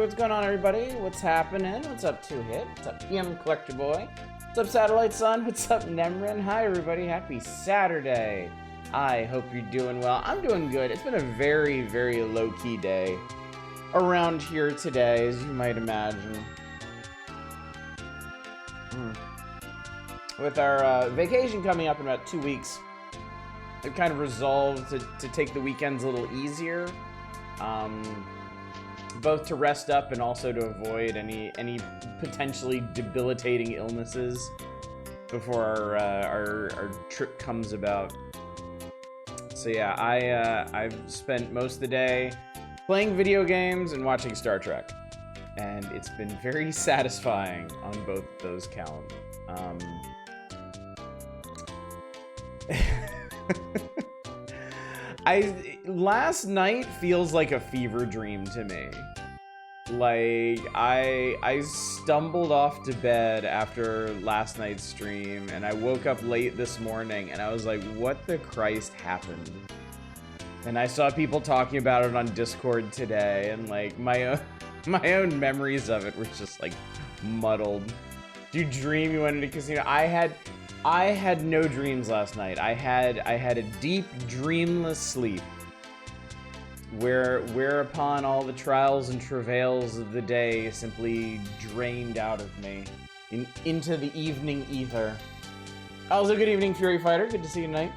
what's going on, everybody? What's happening? What's up, Two Hit? What's up, PM Collector Boy? What's up, Satellite Sun? What's up, Nemrin? Hi, everybody. Happy Saturday. I hope you're doing well. I'm doing good. It's been a very, very low-key day around here today, as you might imagine. With our vacation coming up in about 2 weeks, I've kind of resolved to take the weekends a little easier. Both to rest up and also to avoid any potentially debilitating illnesses before our trip comes about. So yeah, I've spent most of the day playing video games and watching Star Trek, and it's been very satisfying on both those counts. Last night feels like a fever dream to me. Like, I stumbled off to bed after last night's stream, and I woke up late this morning, and I was like, what the Christ happened? And I saw people talking about it on Discord today, and like, my own memories of it were just like muddled. Do you dream you went into a casino? I had no dreams last night. I had a deep, dreamless sleep, whereupon all the trials and travails of the day simply drained out of me into the evening ether. Also, good evening, Fury Fighter. Good to see you tonight.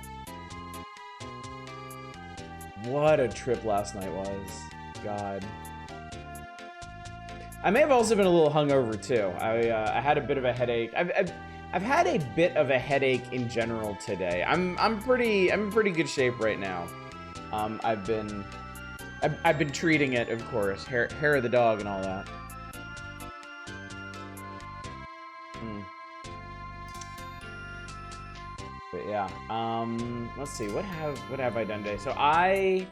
What a trip last night was. God. I may have also been a little hungover too. I had a bit of a headache. I've had a bit of a headache in general today. I'm in pretty good shape right now. I've been treating it, of course. Hair of the dog and all that. But yeah, let's see. What have I done today? So I'm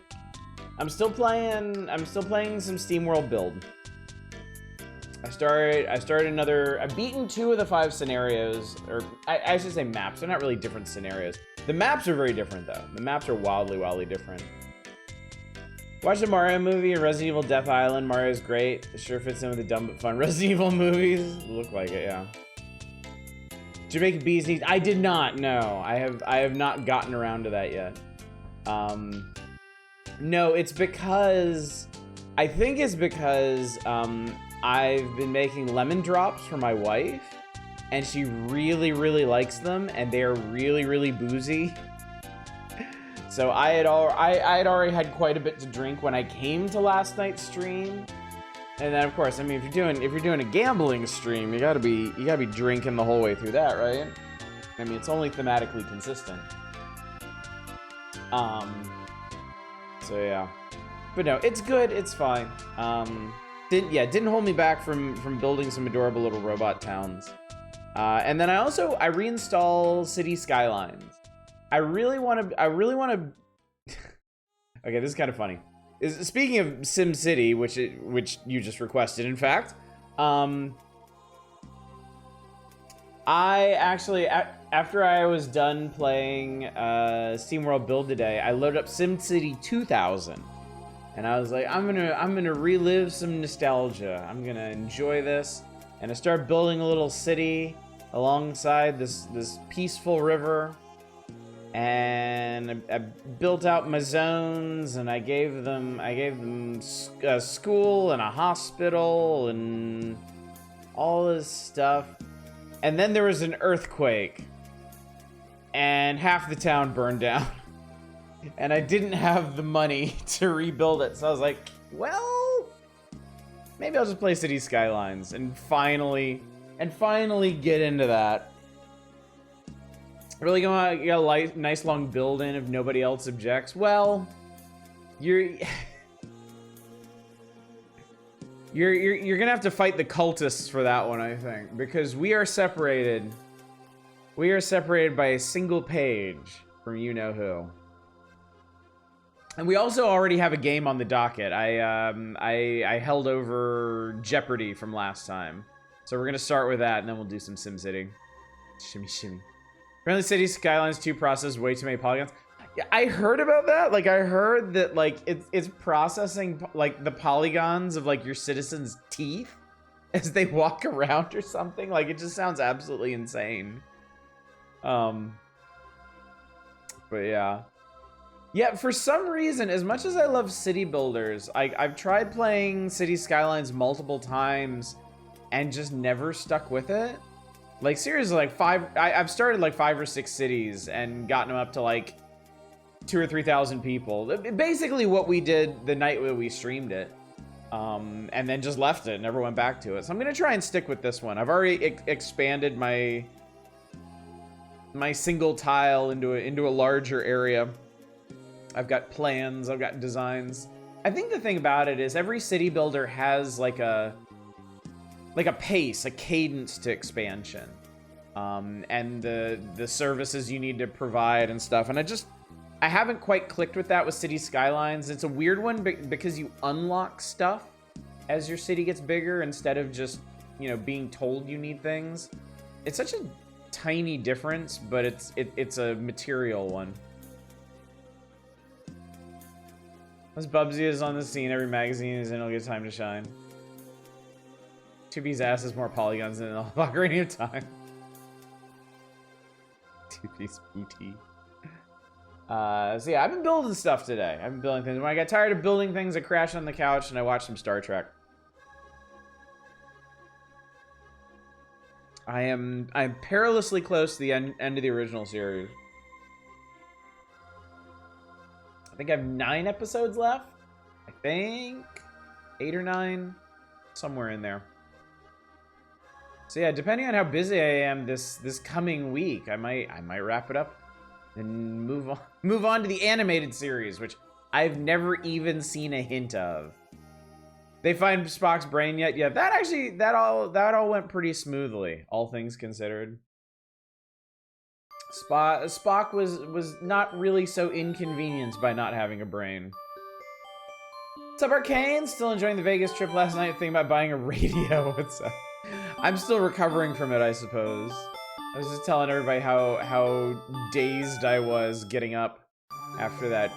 still playing some SteamWorld Build. I've beaten 2 of the 5 scenarios, or I should say maps. They're not really different scenarios. The maps are very different though. The maps are wildly different. Watch the Mario movie and Resident Evil Death Island. Mario's great. It sure fits in with the dumb but fun Resident Evil movies. Look like it, yeah. Jamaican Bee's Knees. I did not, no. I have not gotten around to that yet. No, it's because I think it's because I've been making lemon drops for my wife, and she really likes them, and they are really boozy. So I had already had quite a bit to drink when I came to last night's stream, and then of course, I mean, if you're doing a gambling stream, you gotta be drinking the whole way through that, right? I mean, it's only thematically consistent. So yeah, but no, it's good, it's fine. Didn't hold me back from building some adorable little robot towns. And then I reinstall City Skylines. I really want to. Okay, this is kind of funny. Speaking of SimCity, which you just requested, in fact, I actually after I was done playing SteamWorld Build today, I loaded up SimCity 2000, and I was like, I'm gonna relive some nostalgia. I'm gonna enjoy this, and I started building a little city alongside this peaceful river. And I built out my zones, and I gave them a school and a hospital and all this stuff. And then there was an earthquake, and half the town burned down. And I didn't have the money to rebuild it, so I was like, well, maybe I'll just play City Skylines and finally get into that. Really gonna get a nice long build in if nobody else objects. Well, you're gonna have to fight the cultists for that one, I think, because we are separated. We are separated by a single page from you know who. And we also already have a game on the docket. I held over Jeopardy from last time, so we're gonna start with that, and then we'll do some SimCity. Shimmy. Apparently, City Skylines 2 processed way too many polygons. I heard about that. Like, I heard that, like, it's processing, like, the polygons of, like, your citizens' teeth as they walk around or something. Like, it just sounds absolutely insane. But yeah. Yeah, for some reason, as much as I love city builders, I've tried playing City Skylines multiple times and just never stuck with it. Like, seriously, like, I've started, like, 5 or 6 cities and gotten them up to, like, 2,000 or 3,000 people. Basically what we did the night that we streamed it. And then just left it and never went back to it. So I'm gonna try and stick with this one. I've already expanded my single tile into a larger area. I've got plans, I've got designs. I think the thing about it is every city builder has like a pace, a cadence to expansion. And the services you need to provide and stuff. And I haven't quite clicked with that with City Skylines. It's a weird one because you unlock stuff as your city gets bigger instead of just, you know, being told you need things. It's such a tiny difference, but it's a material one. As Bubsy is on the scene, every magazine is in, he'll get time to shine. 2B's ass has more polygons than the Ocarina of Time. 2B's booty. So yeah, I've been building stuff today. I've been building things. When I got tired of building things, I crashed on the couch and I watched some Star Trek. I'm perilously close to the end of the original series. I think I have 9 episodes left. I think 8 or 9, somewhere in there. So yeah, depending on how busy I am this coming week, I might wrap it up and move on to the animated series, which I've never even seen a hint of. They find Spock's brain yet? Yeah, that all went pretty smoothly, all things considered. Spock was not really so inconvenienced by not having a brain. What's up, Arcane? Still enjoying the Vegas trip last night, thinking about buying a radio. What's up? I'm still recovering from it, I suppose. I was just telling everybody how dazed I was getting up after that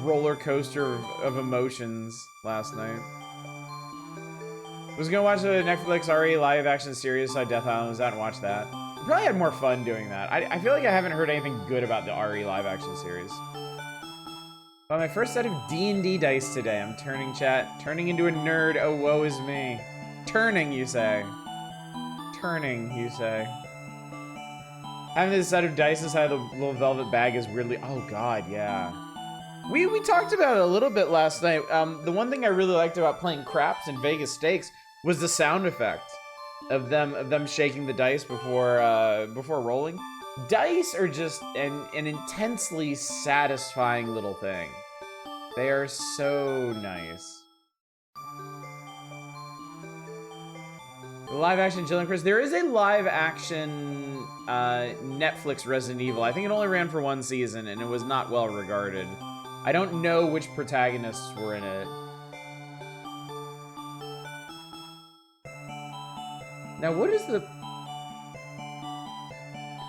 roller coaster of emotions last night. I was gonna watch the Netflix RE live action series, so Death Island was out and watched that. I probably had more fun doing that. I feel like I haven't heard anything good about the RE live action series. Well, my first set of D&D dice today. I'm turning into a nerd. Oh, woe is me. Turning, you say. Turning, you say. Having this set of dice inside the little velvet bag is weirdly... Oh, God, yeah. We talked about it a little bit last night. The one thing I really liked about playing craps and Vegas stakes was the sound effect of them shaking the dice before rolling. Dice are just an intensely satisfying little thing. They are so nice. The live action Jill and Chris. There is a live action Netflix Resident Evil. I think it only ran for 1 season and it was not well regarded. I don't know which protagonists were in it. Now, what is the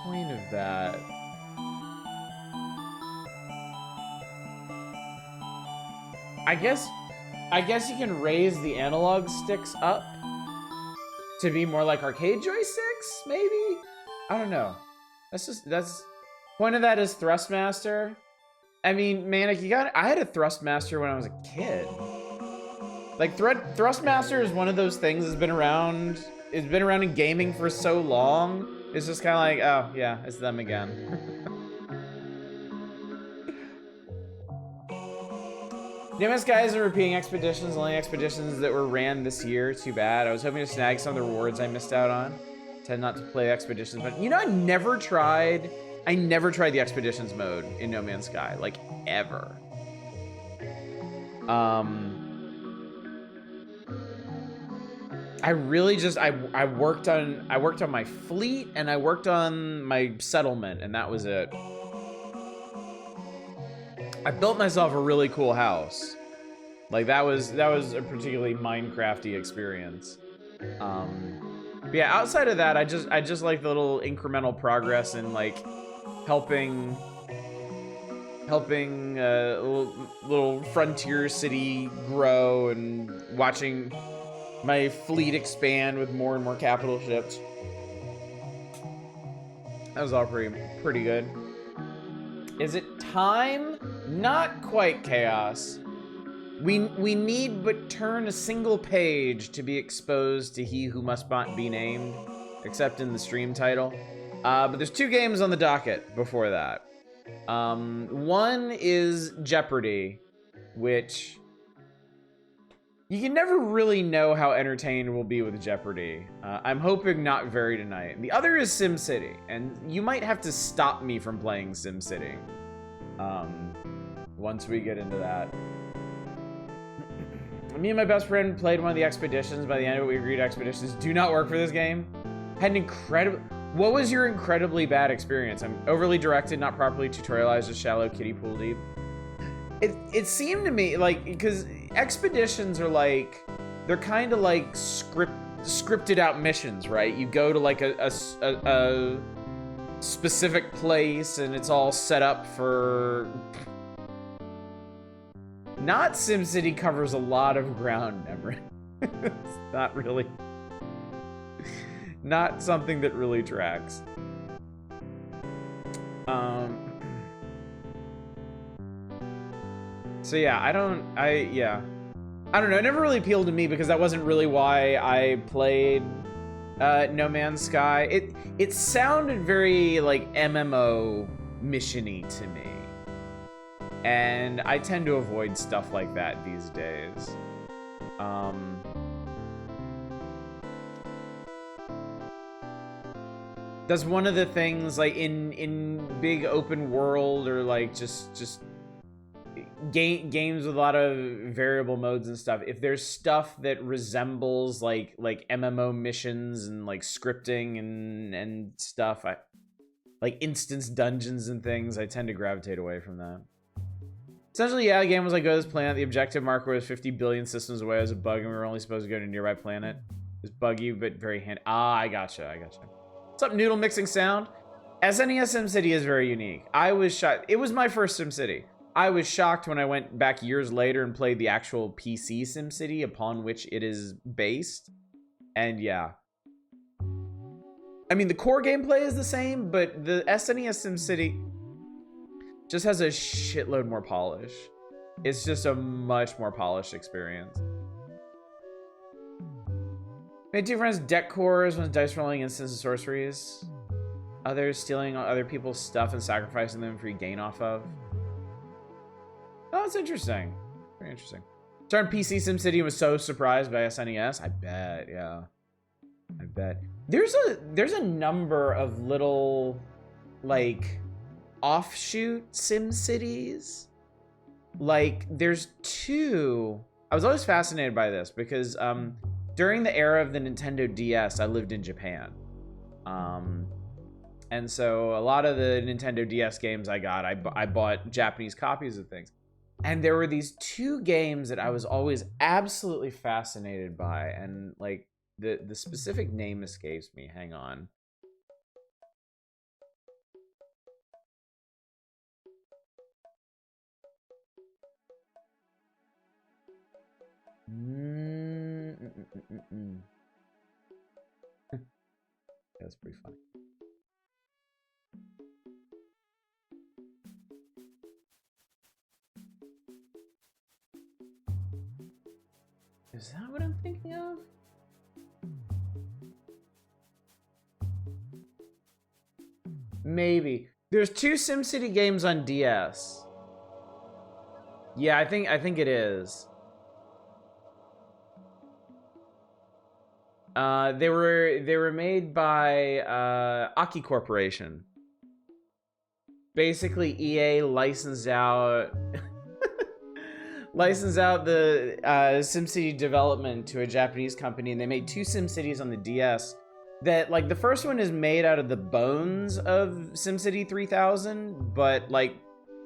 point of that? I guess you can raise the analog sticks up to be more like arcade joysticks, maybe? I don't know. That's point of that is Thrustmaster. I mean, Manic, I had a Thrustmaster when I was a kid. Like Thrustmaster is one of those things that's been around. It's been around in gaming for so long. It's just kind of like, oh yeah, it's them again. DMS guys are repeating expeditions, only expeditions that were ran this year. Too bad. I was hoping to snag some of the rewards I missed out on. Tend not to play expeditions, but you know, I never tried the expeditions mode in No Man's Sky, like ever. I really just I worked on my fleet and I worked on my settlement, and that was it. I built myself a really cool house. Like that was a particularly Minecrafty experience. But yeah, outside of that, I just like the little incremental progress and like helping helping a little frontier city grow and watching my fleet expand with more and more capital ships. That was all pretty good. Is it time? Not quite, Chaos. We need but turn a single page to be exposed to he who must not be named, except in the stream title. But there's 2 games on the docket before that. One is Jeopardy, which you can never really know how entertained we'll be with Jeopardy. I'm hoping not very tonight. And the other is SimCity, and you might have to stop me from playing SimCity once we get into that. Me and my best friend played one of the expeditions. By the end of it, we agreed expeditions do not work for this game. Had an incredible... What was your incredibly bad experience? I'm overly directed, not properly tutorialized, just shallow, kiddie pool deep. It seemed to me like, because expeditions are like, they're kind of like scripted out missions, right? You go to like a specific place and it's all set up for... Not SimCity covers a lot of ground, Emmerich. It's not really... Not something that really tracks. So yeah, I don't know. It never really appealed to me because that wasn't really why I played No Man's Sky. It sounded very like MMO mission-y to me. And I tend to avoid stuff like that these days. That's one of the things, like, in big open world or, like, just games with a lot of variable modes and stuff. If there's stuff that resembles, like MMO missions and, like, scripting and stuff, like instance dungeons and things, I tend to gravitate away from that. Essentially, yeah, the game was like, go to this planet. The objective marker was 50 billion systems away as a bug, and we were only supposed to go to a nearby planet. It's buggy, but very handy. Ah, I gotcha. What's up, noodle mixing sound? SNES SimCity is very unique. I was shocked. It was my first SimCity. I was shocked when I went back years later and played the actual PC SimCity upon which it is based. And yeah. I mean, the core gameplay is the same, but the SNES SimCity just has a shitload more polish. It's just a much more polished experience. Made 2 friends deck cores, one's dice rolling instants and sorceries. Others stealing other people's stuff and sacrificing them for you gain off of. Oh, that's interesting. Very interesting. Started PC SimCity and was so surprised by SNES. I bet, yeah. I bet. There's a number of little, like, offshoot SimCities. Like, there's 2. I was always fascinated by this because during the era of the Nintendo DS, I lived in Japan. And so a lot of the Nintendo DS games I got, I bought Japanese copies of things. And there were these 2 games that I was always absolutely fascinated by. And like the specific name escapes me. Hang on. That's pretty funny. Is that what I'm thinking of? Maybe. There's 2 SimCity games on DS. Yeah, I think it is. They were made by Aki Corporation. Basically, EA licensed out the SimCity development to a Japanese company, and they made 2 SimCities on the DS. That, like, the first one is made out of the bones of SimCity 3000, but like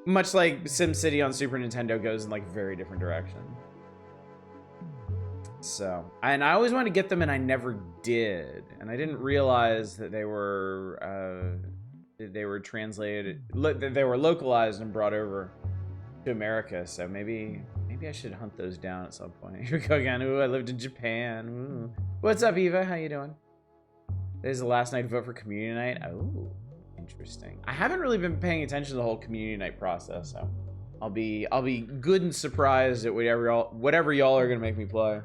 much like SimCity on Super Nintendo goes in like very different direction. So, and I always wanted to get them and I never did. And I didn't realize that they were they were translated, they were localized and brought over to America. So maybe I should hunt those down at some point. Here we go again. Ooh, I lived in Japan. Ooh. What's up, Eva? How you doing? This is the last night to vote for community night. Oh, interesting. I haven't really been paying attention to the whole community night process, so I'll be good and surprised at whatever y'all are gonna make me play.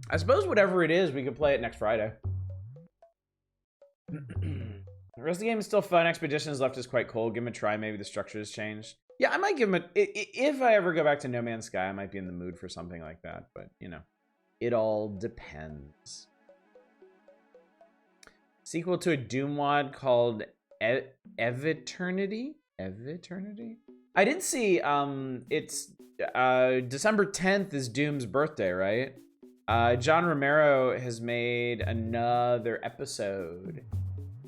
I suppose whatever it is, we could play it next Friday. The rest of the game is still fun. Expeditions left is quite cold. Give him a try. Maybe the structure has changed. Yeah, I might give him if I ever go back to No Man's Sky, I might be in the mood for something like that. But, you know, it all depends. Sequel to a Doom wad called Eviternity? Eviternity? I did see, it's December 10th is Doom's birthday, right? John Romero has made another episode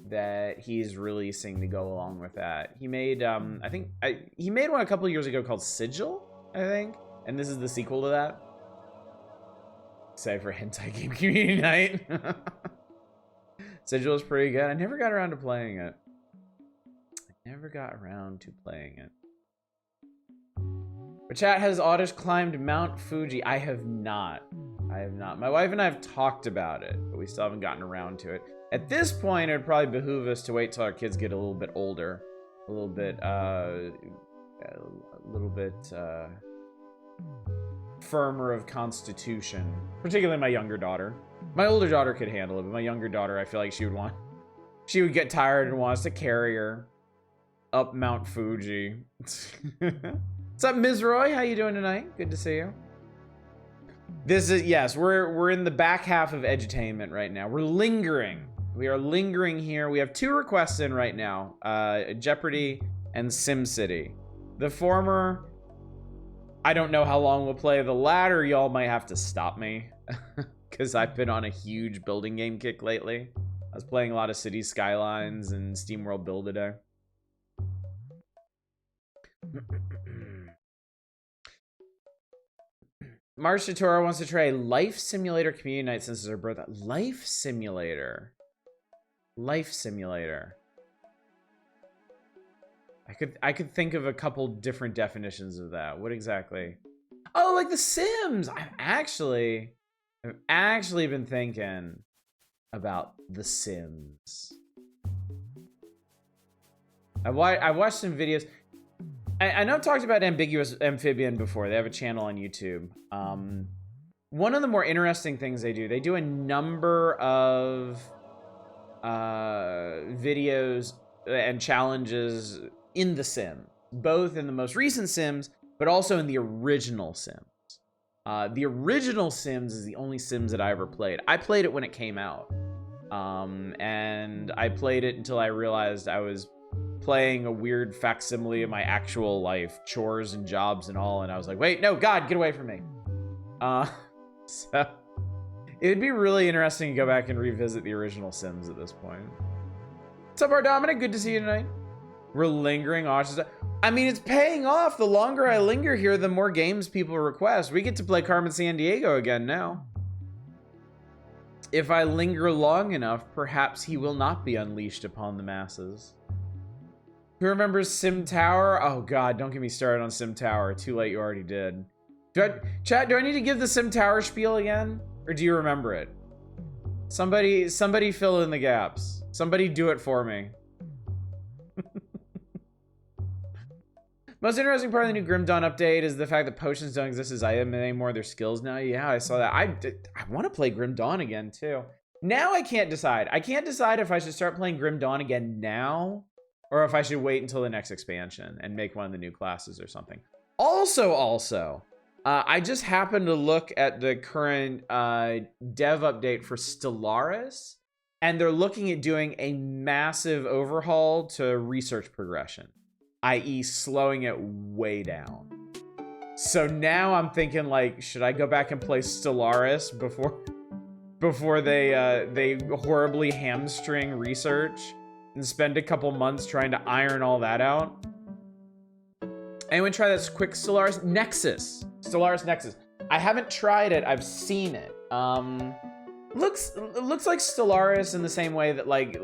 that he's releasing to go along with that. He made, he made one a couple of years ago called Sigil, I think. And this is the sequel to that. Excited for Hentai Game Community Night. Sigil is pretty good. I never got around to playing it. But chat, has Oddish climbed Mount Fuji? I have not. My wife and I have talked about it, but we still haven't gotten around to it. At this point, it would probably behoove us to wait till our kids get a little bit older, a little bit firmer of constitution. Particularly my younger daughter. My older daughter could handle it, but my younger daughter, I feel like she would get tired and want us to carry her up Mount Fuji. What's up, Ms. Roy? How you doing tonight? Good to see you. This is, yes, we're in the back half of edutainment right now. We're lingering. We are lingering here. We have 2 requests in right now. Jeopardy and SimCity. The former, I don't know how long we'll play. The latter, y'all might have to stop me. Because I've been on a huge building game kick lately. I was playing a lot of City Skylines and SteamWorld Build today. Marsha Toro wants to try a life simulator community night since it's her birthday. Life simulator. Life simulator. I could think of a couple different definitions of that. What exactly? Oh, like The Sims. I've actually been thinking about The Sims. I watched some videos. I know I've talked about Ambiguous Amphibian before. They have a channel on YouTube. One of the more interesting things they do a number of videos and challenges in The Sims, both in the most recent Sims, but also in the original Sims. The original Sims is the only Sims that I ever played. I played it when it came out. And I played it until I realized I was playing a weird facsimile of my actual life, chores and jobs and all, and I was like, wait, no, God, get away from me. So it'd be really interesting to go back and revisit the original Sims at this point. What's up, our Dominic? Good to see you tonight. We're lingering. I mean, it's paying off. The longer I linger here, the more games people request. We get to play Carmen Sandiego again now. If I linger long enough, perhaps he will not be unleashed upon the masses. Who remembers Sim Tower? Oh God, don't get me started on Sim Tower. Too late, you already did. Chat, do I need to give the Sim Tower spiel again? Or do you remember it? Somebody fill in the gaps. Somebody do it for me. Most interesting part of the new Grim Dawn update is the fact that potions don't exist as items anymore. They're skills now. Yeah, I saw that. I want to play Grim Dawn again, too. Now I can't decide. I can't decide if I should start playing Grim Dawn again now, or if I should wait until the next expansion and make one of the new classes or something. Also, I just happened to look at the current dev update for Stellaris, and they're looking at doing a massive overhaul to research progression, i.e. slowing it way down. So now I'm thinking, like, should I go back and play Stellaris before they horribly hamstring research and spend a couple months trying to iron all that out? Anyone try this quick Stellaris Nexus? Stellaris Nexus. I haven't tried it. I've seen it. looks like Stellaris in the same way that like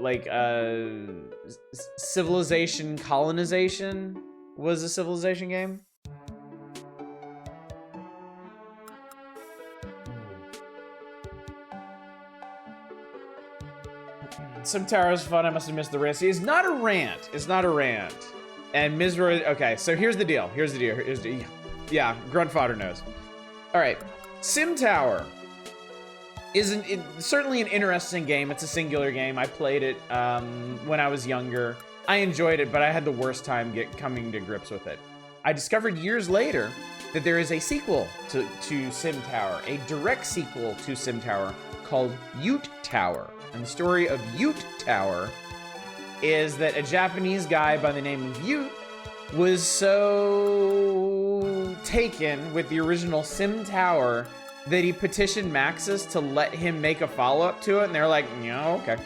Civilization Colonization was a Civilization game. SimTower is fun. I must have missed the rant. See, it's not a rant. It's not a rant. And Mizra. Okay, so here's the deal. Yeah, Grunt Fodder knows. All right, SimTower is certainly an interesting game. It's a singular game. I played it when I was younger. I enjoyed it, but I had the worst time coming to grips with it. I discovered years later that there is a sequel to SimTower, a direct sequel to SimTower called Ute Tower. And the story of Ute Tower is that a Japanese guy by the name of Ute was so taken with the original SimTower that he petitioned Maxis to let him make a follow-up to it, and they're like, no, okay.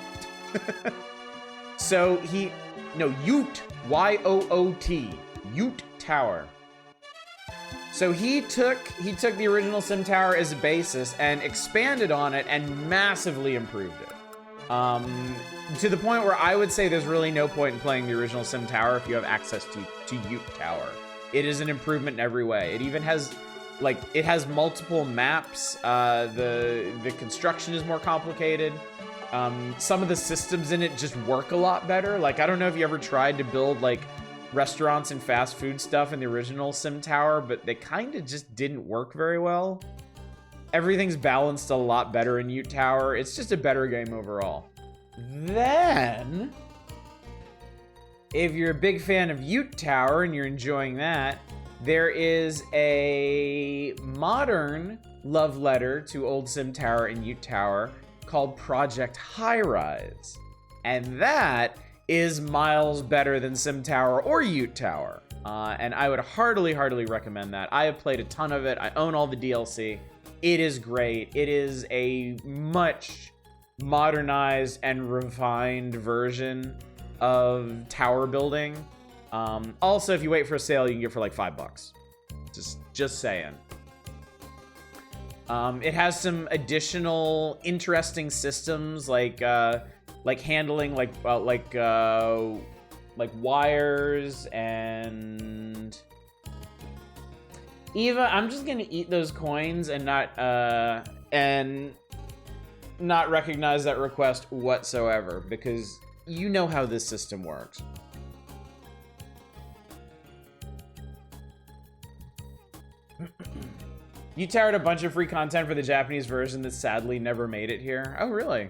So Ute, Y-O-O-T, Ute Tower. So he took the original SimTower as a basis and expanded on it and massively improved it. To the point where I would say there's really no point in playing the original SimTower if you have access to Ute Tower. It is an improvement in every way. It even has, it has multiple maps. The construction is more complicated. Some of the systems in it just work a lot better. Like, I don't know if you ever tried to build, restaurants and fast food stuff in the original SimTower, but they kind of just didn't work very well. Everything's balanced a lot better in Ute Tower. It's just a better game overall. Then, if you're a big fan of Ute Tower and you're enjoying that, there is a modern love letter to old SimTower and Ute Tower called Project High Rise. And that is miles better than SimTower or Ute Tower. And I would heartily recommend that. I have played a ton of it. I own all the DLC. It is great. It is a much modernized and refined version of tower building. Also, if you wait for a sale, you can get it for like $5. Just saying. It has some additional interesting systems like handling like wires and Eva, I'm just gonna eat those coins and not recognize that request whatsoever, because you know how this system works. You tarred a bunch of free content for the Japanese version that sadly never made it here. Oh, really?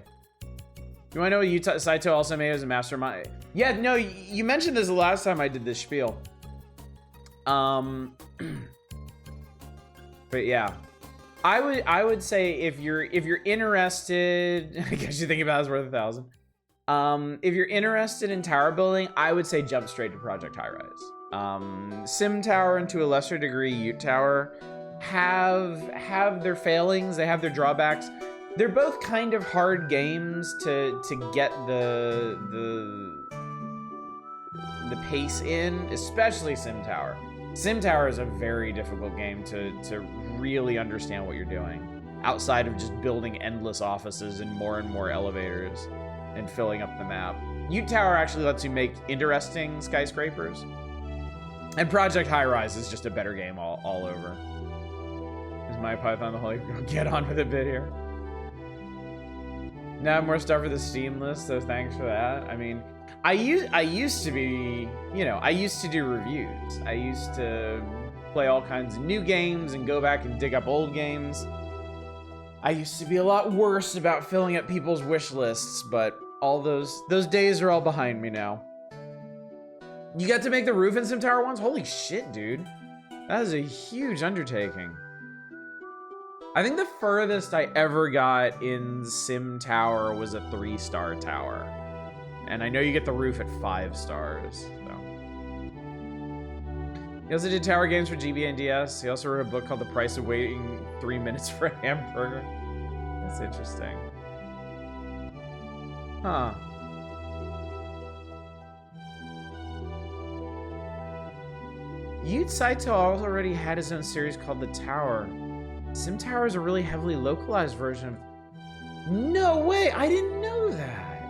You wanna know what Saito also made as a mastermind? Yeah, no, you mentioned this the last time I did this spiel. But yeah, I would say if you're interested, I guess you think about it's worth 1,000. If you're interested in tower building, I would say jump straight to Project High Rise. SimTower and to a lesser degree Ute Tower have their failings, they have their drawbacks. They're both kind of hard games to get the pace in, especially SimTower. SimTower is a very difficult game to really understand what you're doing, outside of just building endless offices and more elevators and filling up the map. Ute Tower actually lets you make interesting skyscrapers. And Project High Rise is just a better game all over. Is my Python the Holy Grail? Get on with it bit here. Now more stuff for the Steam list, so thanks for that. I mean, I used to be, I used to do reviews. I used to play all kinds of new games and go back and dig up old games. I used to be a lot worse about filling up people's wish lists, but all those days are all behind me now. You got to make the roof in SimTower once? Holy shit, dude. That is a huge undertaking. I think the furthest I ever got in SimTower was a 3-star tower. And I know you get the roof at 5 stars, so. He also did tower games for GB and DS. He also wrote a book called The Price of Waiting 3 Minutes for a Hamburger. That's interesting. Huh. Yu Saito already had his own series called The Tower. SimTower is a really heavily localized version of... No way, I didn't know that.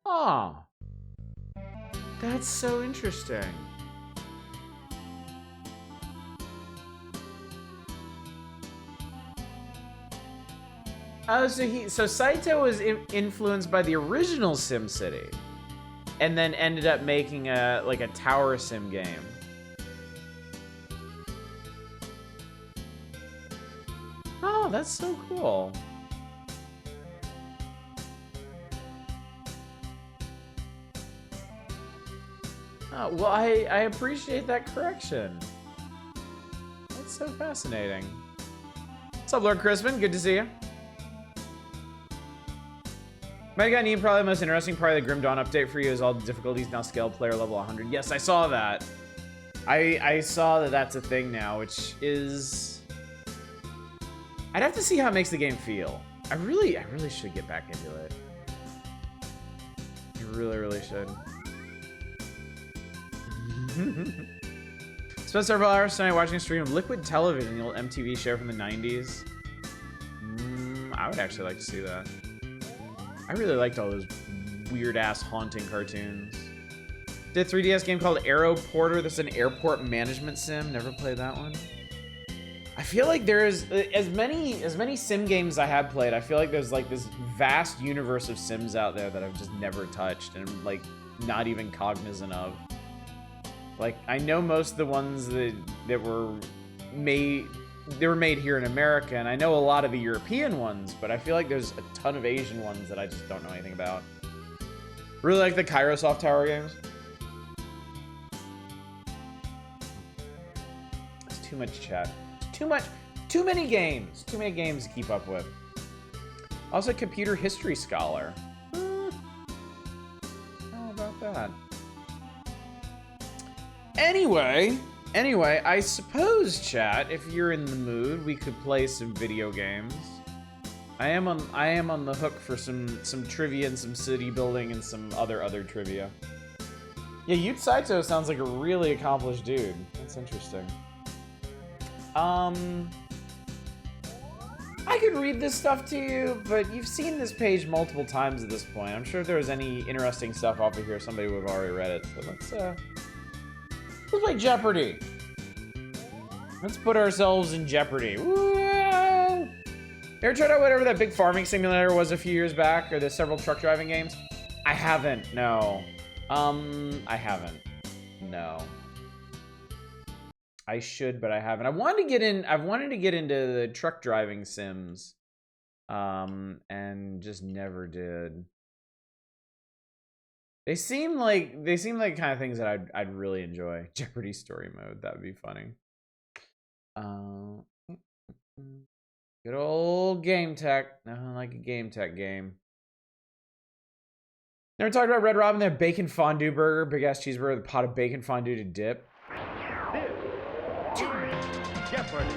Oh, that's so interesting. Oh, so Saito was influenced by the original SimCity, and then ended up making a tower sim game. Oh, that's so cool. Oh, well, I appreciate that correction. That's so fascinating. What's up, Lord Crispin? Good to see you. Mega Need, probably the most interesting part of the Grim Dawn update for you is all the difficulties now scale player level 100. Yes, I saw that. I saw that that's a thing now, which is... I'd have to see how it makes the game feel. I really should get back into it. I really should. Spent several hours tonight watching a stream of Liquid Television, the old MTV show from the 90s. I would actually like to see that. I really liked all those weird-ass haunting cartoons. Did a 3DS game called Aeroporter. That's an airport management sim. Never played that one. I feel like there is as many sim games I have played. I feel like there's like this vast universe of sims out there that I've just never touched and like not even cognizant of. Like I know most of the ones that were made. They were made here in America, and I know a lot of the European ones, but I feel like there's a ton of Asian ones that I just don't know anything about. Really like the Kairosoft Tower games. It's too much chat. Too many games. Too many games to keep up with. Also, computer history scholar. How about that? Anyway, I suppose, chat, if you're in the mood, we could play some video games. I am on the hook for some trivia and some city building and some other trivia. Yeah, Yu Saito sounds like a really accomplished dude. That's interesting. I could read this stuff to you, but you've seen this page multiple times at this point. I'm sure if there was any interesting stuff off of here, somebody would have already read it. So let's play Jeopardy. Let's put ourselves in Jeopardy. Woo! You ever tried out whatever that big farming simulator was a few years back, or the several truck driving games? I haven't. No. I haven't. No. I should, but I haven't. I wanted to get into the truck driving sims, and just never did. They seem like kind of things that I'd really enjoy. Jeopardy story mode, that would be funny. Good old game tech. Nothing like a game tech game. Never talked about Red Robin, their bacon fondue burger, big ass cheeseburger, the pot of bacon fondue to dip. Jeopardy.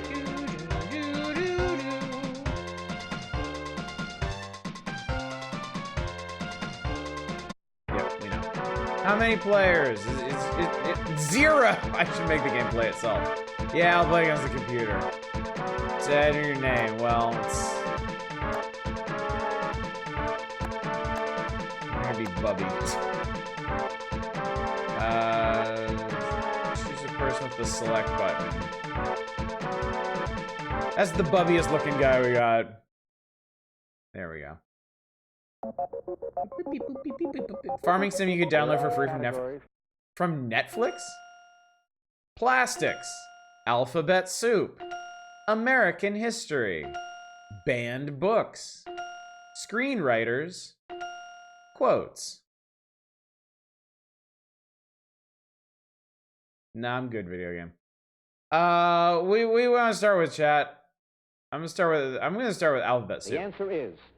Yep, we know. How many players? It's 0. I should make the game play itself. Yeah, I'll play against the computer. Say your name. Well, it's gonna be Bubby. Choose a person with the select button. That's the bubbiest looking guy we got. There we go. Farming sim you could download for free from Netflix. From Netflix? Plastics. Alphabet soup. American history. Banned books. Screenwriters. Quotes. Nah, I'm good, video game. We want to start with chat. I'm gonna start with alphabet soup.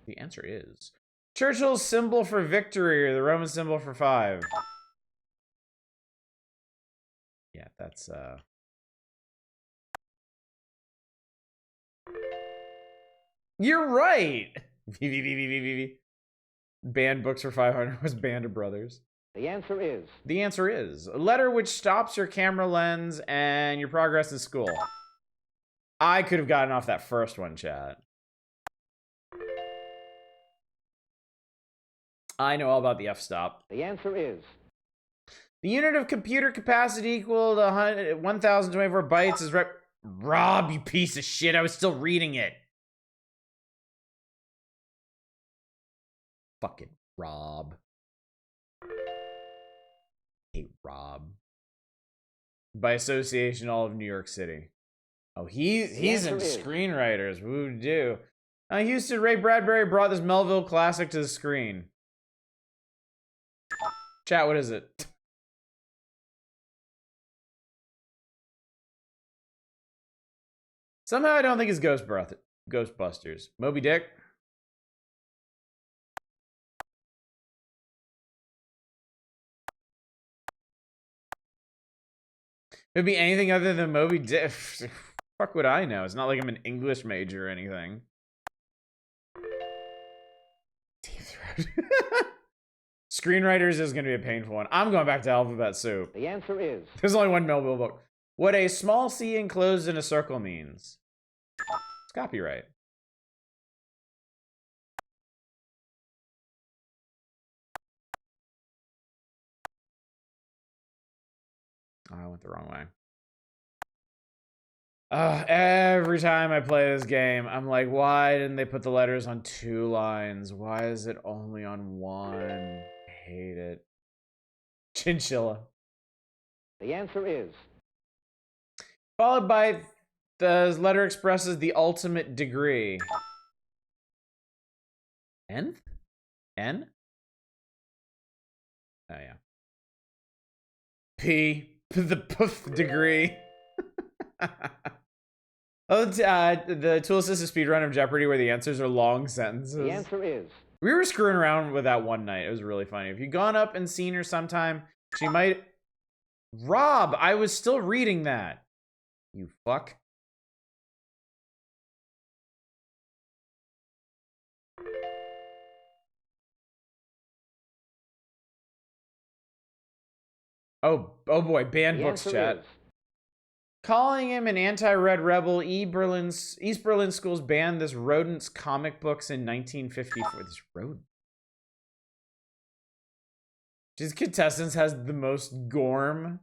The answer is Churchill's symbol for victory, or the Roman symbol for 5. Yeah, that's You're right. Banned books for 500 was Band of Brothers. The answer is. The answer is a letter which stops your camera lens and your progress in school. I could have gotten off that first one, chat. I know all about the f-stop. The answer is. The unit of computer capacity equal to 1,024 bytes is Rob, you piece of shit. I was still reading it. Fucking Rob. Hey, Rob. By association, all of New York City. Oh, he's in screenwriters. Woo do. Houston Ray Bradbury brought this Melville classic to the screen. Chat, what is it? Somehow I don't think it's Ghostbusters. Moby Dick? It'd be anything other than Moby Dick. Fuck would I know? It's not like I'm an English major or anything. Deep Throat. Screenwriters is going to be a painful one. I'm going back to Alphabet Soup. The answer is. There's only one Melville book. What a small C enclosed in a circle means. It's copyright. Oh, I went the wrong way. Every time I play this game, I'm like, why didn't they put the letters on 2 lines? Why is it only on 1? I hate it. Chinchilla. The answer is. Followed by the letter expresses the ultimate degree. Nth? N? Oh, yeah. P. The poof degree. Oh, the tool assisted speedrun of Jeopardy where the answers are long sentences. The answer is. We were screwing around with that one night. It was really funny. If you'd gone up and seen her sometime, she might... Rob, I was still reading that. You fuck. Oh boy, banned books, chat. Is. Calling him an anti-red rebel, East Berlin schools banned this rodent's comic books in 1954. This rodent. These contestants has the most gorm.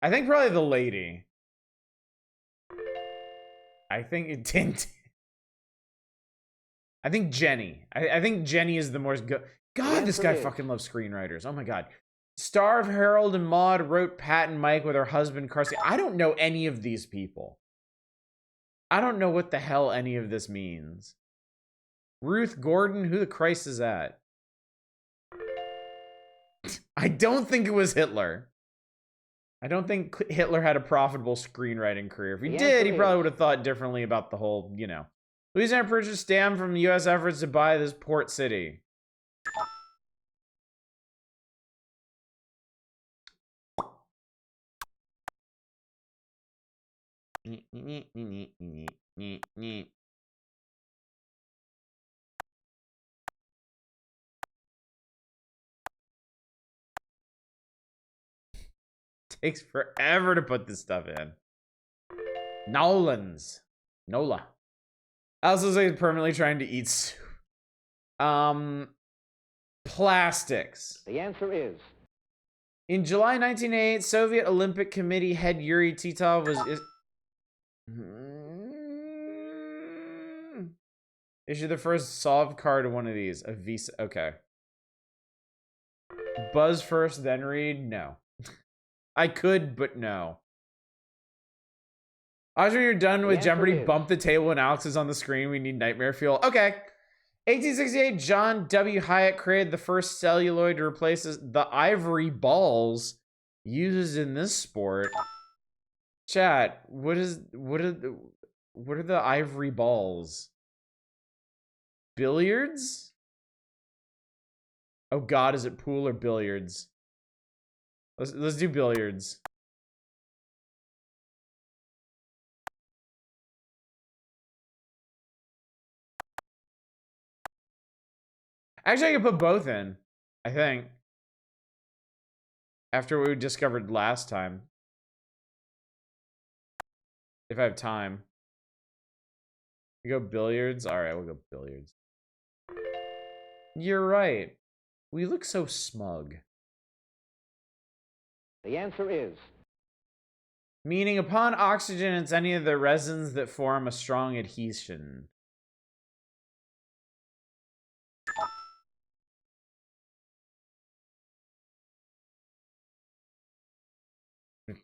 I think probably the lady. I think it didn't. I think Jenny. I think Jenny is the most God, this guy fucking loves screenwriters. Oh my god. Star of Harold and Maude wrote Pat and Mike with her husband, Carsey. I don't know any of these people. I don't know what the hell any of this means. Ruth Gordon, who the Christ is that? I don't think it was Hitler. I don't think Hitler had a profitable screenwriting career. If he did, he probably would have thought differently about the whole, you know. Louisiana purchased stamp from the U.S. efforts to buy this port city. Takes forever to put this stuff in. Nola. I also say permanently trying to eat soup. Plastics. The answer is. In July 1988, Soviet Olympic Committee head Yuri Titov was issued the first solved card of one of these. A Visa. Okay. Buzz first, then read? No. I could, but no. After you're done with Jeopardy, bump the table and Alex is on the screen. We need nightmare fuel. Okay. 1868, John W. Hyatt created the first celluloid to replace the ivory balls used in this sport. Chat, what are the ivory balls? Billiards? Oh god, is it pool or billiards? Let's do billiards. Actually, I could put both in, I think. After what we discovered last time. If I have time. We go billiards? Alright, we'll go billiards. You're right. We look so smug. The answer is. Meaning, upon oxygen, it's any of the resins that form a strong adhesion.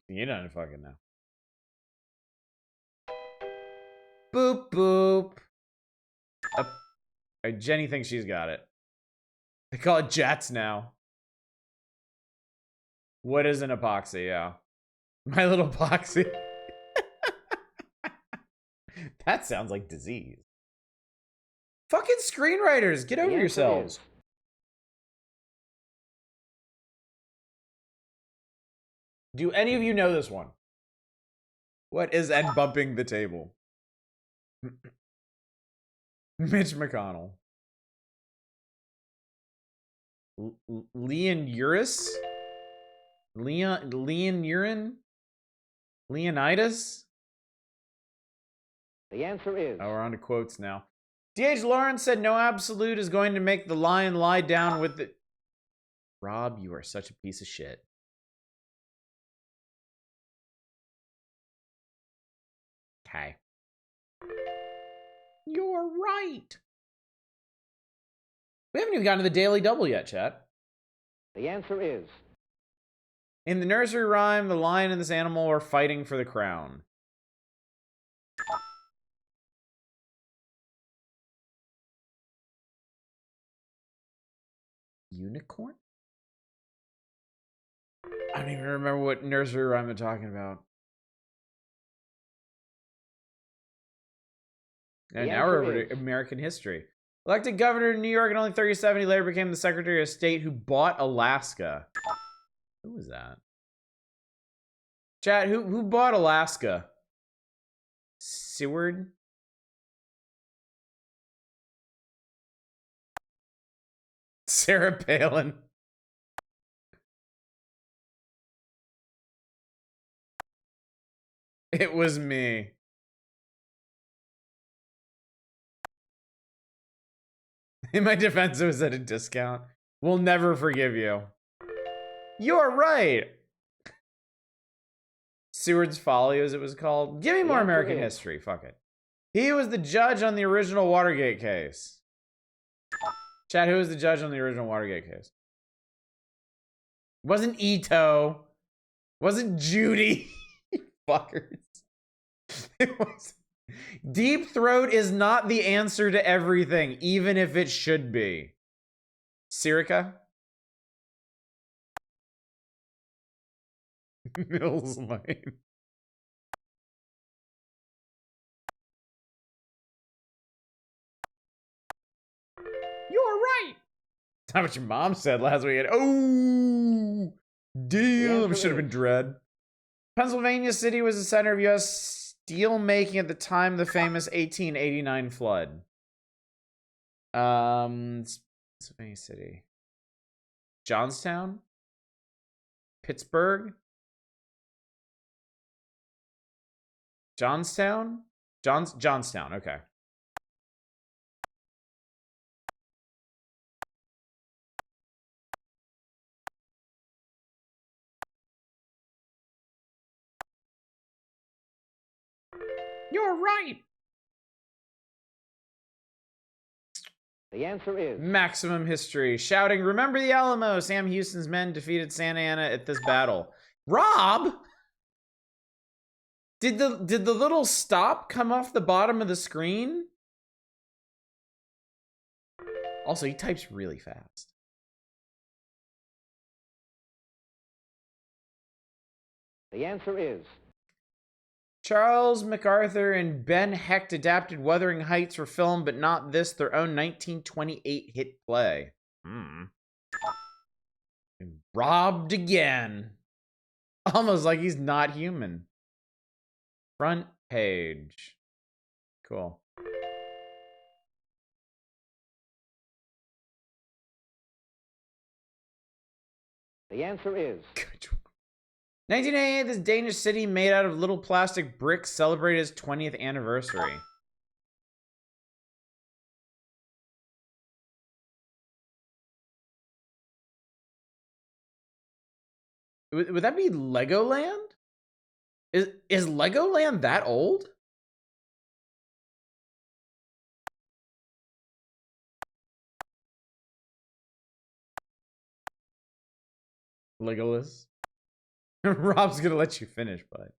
You don't fucking know. Boop, boop. Jenny thinks she's got it. They call it jets now. What is an epoxy? Yeah. My little epoxy. That sounds like disease. Fucking screenwriters, get over yourselves. Do any of you know this one? What is and bumping the table? Mitch McConnell. Leon Uris? Leon Urine? Leonidas? The answer is. Oh, we're on to quotes now. D.H. Lawrence said no absolute is going to make the lion lie down with the... Rob, you are such a piece of shit. Okay. You're right. We haven't even gotten to the Daily Double yet, chat. The answer is. In the nursery rhyme, the lion and this animal are fighting for the crown. Unicorn? I don't even remember what nursery rhyme I'm talking about. And now we're over to American history. Elected governor of New York in only 37, he later became the Secretary of State who bought Alaska. Who was that? Chat, who bought Alaska? Seward? Sarah Palin. It was me. In my defense, it was at a discount. We'll never forgive you. You're right. Seward's Folly, as it was called. Give me more American history. Fuck it. He was the judge on the original Watergate case. Chad, who was the judge on the original Watergate case? Wasn't Ito. Wasn't Judy. Fuckers. It was. Deep Throat is not the answer to everything, even if it should be. Sirica? Mills Lane. You're right. That's not what your mom said last weekend. Oh, damn. Should have been Dread. Pennsylvania City was the center of U.S. steel making at the time of the famous 1889 flood. Pennsylvania City. Johnstown? Pittsburgh? Johnstown? Johnstown, okay. You're right. The answer is. Maximum history. Shouting, remember the Alamo. Sam Houston's men defeated Santa Anna at this battle. Rob? Did the little stop come off the bottom of the screen? Also, he types really fast. The answer is. Charles MacArthur and Ben Hecht adapted Wuthering Heights for film, but not this, their own 1928 hit play. Robbed again. Almost like he's not human. Front page. Cool. The answer is 1988, this Danish city made out of little plastic bricks celebrated its 20th anniversary. Would that be Legoland? Is Legoland that old? Legolas. Rob's gonna let you finish, bud.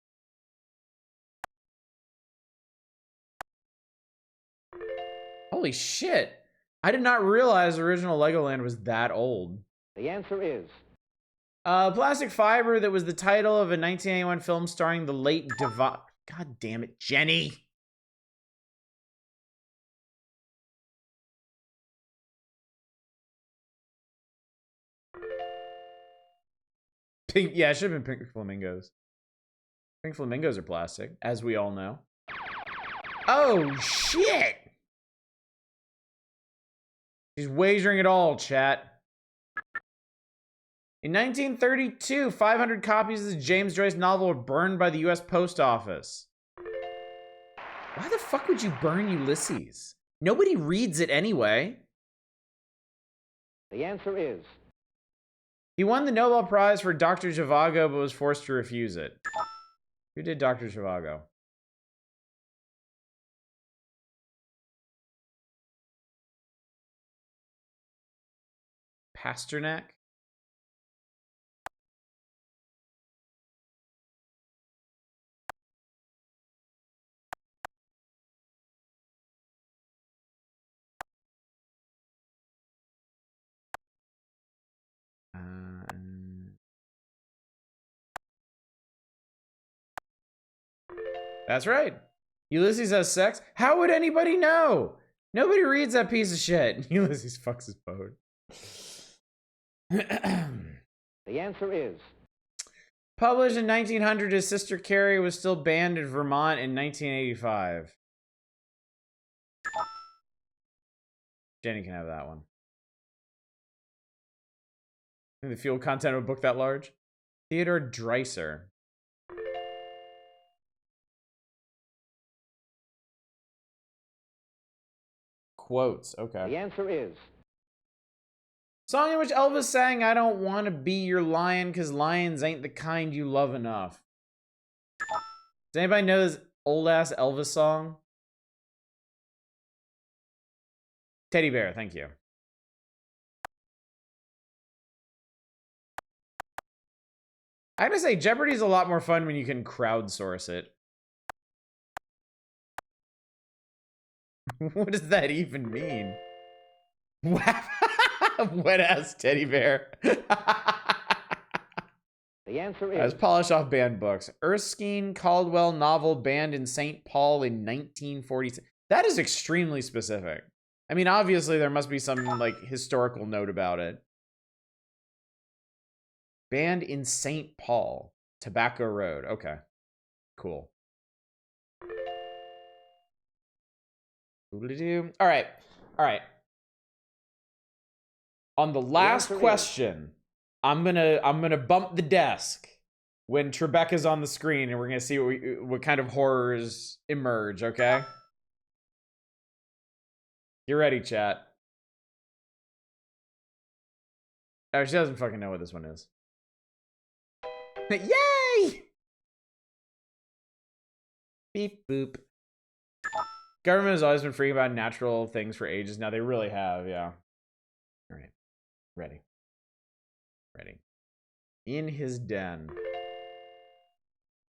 Holy shit. I did not realize original Legoland was that old. the answer is Plastic Fiber, that was the title of a 1981 film starring the late God damn it, Jenny. Pink, yeah, it should have been Pink Flamingos. Pink Flamingos are plastic, as we all know. Oh, shit! She's wagering it all, chat. In 1932, 500 copies of the James Joyce novel were burned by the U.S. Post Office. Why the fuck would you burn Ulysses? Nobody reads it anyway. the answer is He won the Nobel Prize for Dr. Zhivago, but was forced to refuse it. Who did Dr. Zhivago? Pasternak? That's right. Ulysses has sex? How would anybody know? Nobody reads that piece of shit. Ulysses fucks his boat. the answer is Published in 1900, his sister Carrie was still banned in Vermont in 1985. Jenny can have that one. Think the fuel content of a book that large? Theodore Dreiser. Quotes, okay. the answer is Song in which Elvis sang, I don't want to be your lion because lions ain't the kind you love enough. Does anybody know this old-ass Elvis song? Teddy Bear, thank you. I gotta say, Jeopardy's a lot more fun when you can crowdsource it. What does that even mean? Wet-ass teddy bear. the answer As is polished off banned books. Erskine Caldwell novel banned in St. Paul in 1946. That is extremely specific. I mean, obviously there must be some like historical note about it. Banned in St. Paul. Tobacco Road. Okay. Cool. All right. All right. On the last question, I'm gonna bump the desk when Trebekah's on the screen, and we're gonna see what kind of horrors emerge. Okay. You ready, chat? Oh, she doesn't fucking know what this one is. Yay! Beep boop. Government has always been freaking about natural things for ages. Now they really have, yeah. All right. Ready. Ready. In his den.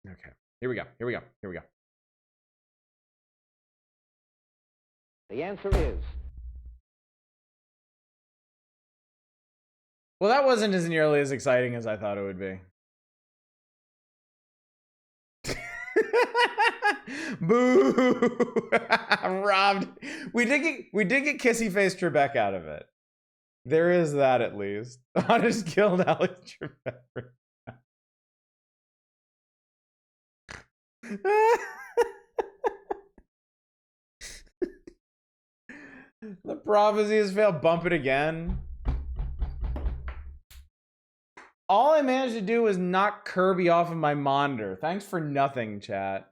Okay. Here we go. Here we go. Here we go. the answer is Well, that wasn't as nearly as exciting as I thought it would be. Boo! Robbed. We did get kissy face Trebek out of it. There is that at least. Honest killed Alex Trebek. The prophecy has failed. Bump it again. All I managed to do was knock Kirby off of my monitor. Thanks for nothing, chat.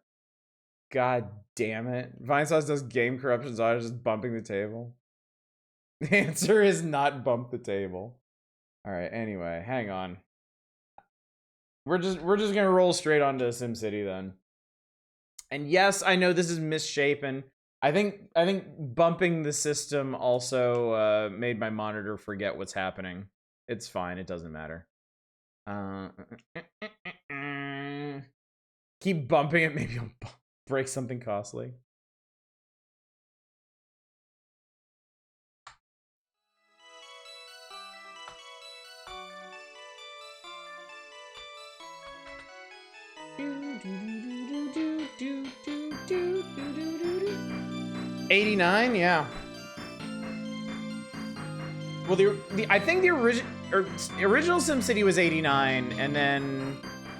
God damn it. Vinesauce does game corruption, so I was just bumping the table. The answer is not bump the table. Alright, anyway, hang on. We're just gonna roll straight onto SimCity then. And yes, I know this is misshapen. I think bumping the system also made my monitor forget what's happening. It's fine, it doesn't matter. Keep bumping it, maybe I'll break something costly. '89, yeah. Well, I think the original SimCity was '89, and then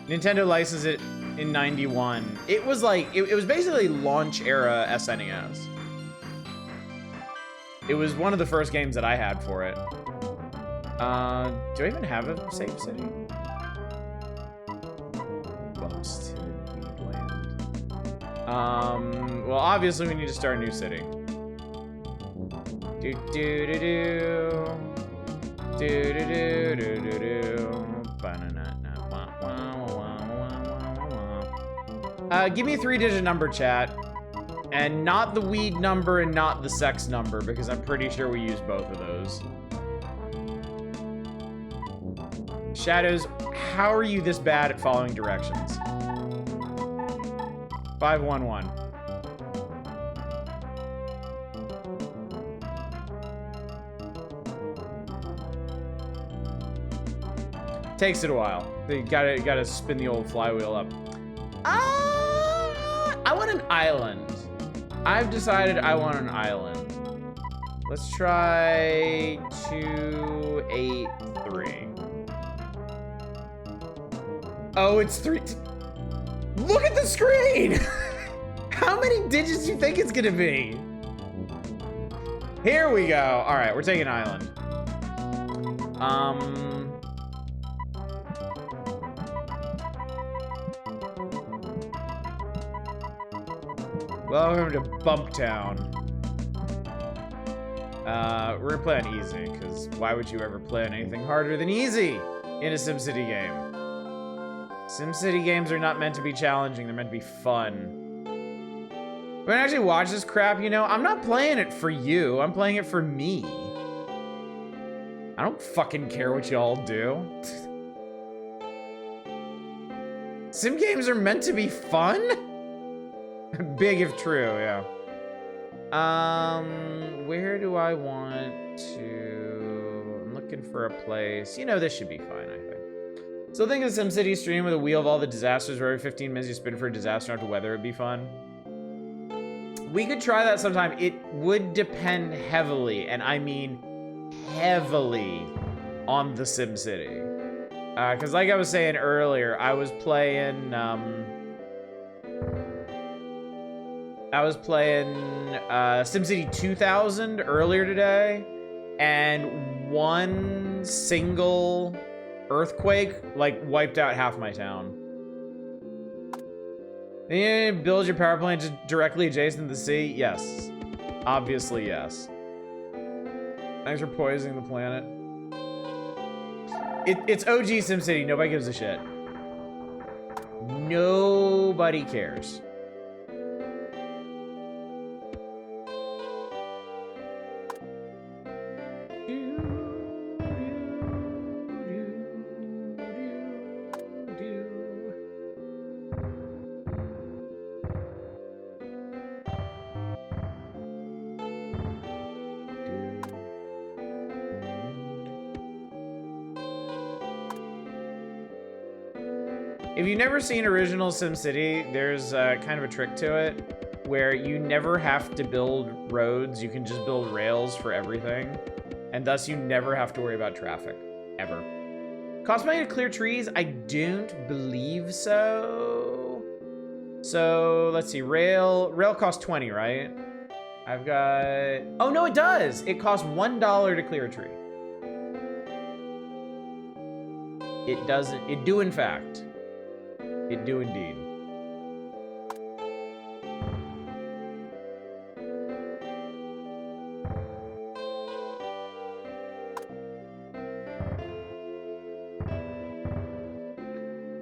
Nintendo licensed it in '91. It was like it was basically launch era SNES. It was one of the first games that I had for it. Do I even have a save city? Bumps to Weedland. Well, obviously we need to start a new city. Give me a 3-digit number, chat. And not the weed number and not the sex number, because I'm pretty sure we use both of those. Shadows, how are you this bad at following directions? 511. Takes it a while. You gotta spin the old flywheel up. I want an island. I've decided I want an island. Let's try 283. Oh, it's 3. Look at the screen! How many digits do you think it's gonna be? Here we go. All right, we're taking an island. Welcome to Bumptown. We're gonna play on easy, because why would you ever play on anything harder than easy in a SimCity game? SimCity games are not meant to be challenging, they're meant to be fun. When I actually watch this crap, you know, I'm not playing it for you, I'm playing it for me. I don't fucking care what y'all do. Sim games are meant to be fun? Big if true, yeah. Where do I want to... I'm looking for a place. You know, this should be fine, I think. So think of SimCity stream with a wheel of all the disasters where every 15 minutes you spin for a disaster and have to weather it. Be fun. We could try that sometime. It would depend heavily, and I mean heavily, on the SimCity. Because like I was saying earlier, I was playing SimCity 2000 earlier today, and one single earthquake like wiped out half my town. You build your power plant just directly adjacent to the sea? Yes. Obviously, yes. Thanks for poisoning the planet. It's OG SimCity. Nobody gives a shit. Nobody cares. If you've never seen original SimCity, there's kind of a trick to it where you never have to build roads. You can just build rails for everything. And thus you never have to worry about traffic, ever. Cost money to clear trees? I don't believe so. So let's see, rail costs 20, right? I've got, oh no, it does. It costs $1 to clear a tree. It doesn't. It do in fact. It do indeed.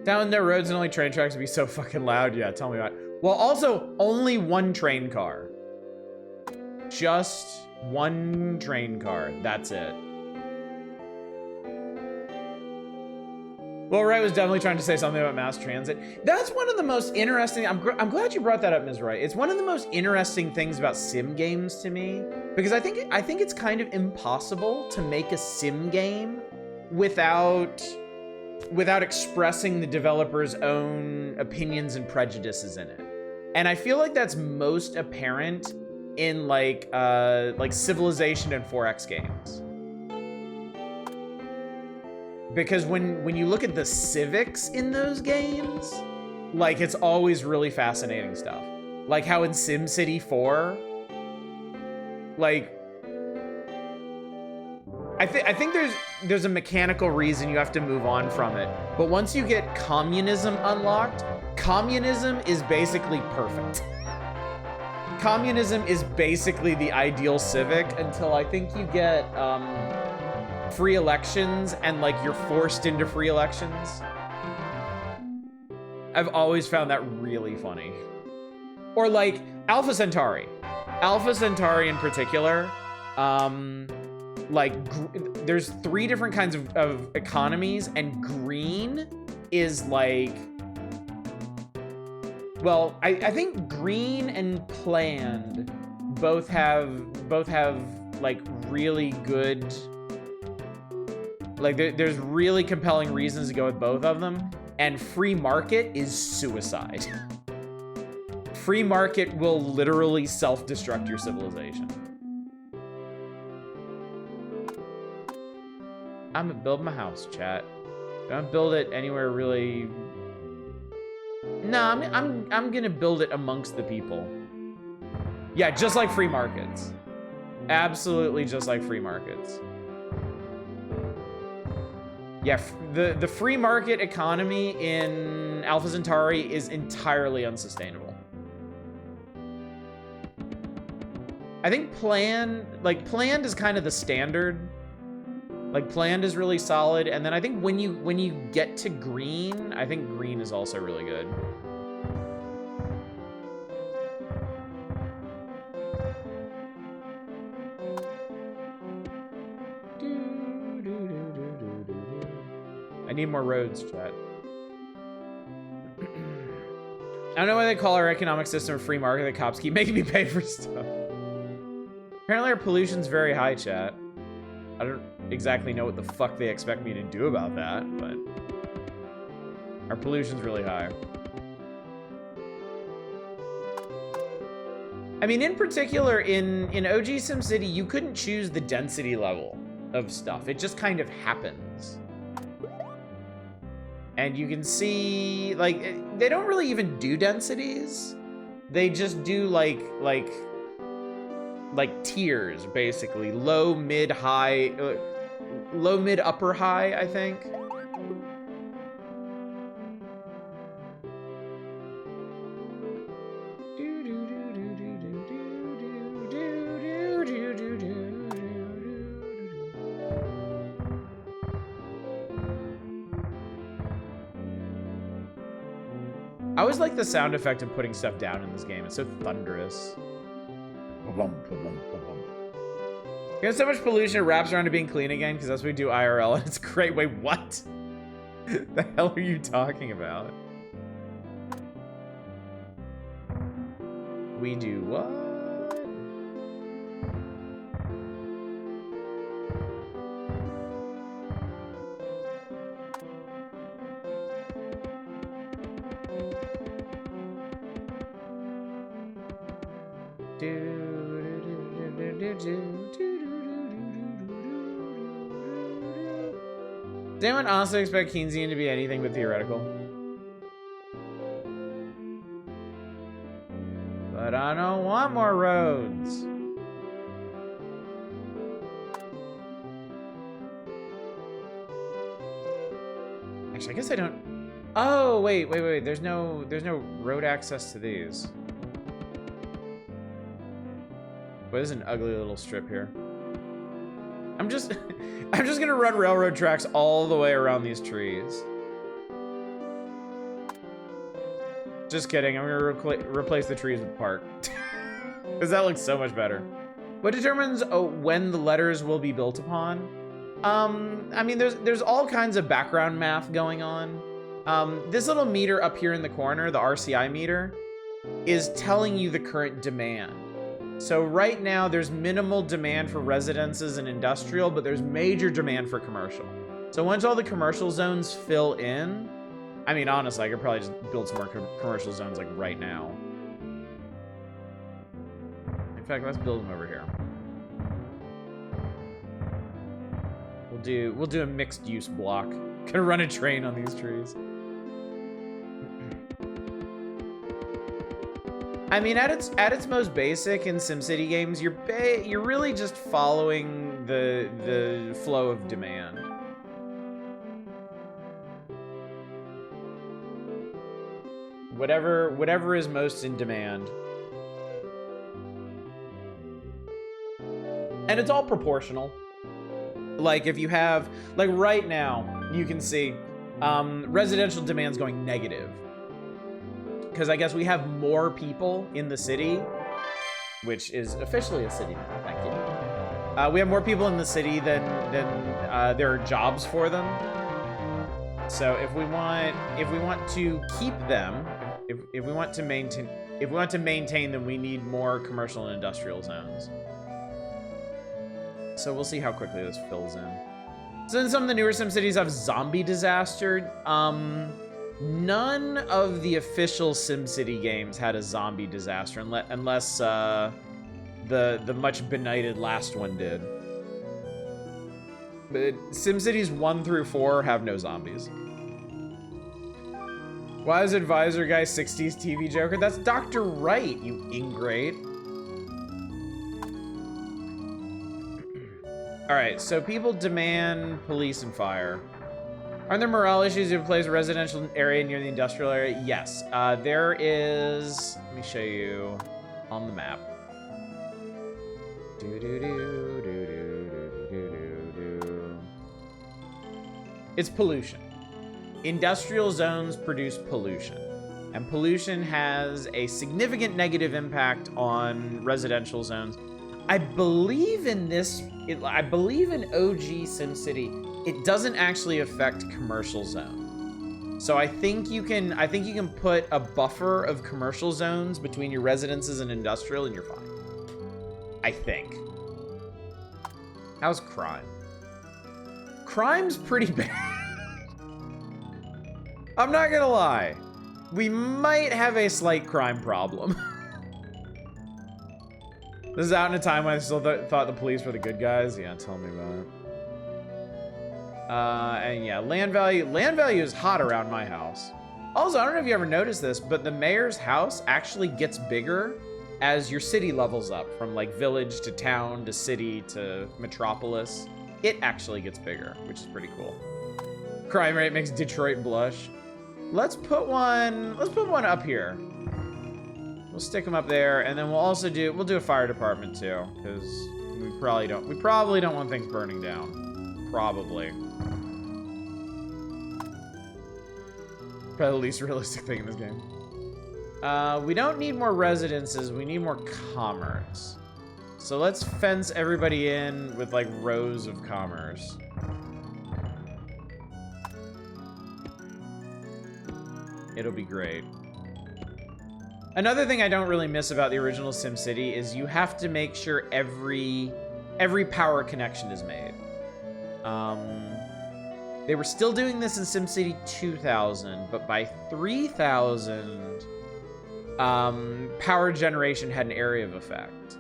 Down there, roads and only train tracks would be so fucking loud. Yeah, tell me about it. Well, also, only one train car. Just one train car. That's it. Well, Wright was definitely trying to say something about mass transit. That's one of the most interesting. I'm glad you brought that up, Ms. Wright. It's one of the most interesting things about sim games to me, because I think it's kind of impossible to make a sim game without expressing the developer's own opinions and prejudices in it. And I feel like that's most apparent in like Civilization and 4X games. Because when you look at the civics in those games, like, it's always really fascinating stuff. Like how in SimCity 4, like, I think there's a mechanical reason you have to move on from it. But once you get communism unlocked, communism is basically perfect. Communism is basically the ideal civic until I think you get free elections and like you're forced into free elections. I've always found that really funny. Or like Alpha Centauri. Alpha Centauri in particular, there's 3 different kinds of economies, and green is like, well, I think green and planned both have like really good, like there's really compelling reasons to go with both of them. And free market is suicide. Free market will literally self-destruct your civilization. I'm gonna build my house, chat. Don't build it anywhere really. No, I'm gonna build it amongst the people. Yeah, just like free markets. Absolutely just like free markets. Yeah, the free market economy in Alpha Centauri is entirely unsustainable. I think planned is kind of the standard. Like planned is really solid, and then I think when you get to green, I think green is also really good. I need more roads, chat. I don't know why they call our economic system a free market. The cops keep making me pay for stuff. Apparently our pollution's very high, chat. I don't exactly know what the fuck they expect me to do about that, but our pollution's really high. I mean, in particular, in OG SimCity, you couldn't choose the density level of stuff. It just kind of happens. And you can see, like, they don't really even do densities. They just do, like tiers, basically. Low, mid, high, low, mid, upper, high, I think. I always like the sound effect of putting stuff down in this game. It's so thunderous. There's so much pollution, it wraps around to being clean again, because that's what we do IRL, and it's great. Wait, what? The hell are you talking about? We do what? Does anyone honestly expect Keynesian to be anything but theoretical? But I don't want more roads. Actually, I guess I don't. Oh, wait. There's no road access to these. But there's an ugly little strip here. I'm just gonna run railroad tracks all the way around these trees. Just kidding. I'm gonna replace the trees with park. Because that looks so much better. What determines when the letters will be built upon? I mean, there's all kinds of background math going on. This little meter up here in the corner, the RCI meter, is telling you the current demand. So right now, there's minimal demand for residences and industrial, but there's major demand for commercial. So once all the commercial zones fill in, I mean, honestly, I could probably just build some more commercial zones like right now. In fact, let's build them over here. We'll do a mixed use block. Gonna run a train on these trees. I mean, at its most basic in SimCity games, you're really just following the flow of demand. Whatever is most in demand. And it's all proportional. Like if you have, like right now, you can see residential demand's going negative. Because I guess we have more people in the city, which is officially a city now, thank you. We have more people in the city than there are jobs for them. So if we want to keep them, if we want to maintain them, we need more commercial and industrial zones. So we'll see how quickly this fills in. So then some of the newer SimCities have zombie disaster. None of the official SimCity games had a zombie disaster, unless the much benighted last one did. But SimCities 1 through 4 have no zombies. Why is Advisor Guy 60s TV Joker? That's Dr. Wright, you ingrate. All right, so people demand police and fire. Aren't there morale issues if you place a residential area near the industrial area? Yes, there is. Let me show you on the map. It's pollution. Industrial zones produce pollution, and pollution has a significant negative impact on residential zones. I believe in I believe in OG SimCity, it doesn't actually affect commercial zone. So I think you can put a buffer of commercial zones between your residences and industrial and you're fine. I think. How's crime? Crime's pretty bad. I'm not gonna lie. We might have a slight crime problem. This is out in a time when I still thought the police were the good guys. Yeah, tell me about it. And yeah, land value is hot around my house. Also, I don't know if you ever noticed this, but the mayor's house actually gets bigger as your city levels up from like village to town to city to metropolis. It actually gets bigger, which is pretty cool. Crime rate makes Detroit blush. Let's put one up here. We'll stick them up there, and then we'll do a fire department too, because we probably don't want things burning down. Probably the least realistic thing in this game. We don't need more residences, we need more commerce. So let's fence everybody in with like rows of commerce. It'll be great. Another thing I don't really miss about the original SimCity is you have to make sure every power connection is made. They were still doing this in SimCity 2000, but by 3000, power generation had an area of effect.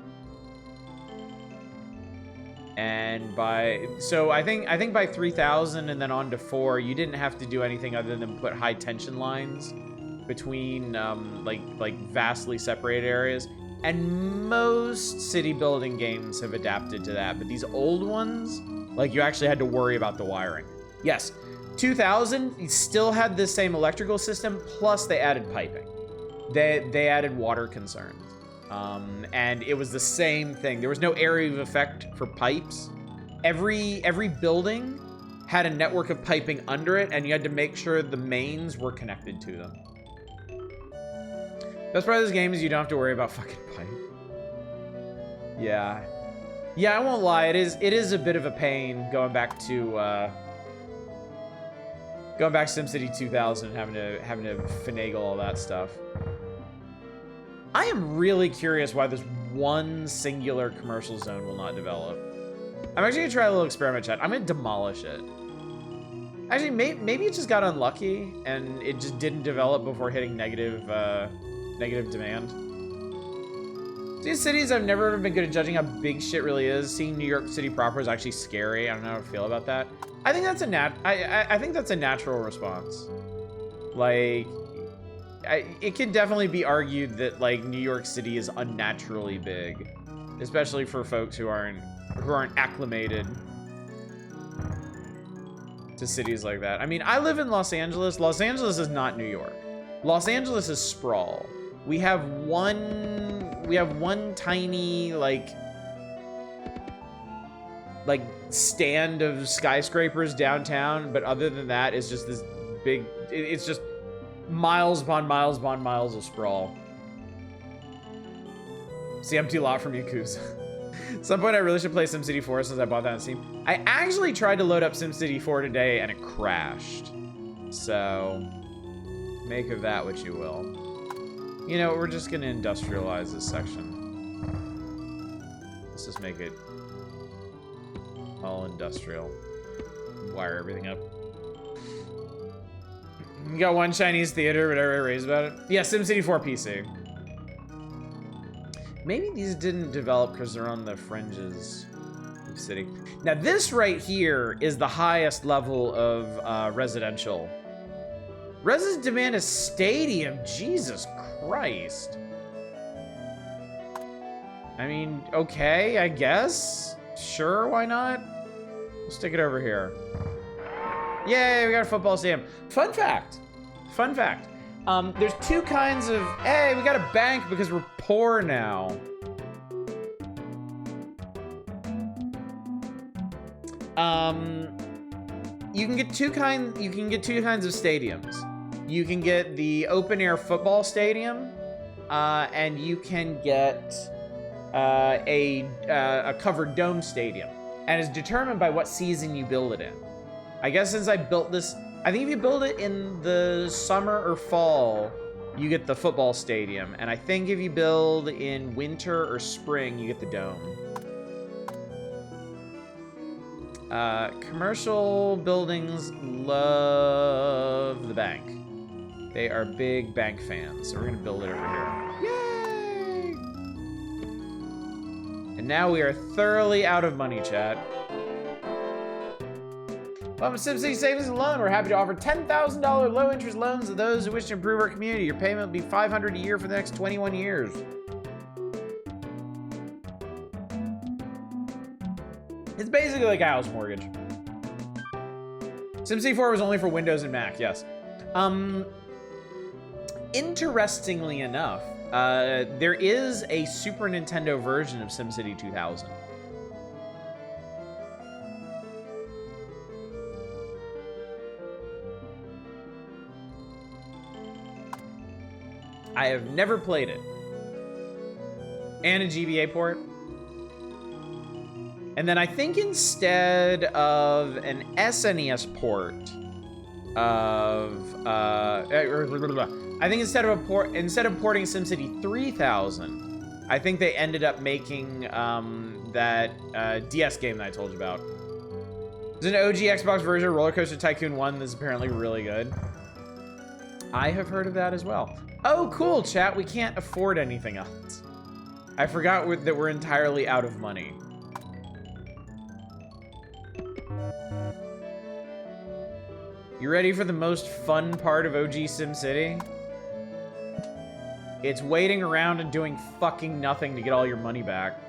And I think by 3000 and then on to 4, you didn't have to do anything other than put high tension lines between like vastly separated areas. And most city building games have adapted to that, but these old ones, like you actually had to worry about the wiring. Yes, 2000, you still had the same electrical system, plus they added piping. They added water concerns. And it was the same thing. There was no area of effect for pipes. Every building had a network of piping under it, and you had to make sure the mains were connected to them. Best part of this game is you don't have to worry about fucking pipe. Yeah. Yeah, I won't lie, it is a bit of a pain going back to SimCity 2000 and having to finagle all that stuff. I am really curious why this one singular commercial zone will not develop. I'm actually gonna try a little experiment, chat. I'm gonna demolish it. Actually, maybe it just got unlucky and it just didn't develop before hitting negative demand. These cities, I've never been good at judging how big shit really is. Seeing New York City proper is actually scary. I don't know how to feel about that. I think that's I think that's a natural response. Like, it can definitely be argued that like New York City is unnaturally big, especially for folks who aren't acclimated to cities like that. I mean, I live in Los Angeles. Los Angeles is not New York. Los Angeles is sprawl. We have one tiny like stand of skyscrapers downtown, but other than that, it's just this big, it's just miles upon miles upon miles of sprawl. It's the empty lot from Yakuza. At some point, I really should play SimCity 4 since I bought that on Steam. I actually tried to load up SimCity 4 today and it crashed. So, make of that what you will. You know, we're just gonna industrialize this section. Let's just make it all industrial. Wire everything up. You got one Chinese theater, but everybody raves about it. Yeah, SimCity 4 PC. Maybe these didn't develop because they're on the fringes of the city. Now this right here is the highest level of residential. Resident demand is stadium, Jesus Christ. I mean, okay, I guess. Sure, why not? We'll stick it over here. Yay, we got a football stadium. Fun fact. There's two kinds of, hey, we got a bank because we're poor now. You can get two kinds of stadiums. You can get the open air football stadium, and you can get a covered dome stadium. And it's determined by what season you build it in. I guess since I built this, I think if you build it in the summer or fall, you get the football stadium. And I think if you build in winter or spring, you get the dome. Commercial buildings love the bank. They are big bank fans, so we're gonna build it over here. Yay! And now we are thoroughly out of money, chat. Welcome to SimCity Savings and Loan. We're happy to offer $10,000 low-interest loans to those who wish to improve our community. Your payment will be $500 a year for the next 21 years. It's basically like a house mortgage. SimCity 4 was only for Windows and Mac, yes. Interestingly enough, there is a Super Nintendo version of SimCity 2000. I have never played it. And a GBA port. And then I think instead of an SNES port of I think instead of porting SimCity 3000, I think they ended up making that DS game that I told you about. There's an OG Xbox version of Roller Coaster Tycoon 1 that's apparently really good. I have heard of that as well. Oh, cool, chat. We can't afford anything else. I forgot that we're entirely out of money. You ready for the most fun part of OG SimCity? It's waiting around and doing fucking nothing to get all your money back.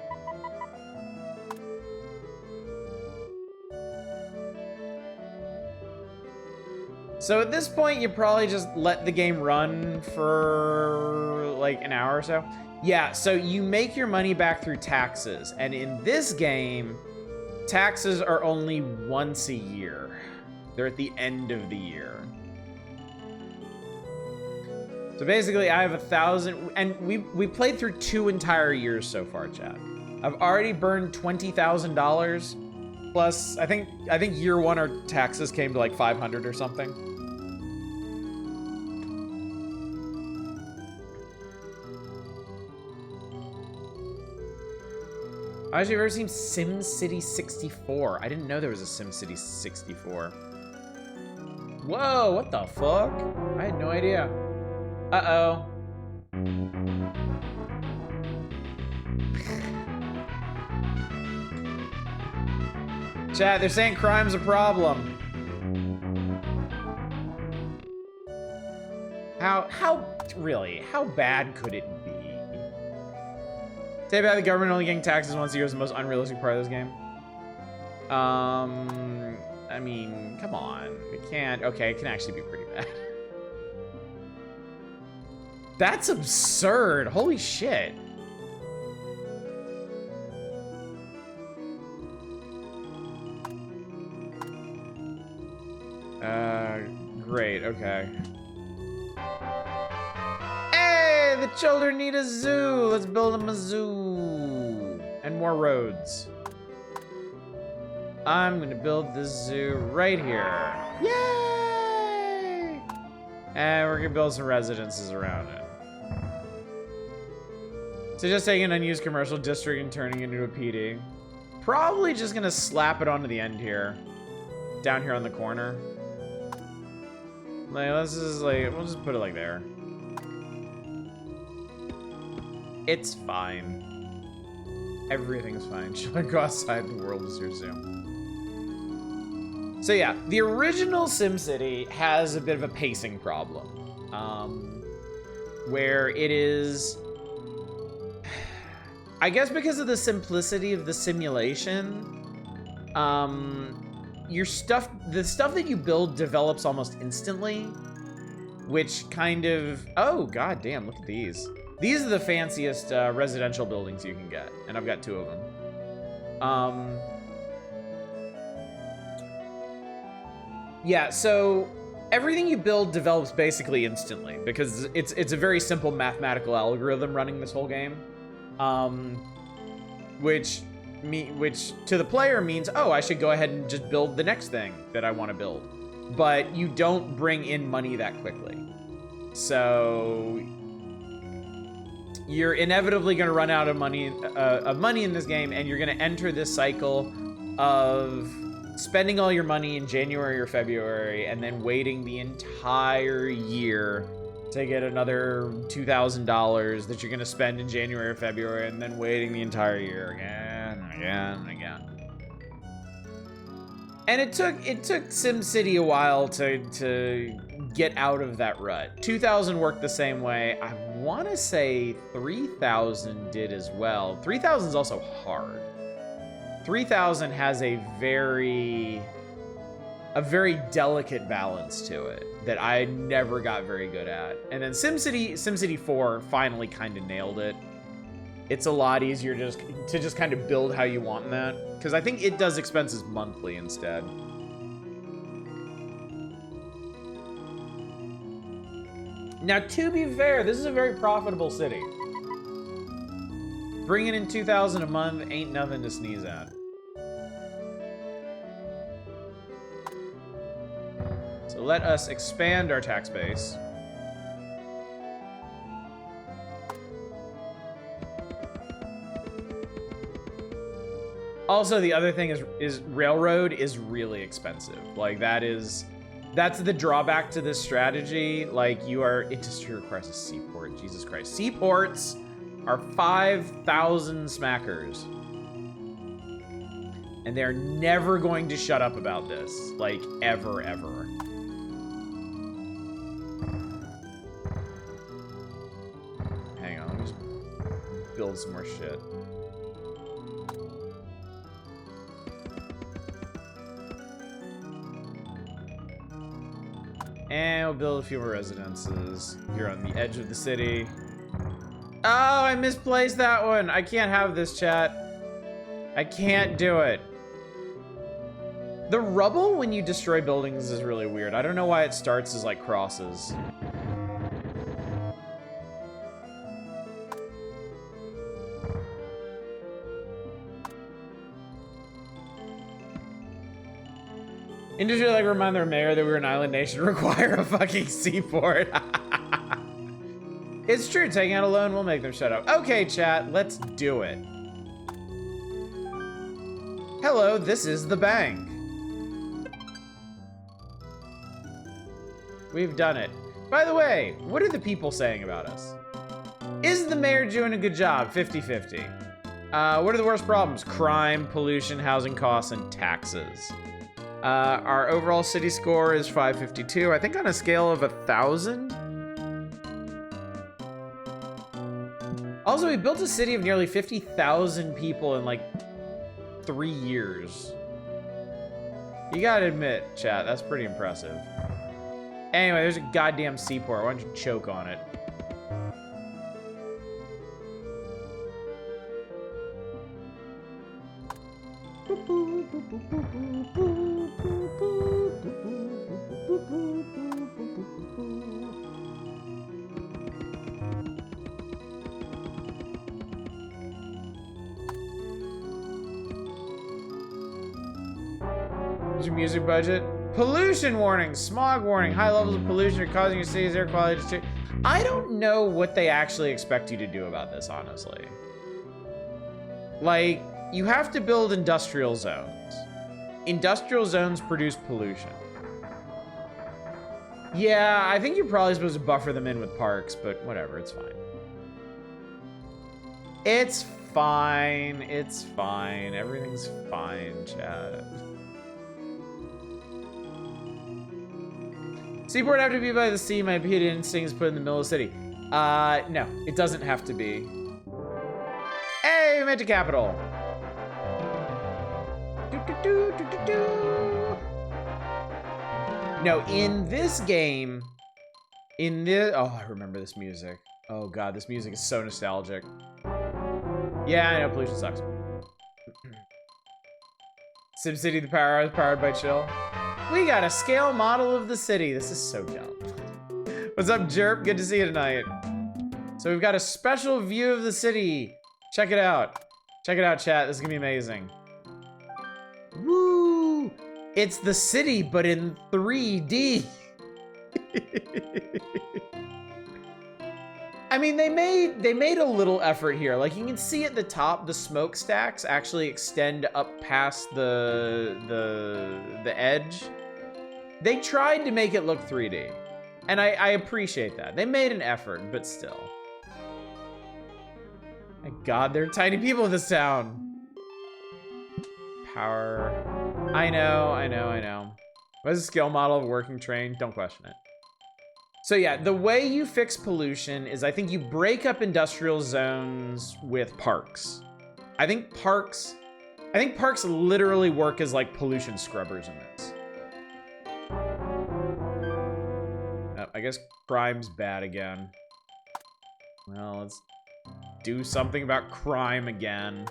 So at this point, you probably just let the game run for like an hour or so. Yeah, so you make your money back through taxes. And in this game, taxes are only once a year. They're at the end of the year. So basically, I have 1,000, and we played through 2 entire years so far, chat. I've already burned $20,000. Plus, I think year 1 our taxes came to like 500 or something. Have you ever seen SimCity 64? I didn't know there was a SimCity 64. Whoa, what the fuck? I had no idea. Uh-oh. Chat, they're saying crime's a problem. Really, how bad could it be? Say about the government only getting taxes once a year is the most unrealistic part of this game. I mean, come on. It can't, okay, it can actually be pretty bad. That's absurd, holy shit. Great, okay. Hey, the children need a zoo. Let's build them a zoo. And more roads. I'm gonna build this zoo right here. Yay! And we're gonna build some residences around it. So just taking an unused commercial district and turning it into a PD. Probably just gonna slap it onto the end here. Down here on the corner. Like, let's just like, we'll just put it like there. It's fine. Everything's fine. Should I go outside? The world is your zoo. So yeah, the original SimCity has a bit of a pacing problem. Where it is... I guess because of the simplicity of the simulation, the stuff that you build develops almost instantly, which kind of, oh god damn, look at these. These are the fanciest residential buildings you can get, and I've got 2 of them. Yeah, so everything you build develops basically instantly because it's a very simple mathematical algorithm running this whole game, which to the player means, oh, I should go ahead and just build the next thing that I want to build. But you don't bring in money that quickly. So you're inevitably going to run out of money in this game, and you're going to enter this cycle of spending all your money in January or February and then waiting the entire year to get another $2,000 that you're going to spend in January or February, and then waiting the entire year again and again and again. And it took SimCity a while to get out of that rut. 2000 worked the same way. I want to say 3000 did as well. 3000 is also hard. 3000 has a very delicate balance to it that I never got very good at. And then SimCity 4 finally kind of nailed it. It's a lot easier to just kind of build how you want in that, because I think it does expenses monthly instead. Now, to be fair, this is a very profitable city. Bringing in 2,000 a month ain't nothing to sneeze at. So let us expand our tax base. Also, the other thing is railroad is really expensive. Like, that's the drawback to this strategy. Like, industry requires a seaport. Jesus Christ. Seaports are 5,000 smackers. And they're never going to shut up about this. Like, ever, ever. Hang on, let me just build some more shit. And we'll build a few more residences here on the edge of the city. Oh, I misplaced that one. I can't have this, chat. I can't do it. The rubble when you destroy buildings is really weird. I don't know why it starts as like crosses. Industry like remind their mayor that we're an island nation require a fucking seaport. It's true, taking out a loan will make them shut up. Okay, chat, let's do it. Hello, this is the bank. We've done it. By the way, what are the people saying about us? Is the mayor doing a good job? 50-50. What are the worst problems? Crime, pollution, housing costs, and taxes. Our overall city score is 552. I think on a scale of 1,000. Also, we built a city of nearly 50,000 people in like 3 years. You gotta admit, chat, that's pretty impressive. Anyway, there's a goddamn seaport. Why don't you choke on it? What's your music budget? Pollution warning, smog warning, high levels of pollution are causing your city's air quality to... I don't know what they actually expect you to do about this, honestly. Like, you have to build industrial zones. Industrial zones produce pollution. Yeah, I think you're probably supposed to buffer them in with parks, but whatever, it's fine. It's fine, it's fine. Everything's fine, chat. Seaport have to be by the sea. My immediate instinct is put in the middle of the city. No, it doesn't have to be. Hey, we made the capital. No, in this game, oh, I remember this music. Oh God, this music is so nostalgic. Yeah, I know, pollution sucks. SimCity, the power is powered by chill. We got a scale model of the city. This is so dumb. What's up, Jerp? Good to see you tonight. So we've got a special view of the city. Check it out. Check it out, chat. This is gonna be amazing. Woo! It's the city, but in 3D. I mean, they made a little effort here. Like, you can see at the top, the smokestacks actually extend up past the edge. They tried to make it look 3D, and I appreciate that. They made an effort, but still. My God, there are tiny people in this town. Power. I know. What is the scale model of a working train? Don't question it. So yeah, the way you fix pollution is I think you break up industrial zones with parks. I think parks literally work as like pollution scrubbers in this. I guess crime's bad again. Well, let's do something about crime again.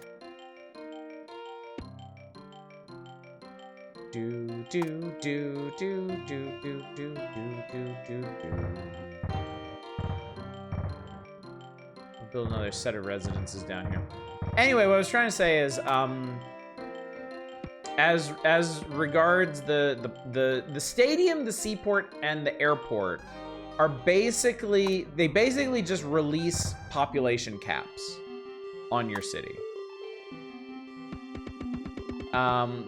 Do. We'll build another set of residences down here. Anyway, what I was trying to say is, as regards the stadium, the seaport, and the airport are basically just release population caps on your city.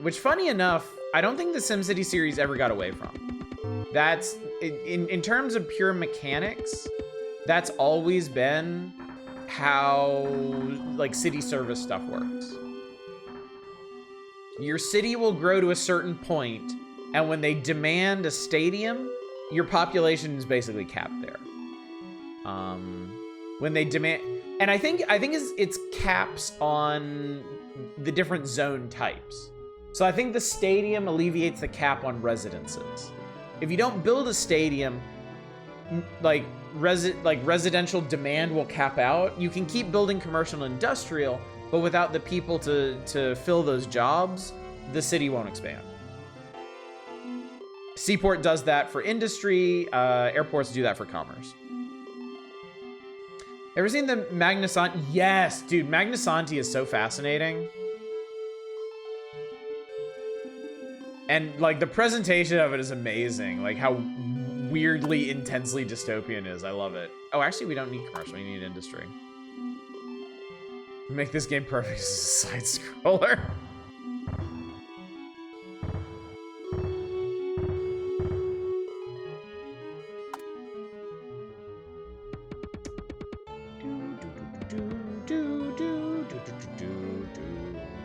Which, funny enough, I don't think the SimCity series ever got away from. That's, in terms of pure mechanics, that's always been how, like, city service stuff works. Your city will grow to a certain point, and when they demand a stadium, your population is basically capped there. When they demand, and I think it's caps on the different zone types. So I think the stadium alleviates the cap on residences. If you don't build a stadium, like residential demand will cap out. You can keep building commercial and industrial, but without the people to fill those jobs, the city won't expand. Seaport does that for industry. Airports do that for commerce. Ever seen the Magnasanti? Yes, dude, Magnasanti is so fascinating. And like the presentation of it is amazing. Like how weirdly intensely dystopian it is. I love it. Oh, actually we don't need commercial, we need industry. Make this game perfect as a side scroller.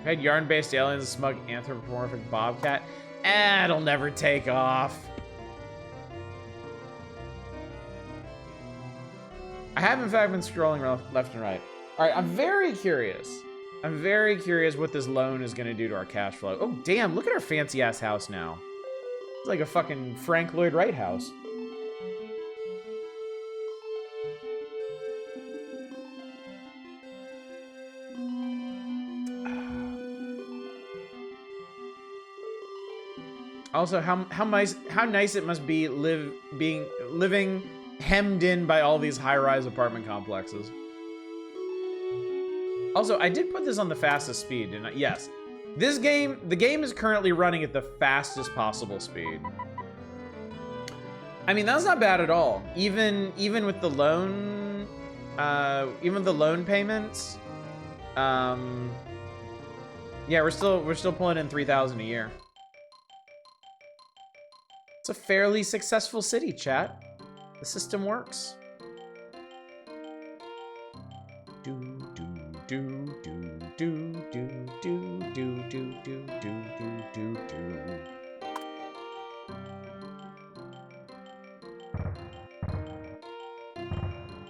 Had yarn-based aliens, a smug anthropomorphic bobcat. It'll never take off. I have, in fact, been scrolling left and right. All right, I'm very curious. I'm very curious what this loan is going to do to our cash flow. Oh, damn, look at our fancy-ass house now. It's like a fucking Frank Lloyd Wright house. Also, how nice it must be living hemmed in by all these high-rise apartment complexes. Also, I did put this on the fastest speed, didn't I? Yes. The game is currently running at the fastest possible speed. I mean, that's not bad at all. Even with the loan, payments, yeah, we're still pulling in 3,000 a year. It's a fairly successful city, chat. The system works.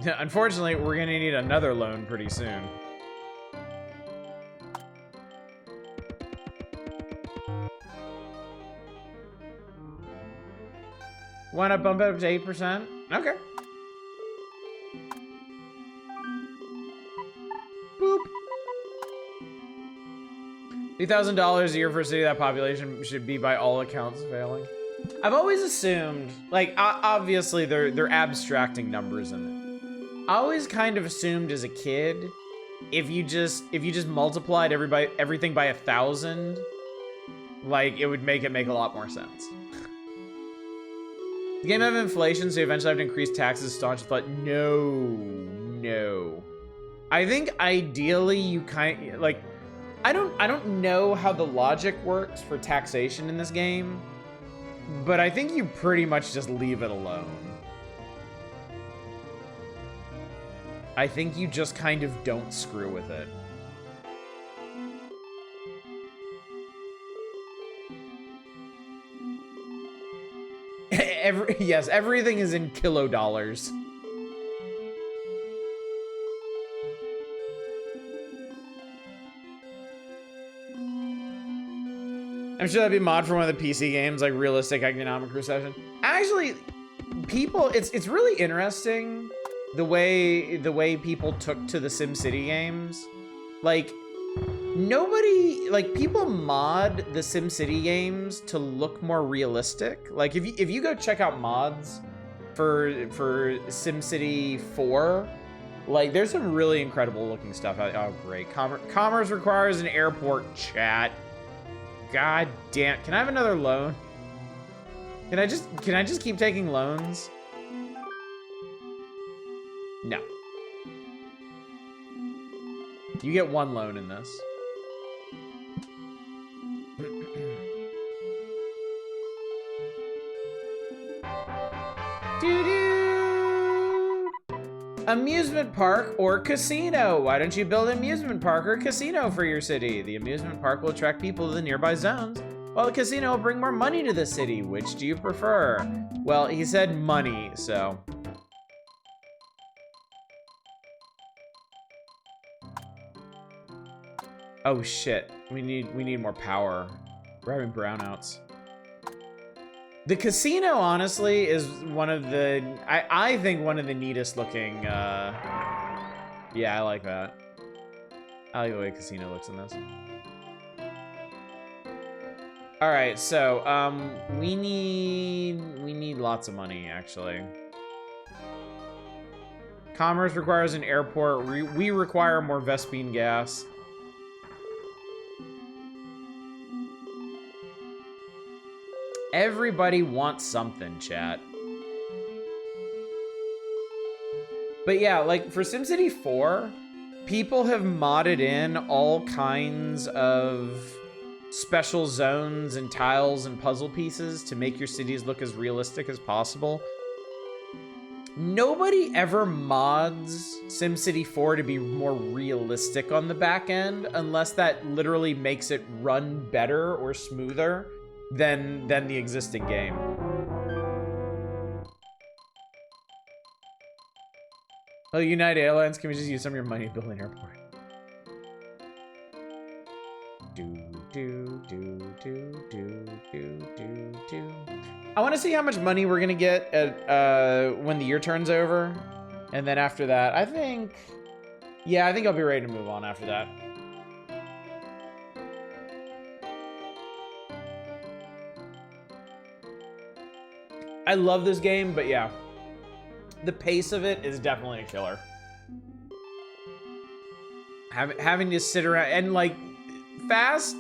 Unfortunately, we're gonna need another loan pretty soon. Why not bump it up to 8%? Okay. Boop. $3,000 a year for a city of that population should be, by all accounts, failing. I've always assumed, like, obviously they're abstracting numbers in it. I always kind of assumed as a kid, if you just multiplied everything by 1,000, like it would make a lot more sense. The game have inflation, so you eventually have to increase taxes, staunch thought. No. I think ideally you I don't know how the logic works for taxation in this game, but I think you pretty much just leave it alone. I think you just kind of don't screw with it. Yes, everything is in kilo dollars. I'm sure that'd be a mod for one of the PC games, like realistic economic recession. Actually, it's really interesting the way people took to the SimCity games. Like, people mod the SimCity games to look more realistic. Like, if you go check out mods for SimCity 4, like, there's some really incredible looking stuff. Oh, great. Commerce requires an airport, chat. God damn. Can I have another loan? Can I just keep taking loans? No. You get one loan in this. Amusement park or casino. Why don't you build an amusement park or casino for your city? The amusement park will attract people to the nearby zones, while the casino will bring more money to the city. Which do you prefer? Well, he said money, so. Oh shit, we need more power. We're having brownouts. The casino, honestly, is one of the, I think one of the neatest looking, yeah, I like that. I like the way the casino looks in this. All right, so, we need lots of money, actually. Commerce requires an airport. We require more Vespine gas. Everybody wants something, chat. But yeah, like for SimCity 4, people have modded in all kinds of special zones and tiles and puzzle pieces to make your cities look as realistic as possible. Nobody ever mods SimCity 4 to be more realistic on the back end unless that literally makes it run better or smoother than the existing game. Oh, United Airlines, can we just use some of your money to build an airport? I want to see how much money we're gonna get at when the year turns over, and then after that, I think I'll be ready to move on after that. I love this game, but yeah, the pace of it is definitely a killer. Having to sit around and like fast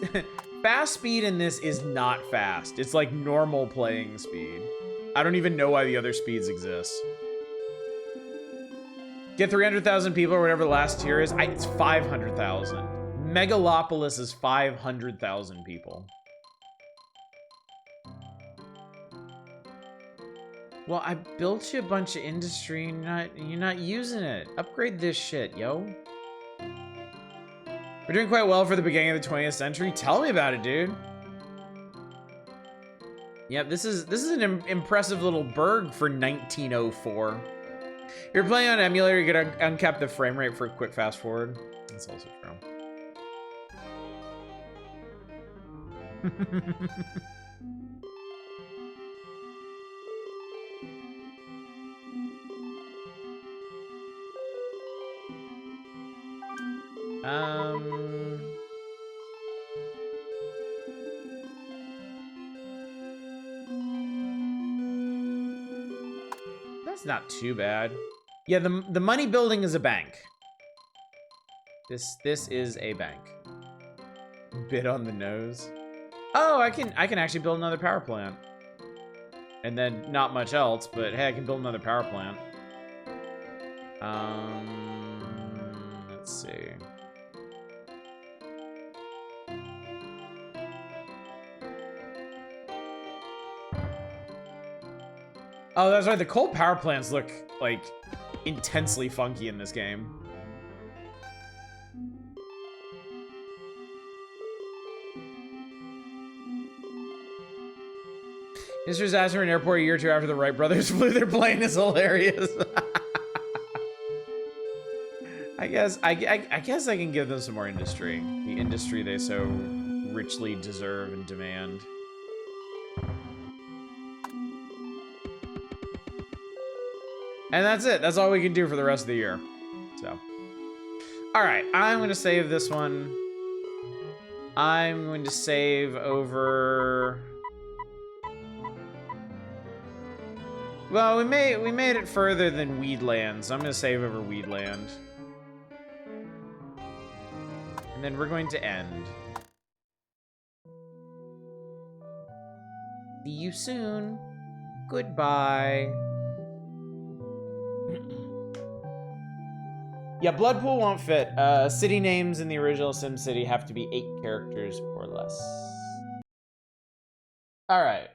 speed in this is not fast. It's like normal playing speed. I don't even know why the other speeds exist. Get 300,000 people or whatever the last tier is. It's 500,000. Megalopolis is 500,000 people. Well, I built you a bunch of industry and you're not using it. Upgrade this shit, yo. We're doing quite well for the beginning of the 20th century. Tell me about it, dude. Yeah, this is an impressive little burg for 1904. If you're playing on emulator, you gotta uncap the frame rate for a quick fast forward. That's also true. That's not too bad. Yeah, the money building is a bank. This is a bank. Bit on the nose. Oh, I can actually build another power plant. And then not much else, but hey, I can build another power plant. Let's see. Oh, that's right. The coal power plants look like intensely funky in this game. This disaster in an airport a year or two after the Wright brothers flew their plane is hilarious. I guess I can give them some more industry. The industry they so richly deserve and demand. And that's it. That's all we can do for the rest of the year. So, all right, I'm going to save this one. I'm going to save over. Well, we made it further than Weedland, so I'm going to save over Weedland. And then we're going to end. See you soon. Goodbye. Yeah, Bloodpool won't fit. City names in the original SimCity have to be 8 characters or less. All right.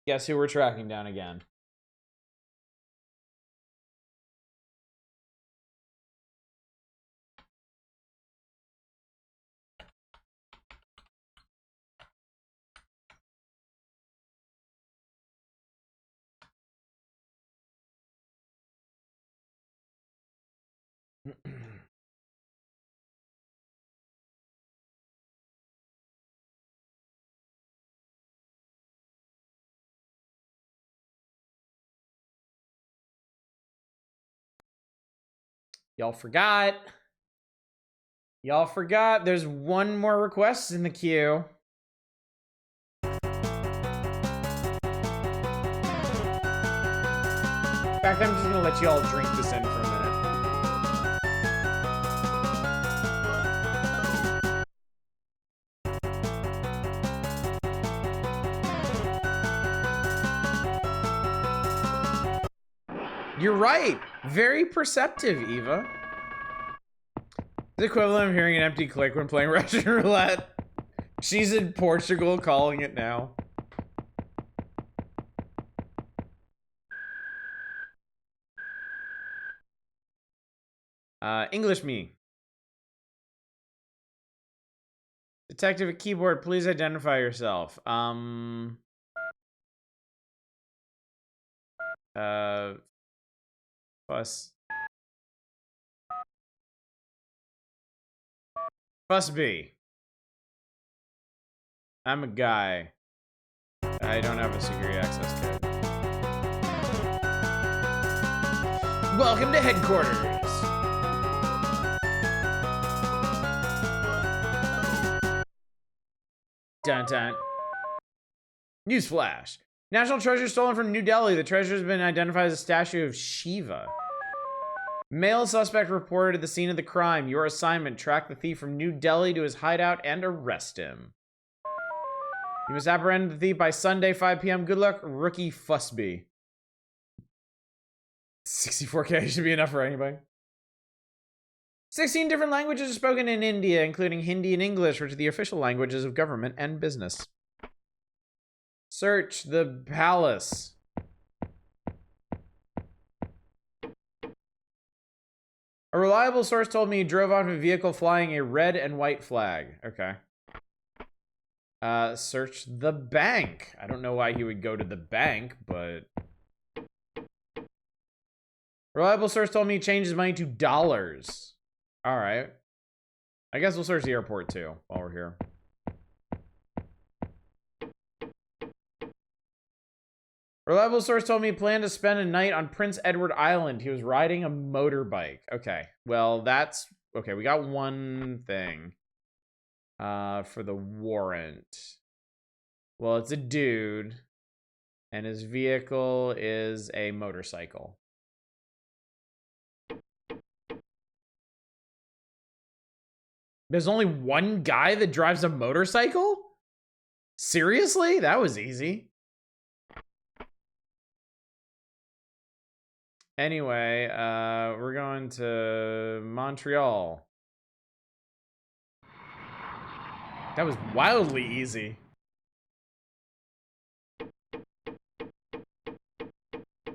Guess who we're tracking down again? Y'all forgot. Y'all forgot. There's one more request in the queue. In fact, I'm just gonna let you all drink this in for a minute. You're right. Very perceptive, Eva. The equivalent of hearing an empty click when playing Russian roulette. She's in Portugal calling it now. English me. Detective at keyboard, please identify yourself. Bubsy. I'm a guy. I don't have a security access code. Welcome to headquarters. Dun dun. Newsflash. National treasure stolen from New Delhi. The treasure has been identified as a statue of Shiva. Male suspect reported at the scene of the crime. Your assignment: track the thief from New Delhi to his hideout and arrest him. You must apprehend the thief by Sunday, 5 p.m. Good luck, rookie Fussby. 64K should be enough for anybody. 16 different languages are spoken in India, including Hindi and English, which are the official languages of government and business. Search the palace. A reliable source told me he drove off in a vehicle flying a red and white flag. Okay. Search the bank. I don't know why he would go to the bank, but... Reliable source told me he changed his money to dollars. Alright. I guess we'll search the airport too, while we're here. Reliable source told me he planned to spend a night on Prince Edward Island. He was riding a motorbike. Okay, well, that's... Okay, we got one thing. For the warrant. Well, it's a dude. And his vehicle is a motorcycle. There's only one guy that drives a motorcycle? Seriously? That was easy. Anyway, we're going to Montreal. That was wildly easy.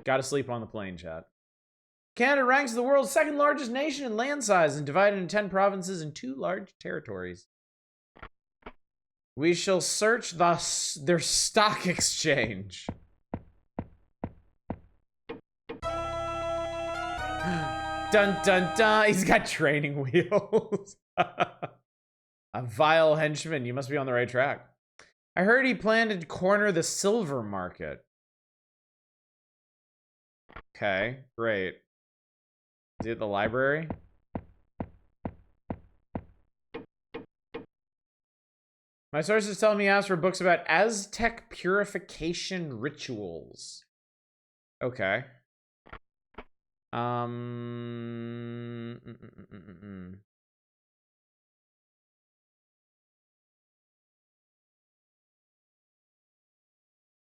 Gotta sleep on the plane, chat. Canada ranks the world's second largest nation in land size and divided into 10 provinces and 2 large territories. We shall search their stock exchange. Dun dun dun. He's got training wheels. A vile henchman. You must be on the right track. I heard he planned to corner the silver market. Okay, great. Is he at the library? My sources tell me he asked for books about Aztec purification rituals. Okay.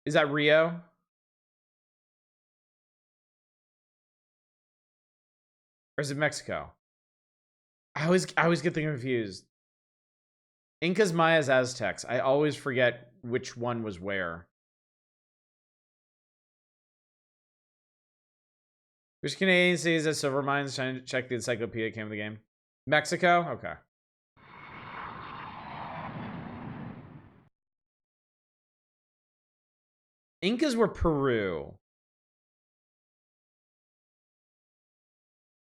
Is that Rio? Or is it Mexico? I always get them confused. Incas, Mayas, Aztecs. I always forget which one was where. Which Canadian cities has silver mines? Trying to check the encyclopedia came with the game. Mexico? Okay. Incas were Peru.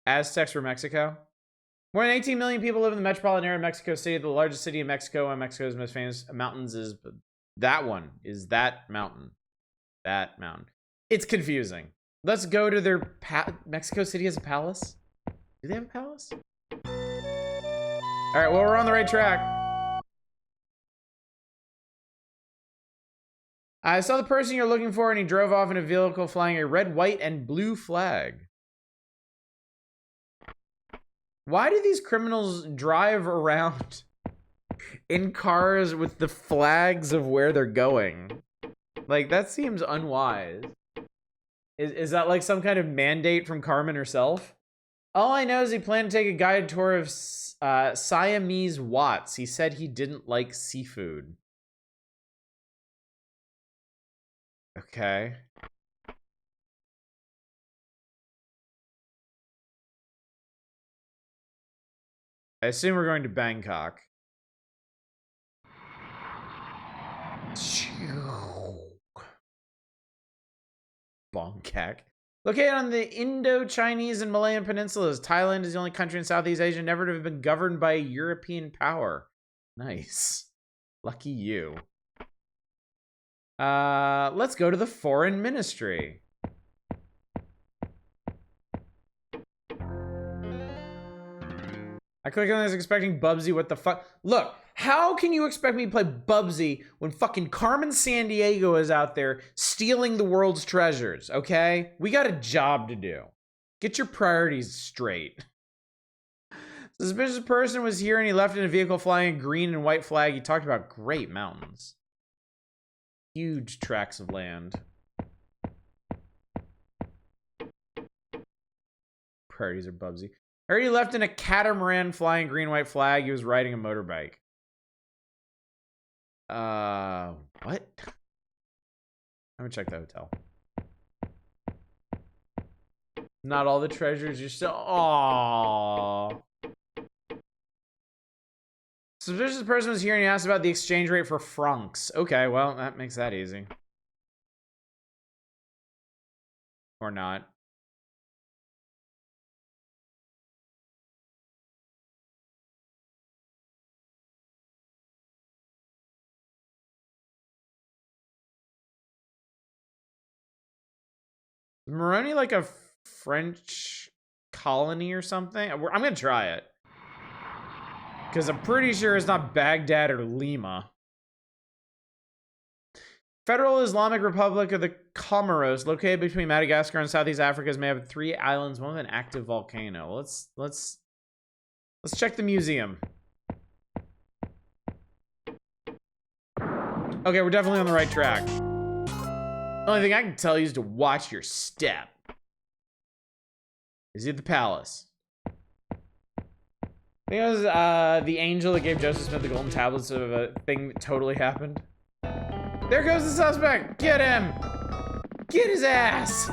Aztecs were Mexico. More than 18 million people live in the metropolitan area of Mexico City, the largest city in Mexico, and Mexico's most famous mountains is that one. Is that mountain. That mountain. It's confusing. Let's go to their... Mexico City has a palace? Do they have a palace? All right, well, we're on the right track. I saw the person you're looking for, and he drove off in a vehicle flying a red, white, and blue flag. Why do these criminals drive around in cars with the flags of where they're going? Like, that seems unwise. Is that like some kind of mandate from Carmen herself? All I know is he planned to take a guided tour of Siamese Watts. He said he didn't like seafood. Okay. I assume we're going to Bangkok. Bangkok. Located on the Indo-Chinese and Malayan peninsulas, Thailand is the only country in Southeast Asia never to have been governed by a European power. Nice. Lucky you. Let's go to the foreign ministry. I click on this expecting Bubsy. What the fuck? Look, how can you expect me to play Bubsy when fucking Carmen Sandiego is out there stealing the world's treasures, okay? We got a job to do. Get your priorities straight. Suspicious person was here and he left in a vehicle flying a green and white flag. He talked about great mountains. Huge tracts of land. Priorities are Bubsy. I heard he left in a catamaran flying green white flag. He was riding a motorbike. What? I'm gonna check the hotel. Not all the treasures. You're still. Aww. Suspicious person was here and he asked about the exchange rate for francs. Okay, well, that makes that easy. Or not. Is Moroni like a French colony or something? I'm gonna try it. Because I'm pretty sure it's not Baghdad or Lima. Federal Islamic Republic of the Comoros, located between Madagascar and Southeast Africa, is made up of 3 islands, one with an active volcano. Let's check the museum. Okay, we're definitely on the right track. Only thing I can tell you is to watch your step. Is he at the palace? I think it was the angel that gave Joseph Smith the golden tablets of a thing that totally happened. There goes the suspect! Get him! Get his ass!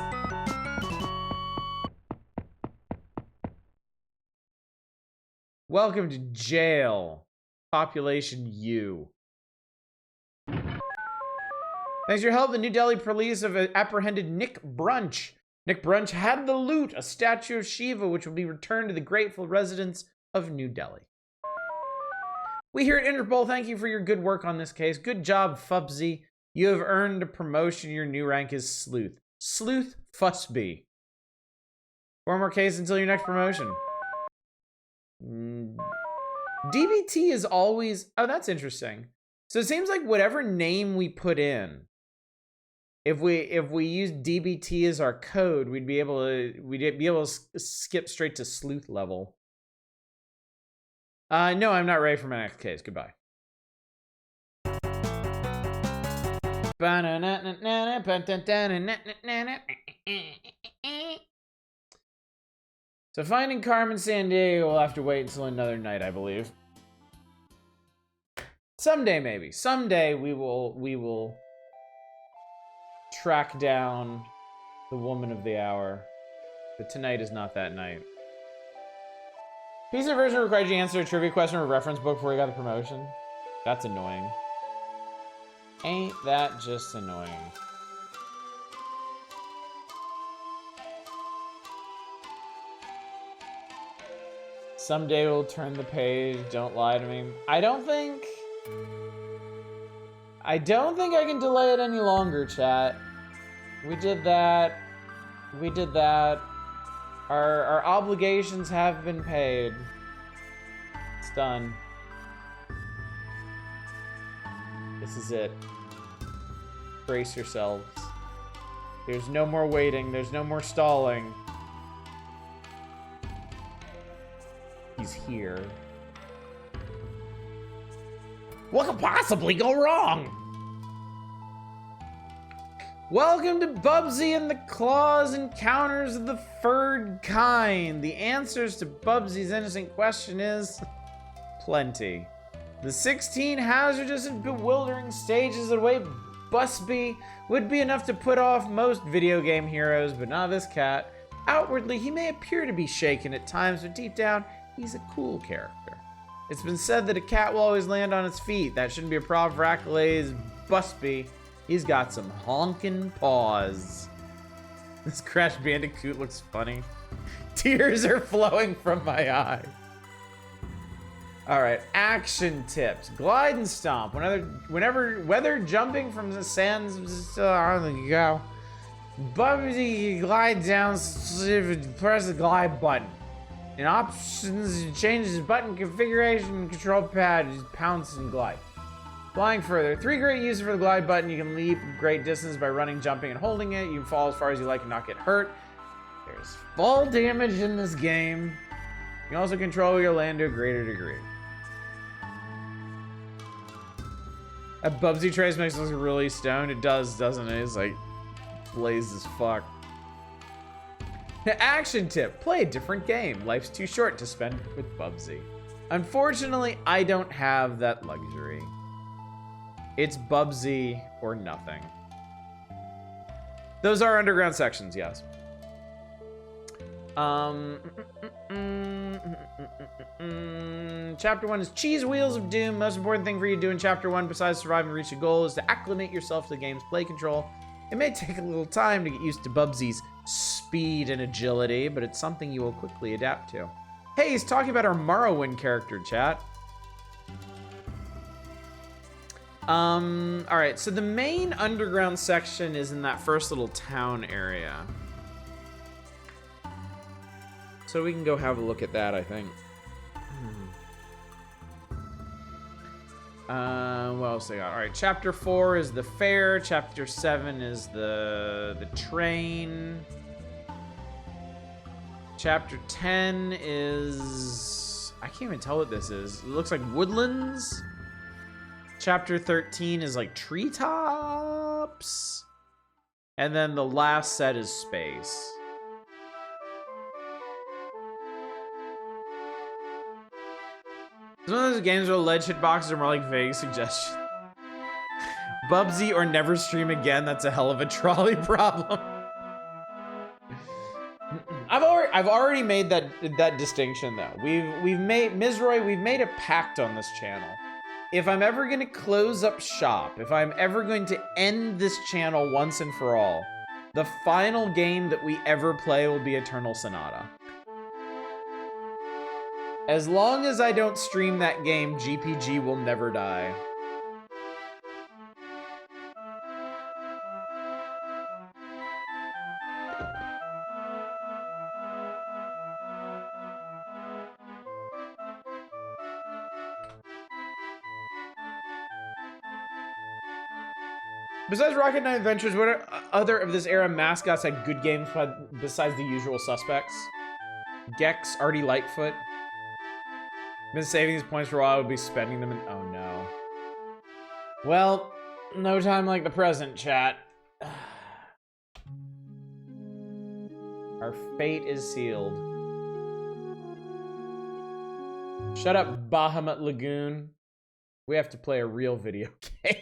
Welcome to jail. Population U. Thanks to your help, the New Delhi police have apprehended Nick Brunch. Nick Brunch had the loot, a statue of Shiva, which will be returned to the grateful residents of New Delhi. We here at Interpol thank you for your good work on this case. Good job, Fubsy. You have earned a promotion. Your new rank is Sleuth. Sleuth Fussby. 4 more cases until your next promotion. DBT is always... Oh, that's interesting. So it seems like whatever name we put in, if we use DBT as our code, we'd be able to skip straight to sleuth level. No, I'm not ready for my next case. Goodbye. So finding Carmen Sandiego will have to wait until another night, I believe. Someday, maybe. Someday we will track down the woman of the hour. But tonight is not that night. PC version required you to answer a trivia question or a reference book before you got the promotion. That's annoying. Ain't that just annoying? Someday we'll turn the page. Don't lie to me. I don't think I can delay it any longer, chat. We did that. We did that. Our obligations have been paid. It's done. This is it. Brace yourselves. There's no more waiting. There's no more stalling. He's here. What could possibly go wrong? Welcome to Bubsy and the Claws Encounters of the Furred Kind. The answers to Bubsy's innocent question is plenty. The 16 hazardous and bewildering stages that await Bubsy would be enough to put off most video game heroes, but not this cat. Outwardly, he may appear to be shaken at times, but deep down, he's a cool character. It's been said that a cat will always land on its feet. That shouldn't be a problem for Accolades Bubsy. He's got some honking paws. This Crash Bandicoot looks funny. Tears are flowing from my eye. All right, action tips. Glide and stomp. Whether jumping from the sands, there you go. Bubsy glide down, press the glide button. In options, change his button configuration and control pad. Just pounce and glide. Flying further. 3 great uses for the glide button. You can leap great distance by running, jumping, and holding it. You can fall as far as you like and not get hurt. There's fall damage in this game. You can also control your land to a greater degree. That Bubsy trace makes it look really stoned. It does, doesn't it? It's like blazed as fuck. Action tip. Play a different game. Life's too short to spend with Bubsy. Unfortunately, I don't have that luxury. It's Bubsy or nothing. Those are underground sections, yes. Chapter 1 is Cheese Wheels of Doom. Most important thing for you to do in Chapter 1, besides survive and reach a goal, is to acclimate yourself to the game's play control. It may take a little time to get used to Bubsy's speed and agility, but it's something you will quickly adapt to. Hey, he's talking about our Morrowind character, chat. All right, so the main underground section is in that first little town area. So we can go have a look at that, I think. What else they got? All right, chapter 4 is the fair. Chapter 7 is the train. Chapter 10 is... I can't even tell what this is. It looks like woodlands. Chapter 13 is like treetops. And then the last set is space. It's one of those games where ledge hitboxes are more like vague suggestions. Bubsy or never stream again. That's a hell of a trolley problem. I've already made that distinction though. We've made a pact on this channel. If I'm ever gonna close up shop, if I'm ever going to end this channel once and for all, the final game that we ever play will be Eternal Sonata. As long as I don't stream that game, GPG will never die. Besides Rocket Knight Adventures, what are other of this era mascots had good games besides the usual suspects? Gex, Artie Lightfoot. Been saving these points for a while, I would be spending them in... Oh no. Well, no time like the present, chat. Our fate is sealed. Shut up, Bahamut Lagoon. We have to play a real video game.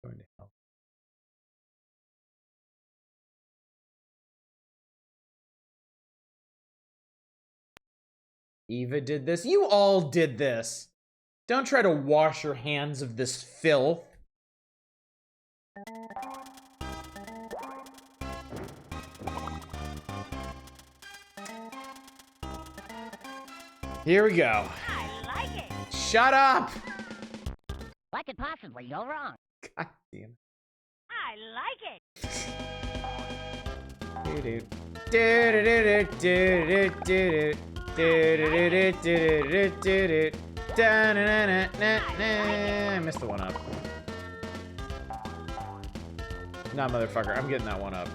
Going to hell. Eva did this. You all did this. Don't try to wash your hands of this filth. Here we go. I like it. Shut up! What? could possibly go wrong? God damn. I like it. I missed the one up. Nah, motherfucker, I'm getting that one up.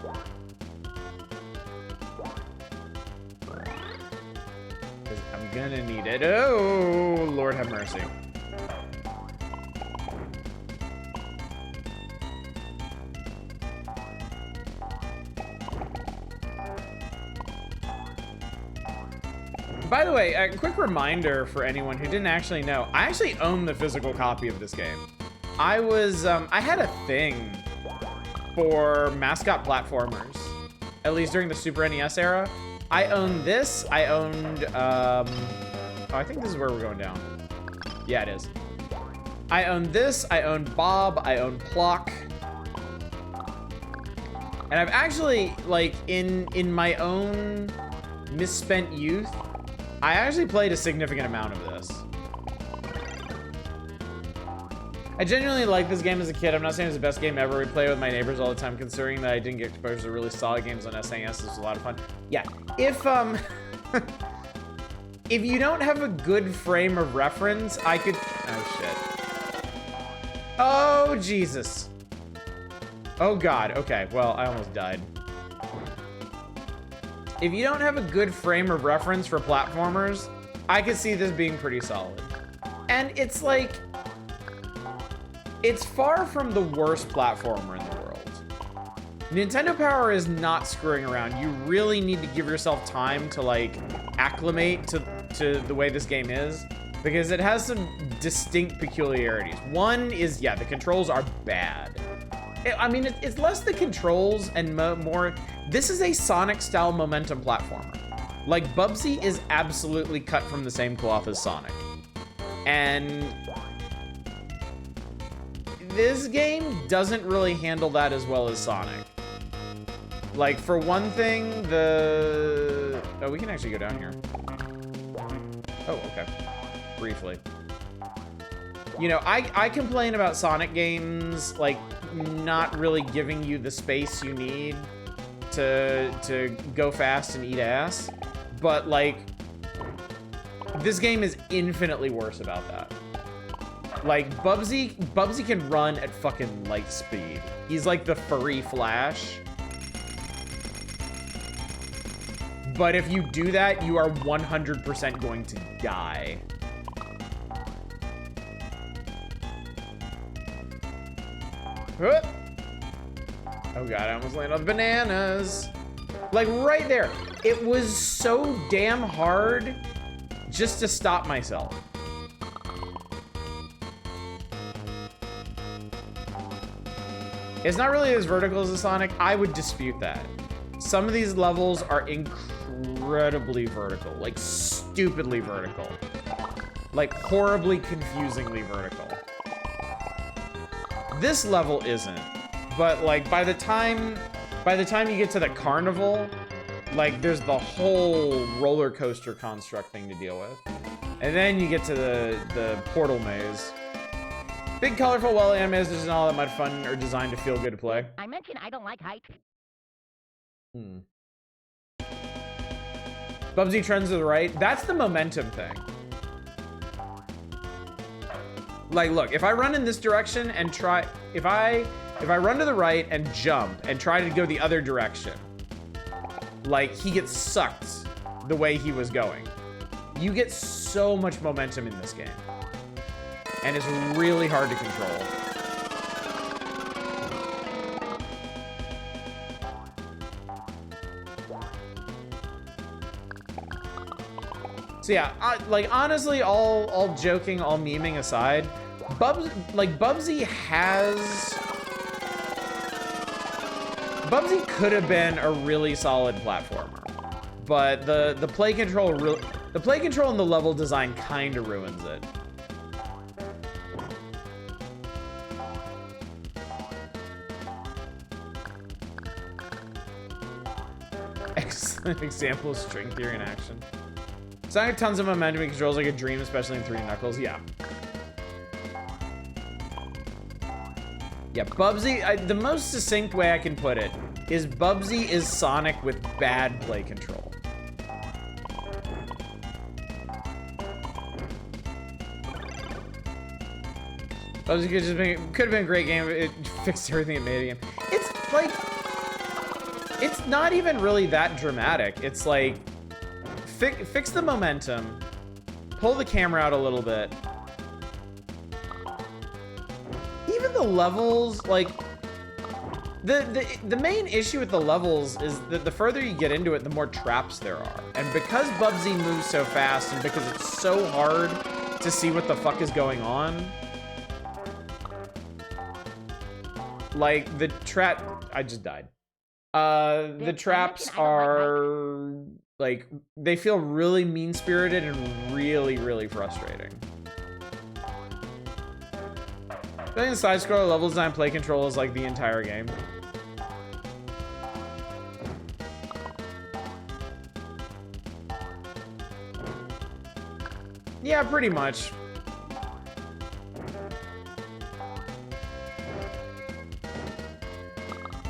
Because I'm gonna need it. Oh, Lord have mercy. By the way, a quick reminder for anyone who didn't actually know, I actually own the physical copy of this game. I had a thing for mascot platformers, at least during the Super NES era. I owned this, I owned, oh, I think this is where we're going down. Yeah, it is. I owned this, I owned Bob, I owned Plock. And I've actually, like, in my own misspent youth, I actually played a significant amount of this. I genuinely liked this game as a kid. I'm not saying it's the best game ever. We play it with my neighbors all the time, considering that I didn't get exposure to really solid games on SNES. This was a lot of fun. Yeah, if if you don't have a good frame of reference, I could, oh shit. Oh, Jesus. Oh God, okay, well, I almost died. If you don't have a good frame of reference for platformers, I could see this being pretty solid. And it's like, it's far from the worst platformer in the world. Nintendo Power is not screwing around. You really need to give yourself time to like acclimate to the way this game is, because it has some distinct peculiarities. One is, yeah, the controls are bad. I mean, it's less the controls and more, this is a Sonic-style momentum platformer. Like, Bubsy is absolutely cut from the same cloth as Sonic. And this game doesn't really handle that as well as Sonic. Like, for one thing, oh, we can actually go down here. Oh, okay. Briefly. You know, I complain about Sonic games, like, not really giving you the space you need to go fast and eat ass. But, like, this game is infinitely worse about that. Like, Bubsy can run at fucking light speed. He's like the furry Flash. But if you do that, you are 100% going to die. Oh God, I almost landed on the bananas. Like right there. It was so damn hard just to stop myself. It's not really as vertical as the Sonic. I would dispute that. Some of these levels are incredibly vertical, like stupidly vertical, like horribly confusingly vertical. This level isn't, but like by the time you get to the carnival, like there's the whole roller coaster construct thing to deal with, and then you get to the portal maze. Big, colorful, well-animated, isn't all that much fun or designed to feel good to play. I mentioned I don't like height. Bubsy trends to the right. That's the momentum thing. Like, look, if I run in this direction and try, if I run to the right and jump and try to go the other direction, like he gets sucked the way he was going. You get so much momentum in this game. And it's really hard to control. So yeah, like honestly, all joking, all memeing aside, Bubsy could have been a really solid platformer, but the play control and the level design kind of ruins it. Excellent example of string theory in action. Sonic tons of momentum and controls like a dream, especially in 3D Knuckles. Yeah. Yeah, Bubsy, the most succinct way I can put it is Bubsy is Sonic with bad play control. Bubsy could have been a great game. It fixed everything it made a game. It's like, it's not even really that dramatic. It's like, fix the momentum, pull the camera out a little bit. Even the levels, like, the main issue with the levels is that the further you get into it, the more traps there are. And because Bubsy moves so fast and because it's so hard to see what the fuck is going on, like, the trap, I just died. The traps are, like, they feel really mean-spirited and really, really frustrating. I think the side-scroller level design play control is like the entire game. Yeah, pretty much.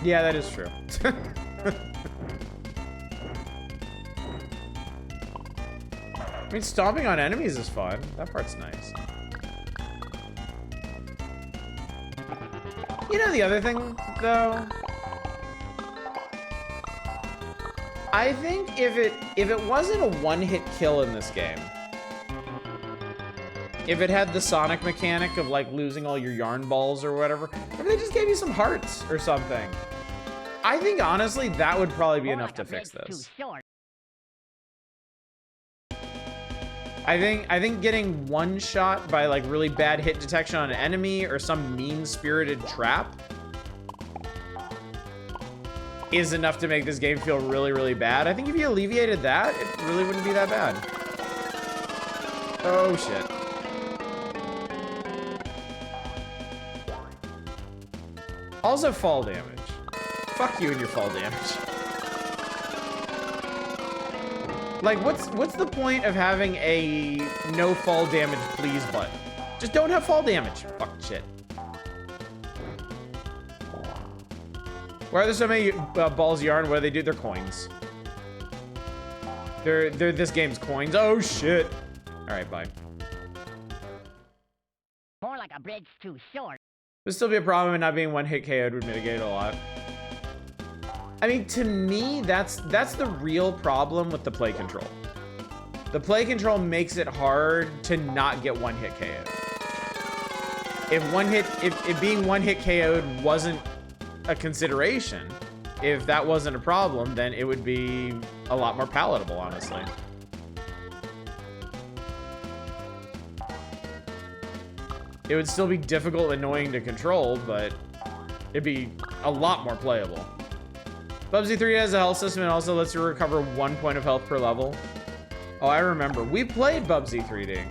Yeah, that is true. I mean, stomping on enemies is fun. That part's nice. You know the other thing, though? I think if it wasn't a one-hit kill in this game, if it had the Sonic mechanic of, like, losing all your yarn balls or whatever, if they just gave you some hearts or something, I think, honestly, that would probably be enough to fix this. I think getting one shot by, like, really bad hit detection on an enemy or some mean-spirited trap is enough to make this game feel really, really bad. I think if you alleviated that, it really wouldn't be that bad. Oh, shit. Also, fall damage. Fuck you and your fall damage. Like, what's the point of having a no fall damage please button? Just don't have fall damage. Fuck shit. Why are there so many balls of yarn? What do they do? They're coins. They're this game's coins. Oh shit. All right, bye. More like a bridge too short. There'd still be a problem, and not being one hit KO'd would mitigate it a lot. I mean, to me, that's the real problem with the play control. The play control makes it hard to not get one hit KO'd. If being one hit KO'd wasn't a consideration, if that wasn't a problem, then it would be a lot more palatable, honestly. It would still be difficult, annoying to control, but it'd be a lot more playable. Bubsy 3 has a health system and also lets you recover 1 point of health per level. Oh, I remember. We played Bubsy 3D.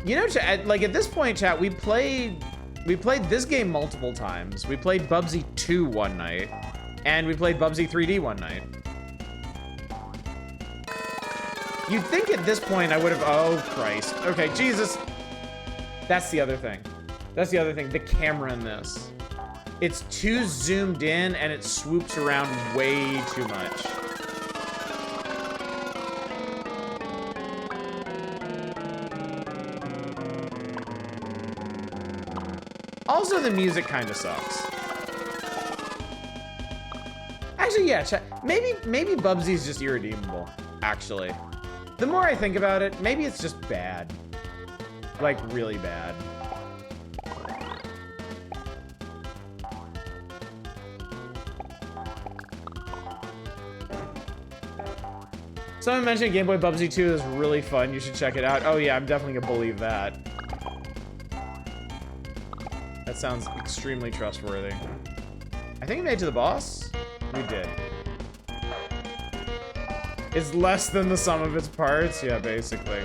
You know, chat, like at this point, chat, we played this game multiple times. We played Bubsy 2 one night, and we played Bubsy 3D one night. You'd think at this point I would have, oh Christ. Okay, Jesus. That's the other thing. That's the other thing, the camera in this. It's too zoomed in and it swoops around way too much. Also, the music kind of sucks. Actually, yeah, maybe Bubsy's just irredeemable, actually. The more I think about it, maybe it's just bad. Like, really bad. Someone mentioned Game Boy Bubsy 2 is really fun. You should check it out. Oh yeah, I'm definitely gonna believe that. That sounds extremely trustworthy. I think we made it to the boss. We did. It's less than the sum of its parts. Yeah, basically.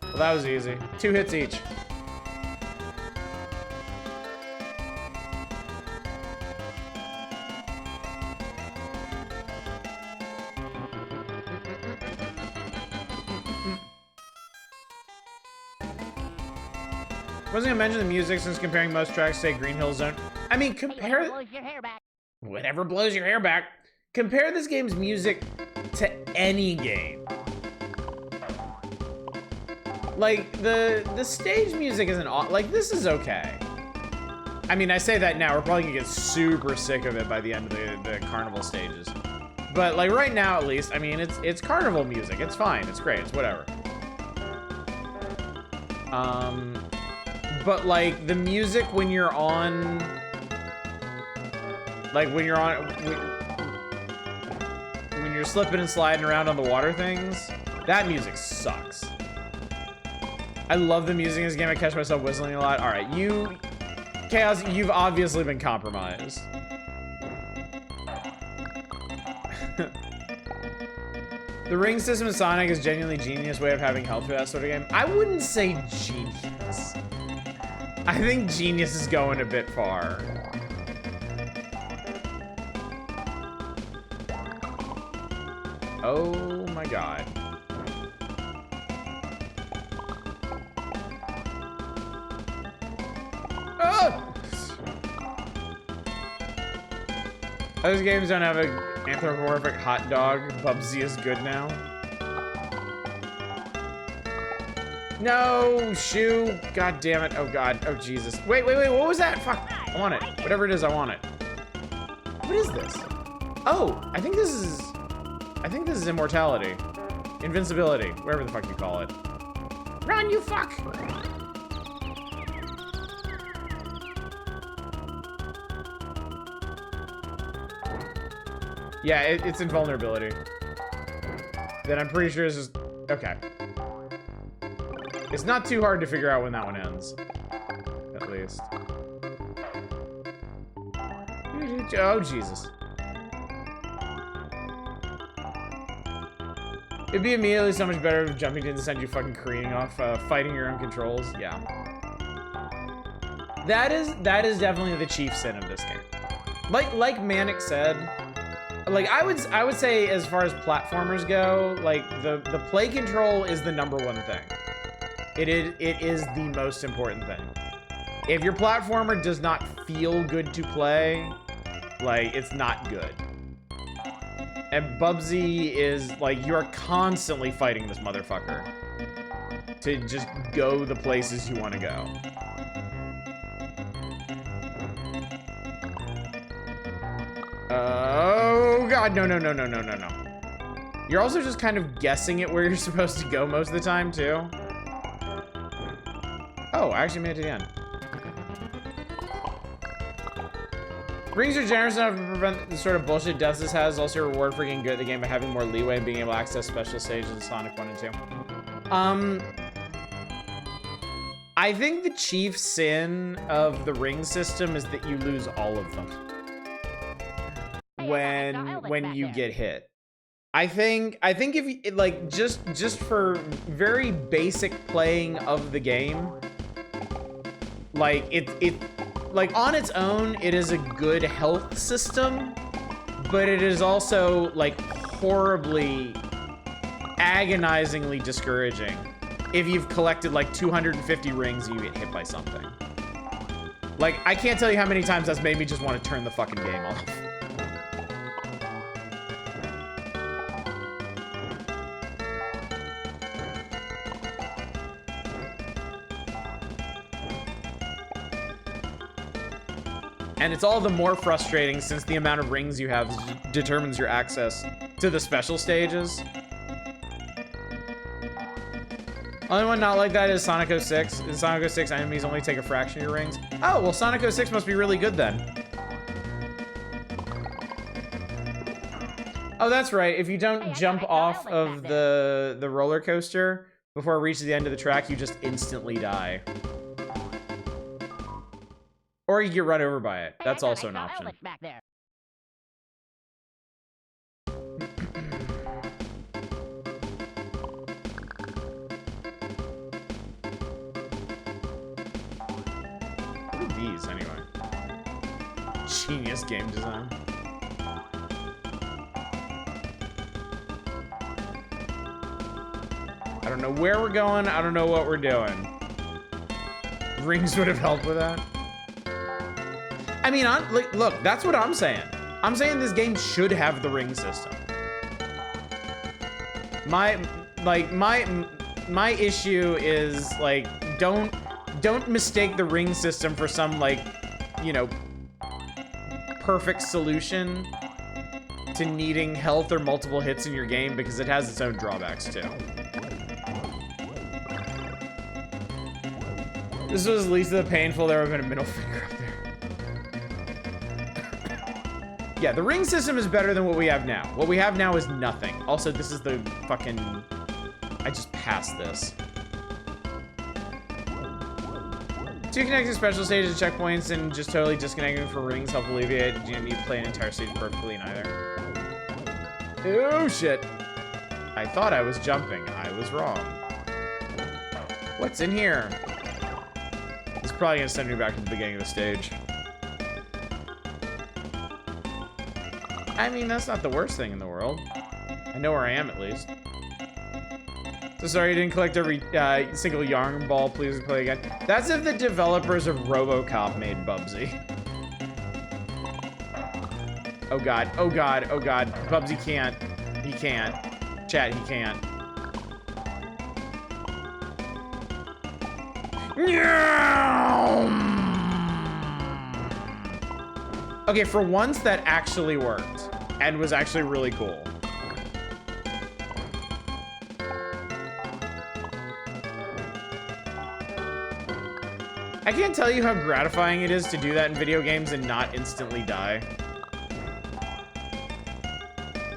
Well, that was easy. 2 hits each. Wasn't gonna mention the music since comparing most tracks, say Green Hill Zone. I mean, compare. Blows your hair back. Whatever blows your hair back. Compare this game's music to any game. Like, the stage music isn't like, this is okay. I mean, I say that now, we're probably gonna get super sick of it by the end of the carnival stages. But like right now, at least, I mean, it's carnival music. It's fine. It's great. It's whatever. But like the music when you're on, like when you're slipping and sliding around on the water things, that music sucks. I love the music in this game. I catch myself whistling a lot. All right, Chaos, you've obviously been compromised. The ring system in Sonic is genuinely genius way of having health for that sort of game. I wouldn't say genius. I think genius is going a bit far. Oh my god. Those games don't have an anthropomorphic hot dog. Bubsy is good now. No, shoe. God damn it. Oh god. Oh Jesus. Wait. What was that? Fuck. I want it. Whatever it is, I want it. What is this? Oh, I think this is immortality. Invincibility. Whatever the fuck you call it. Run, you fuck! Yeah, it's invulnerability. Then I'm pretty sure it's just... Okay. It's not too hard to figure out when that one ends. At least. Oh, Jesus. It'd be immediately so much better if jumping didn't send you fucking careening off, fighting your own controls. Yeah. That is definitely the chief sin of this game. Like Manic said... Like, I would say as far as platformers go, like, the play control is the #1 thing. It is the most important thing. If your platformer does not feel good to play, like, it's not good. And Bubsy is, like, you're constantly fighting this motherfucker to just go the places you want to go. Oh god, no. You're also just kind of guessing it where you're supposed to go most of the time, too. Oh, I actually made it to the end. Rings are generous enough to prevent the sort of bullshit deaths this has. Also a reward for getting good at the game by having more leeway and being able to access special stages in Sonic 1 and 2. I think the chief sin of the ring system is that you lose all of them. When you get hit. I think if you, like, just for very basic playing of the game, like it like on its own it is a good health system, but it is also like horribly agonizingly discouraging if you've collected like 250 rings and you get hit by something. Like, I can't tell you how many times that's made me just want to turn the fucking game off. And it's all the more frustrating since the amount of rings you have determines your access to the special stages. Only one not like that is Sonic 06. In Sonic 06, enemies only take a fraction of your rings. Oh, well, Sonic 06 must be really good then. Oh, that's right. If you don't jump off of the roller coaster before it reaches the end of the track, you just instantly die. Or you get run over by it. That's also an option. What are these, anyway? Genius game design. I don't know where we're going. I don't know what we're doing. Rings would have helped with that. I mean, look, that's what I'm saying. I'm saying this game should have the ring system. My issue is like, don't mistake the ring system for some like, you know, perfect solution to needing health or multiple hits in your game, because it has its own drawbacks too. This was least of the painful. There would have been a middle finger up there. Yeah, the ring system is better than what we have now. What we have now is nothing. Also, this is the fucking... I just passed this. 2 connecting special stages and checkpoints and just totally disconnecting for rings help alleviate. You don't need to play an entire stage perfectly in either. Oh, shit. I thought I was jumping. I was wrong. What's in here? It's probably gonna send me back to the beginning of the stage. I mean, that's not the worst thing in the world. I know where I am, at least. So sorry you didn't collect every single yarn ball. Please play again. That's if the developers of RoboCop made Bubsy. Oh god, oh god, oh god. Bubsy can't. He can't. Chat, he can't. Okay, for once that actually worked and was actually really cool. I can't tell you how gratifying it is to do that in video games and not instantly die.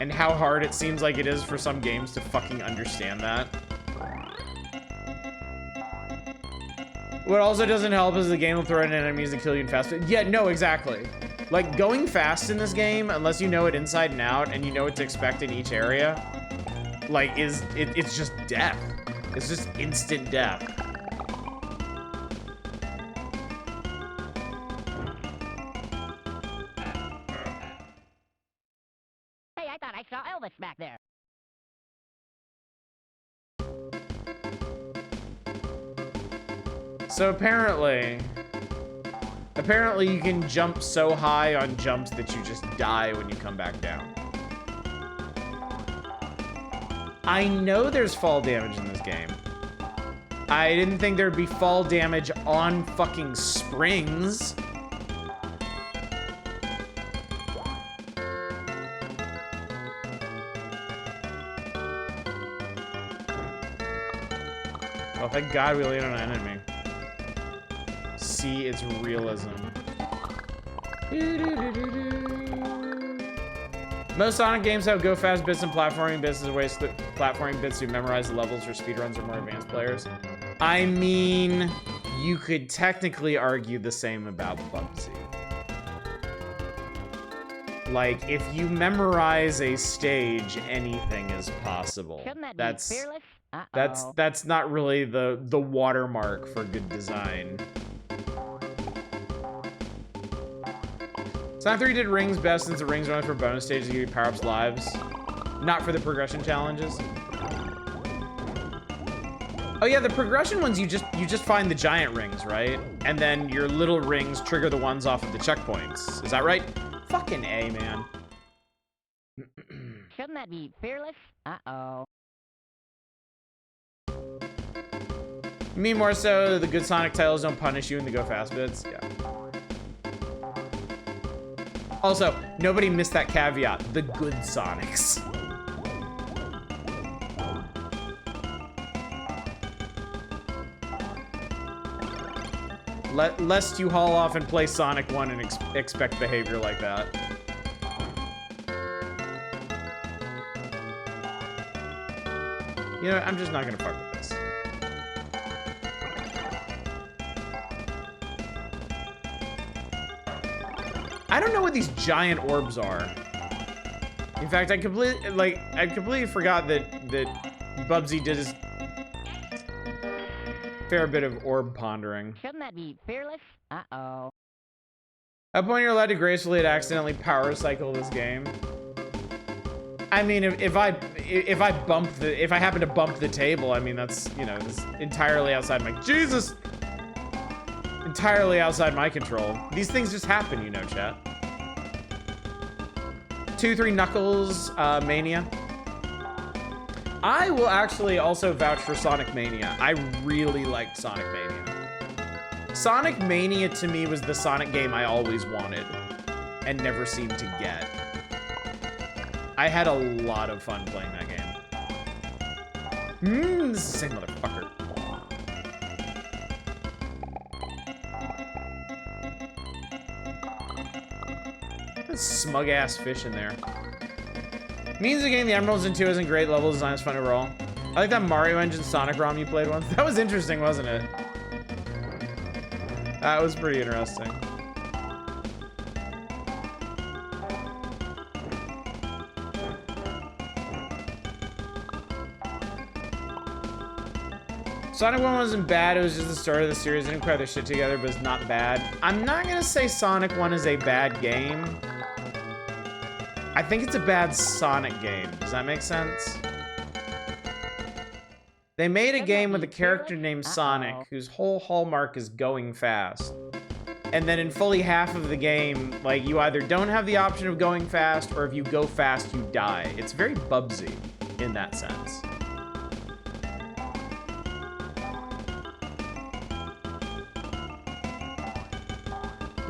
And how hard it seems like it is for some games to fucking understand that. What also doesn't help is the game will throw in enemies that kill you in fast. Yeah, no, exactly. Like, going fast in this game, unless you know it inside and out and you know what to expect in each area, like, it's just death. It's just instant death. Hey, I thought I saw Elvis back there. So apparently you can jump so high on jumps that you just die when you come back down. I know there's fall damage in this game. I didn't think there'd be fall damage on fucking springs. Oh, thank God we landed on an enemy. See its realism. Most Sonic games have go fast bits and platforming bits as ways to platforming bits to memorize the levels for speedruns or more advanced players. I mean, you could technically argue the same about Bubsy. Like, if you memorize a stage, anything is possible. Shouldn't that be fearless? That's not really the watermark for good design. Sonic 3 did rings best since the rings run for bonus stages to give you power-ups lives, not for the progression challenges. Oh yeah, the progression ones you just find the giant rings, right? And then your little rings trigger the ones off of the checkpoints. Is that right? Fucking A, man. Shouldn't that be fearless? Uh-oh. Me more so, the good Sonic titles don't punish you in the go fast bits. Yeah. Also, nobody missed that caveat. The good Sonics. Lest you haul off and play Sonic 1 and expect behavior like that. You know, I'm just not gonna fuck with this. I don't know what these giant orbs are. In fact, I completely forgot that Bubsy did his fair bit of orb pondering. Shouldn't that be fearless? Uh-oh. At point you're allowed to gracefully and accidentally power cycle this game. I mean, if I happen to bump the table, I mean that's, you know, that's entirely outside my Jesus. entirely outside my control. These things just happen, you know, chat. 2-3 Knuckles Mania. I will actually also vouch for Sonic Mania. I really liked Sonic Mania. Sonic Mania to me was the Sonic game I always wanted and never seemed to get. I had a lot of fun playing that game. This is the same motherfucker. That smug ass fish in there. Means of getting the emeralds in 2 isn't great. Level design is fun overall. I like that Mario Engine Sonic ROM you played once. That was interesting, wasn't it? That was pretty interesting. Sonic 1 wasn't bad, it was just the start of the series. They didn't quite have their shit together, but it's not bad. I'm not gonna say Sonic 1 is a bad game. I think it's a bad Sonic game. Does that make sense? They made a game with a character named Sonic, whose whole hallmark is going fast. And then in fully half of the game, like, you either don't have the option of going fast, or if you go fast, you die. It's very Bubsy in that sense.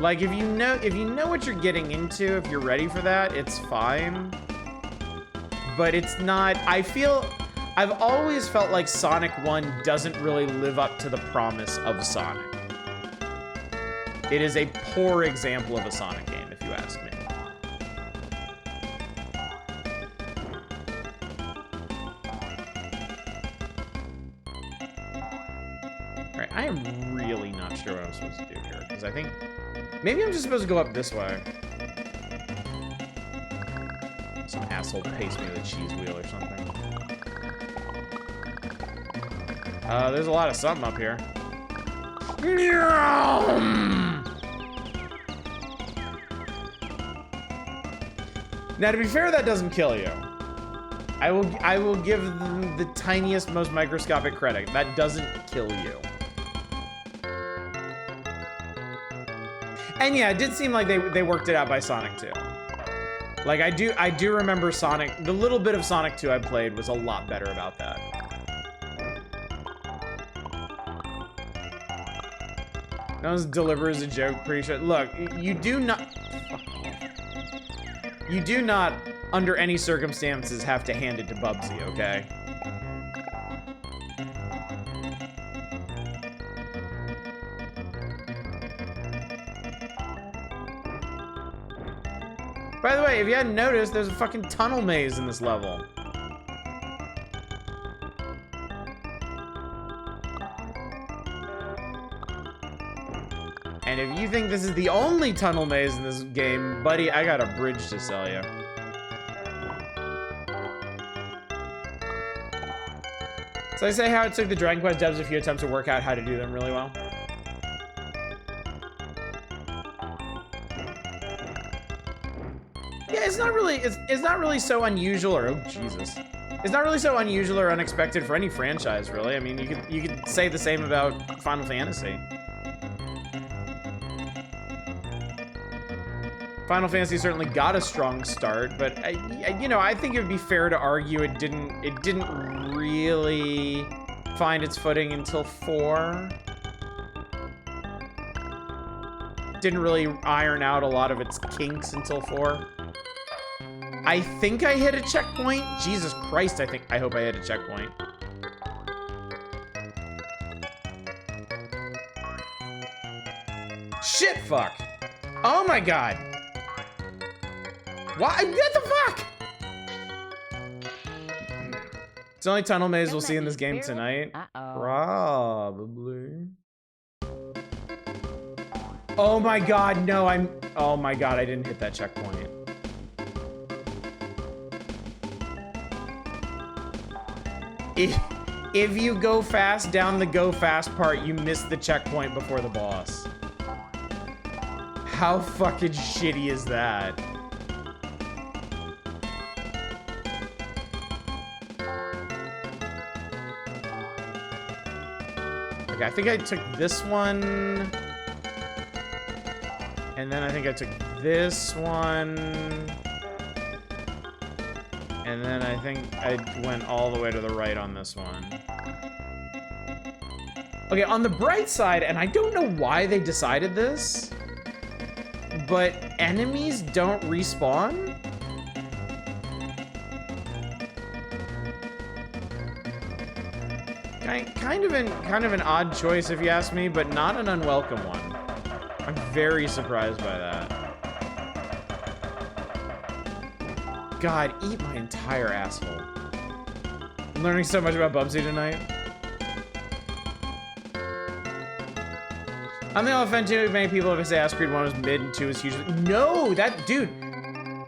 Like, if you know what you're getting into, if you're ready for that, it's fine. But it's not, I've always felt like Sonic 1 doesn't really live up to the promise of Sonic. It is a poor example of a Sonic game, if you ask me. All right, I am really not sure what I'm supposed to do here, because I think maybe I'm just supposed to go up this way. Some asshole paced me with a cheese wheel or something. There's a lot of something up here. Now, to be fair, that doesn't kill you. I will give them the tiniest, most microscopic credit. That doesn't kill you. And yeah, it did seem like they worked it out by Sonic 2. Like, I do remember Sonic, the little bit of Sonic 2 I played was a lot better about that. That was deliver as a joke, pretty sure. Look, you do not, under any circumstances, have to hand it to Bubsy, okay? By the way, if you hadn't noticed, there's a fucking tunnel maze in this level. And if you think this is the only tunnel maze in this game, buddy, I got a bridge to sell you. So I say how it took the Dragon Quest devs a few attempts to work out how to do them really well. Yeah, it's not really so unusual, or oh Jesus, it's not really so unusual or unexpected for any franchise, really. I mean, you could say the same about Final Fantasy. Final Fantasy certainly got a strong start, but you know, I think it would be fair to argue it didn't really find its footing until 4. Didn't really iron out a lot of its kinks until 4. I think I hit a checkpoint. Jesus Christ, I hope I hit a checkpoint. Shit, fuck. Oh my God. What the fuck? It's the only tunnel maze we'll see in this game tonight. Probably. Oh my God, no, oh my God, I didn't hit that checkpoint. If you go fast down the go fast part, you miss the checkpoint before the boss. How fucking shitty is that? Okay, I think I took this one. And then I think I took this one. And then I think I went all the way to the right on this one. Okay, on the bright side, and I don't know why they decided this, but enemies don't respawn? Kind of an odd choice if you ask me, but not an unwelcome one. I'm very surprised by that. God, eat my entire asshole. I'm learning so much about Bubsy tonight. I don't think I'll offend too many people if I say Assassin's Creed 1 was mid and 2 was huge. No, that dude,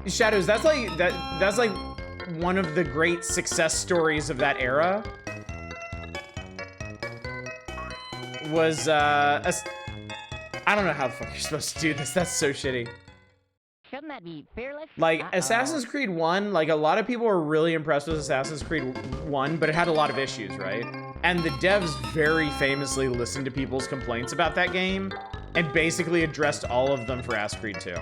Shadows, that's like one of the great success stories of that era. Was I don't know how the fuck you're supposed to do this. That's so shitty. Shouldn't that be fearless? Like, Assassin's Creed 1, like, a lot of people were really impressed with Assassin's Creed 1, but it had a lot of issues, right? And the devs very famously listened to people's complaints about that game and basically addressed all of them for Assassin's Creed 2.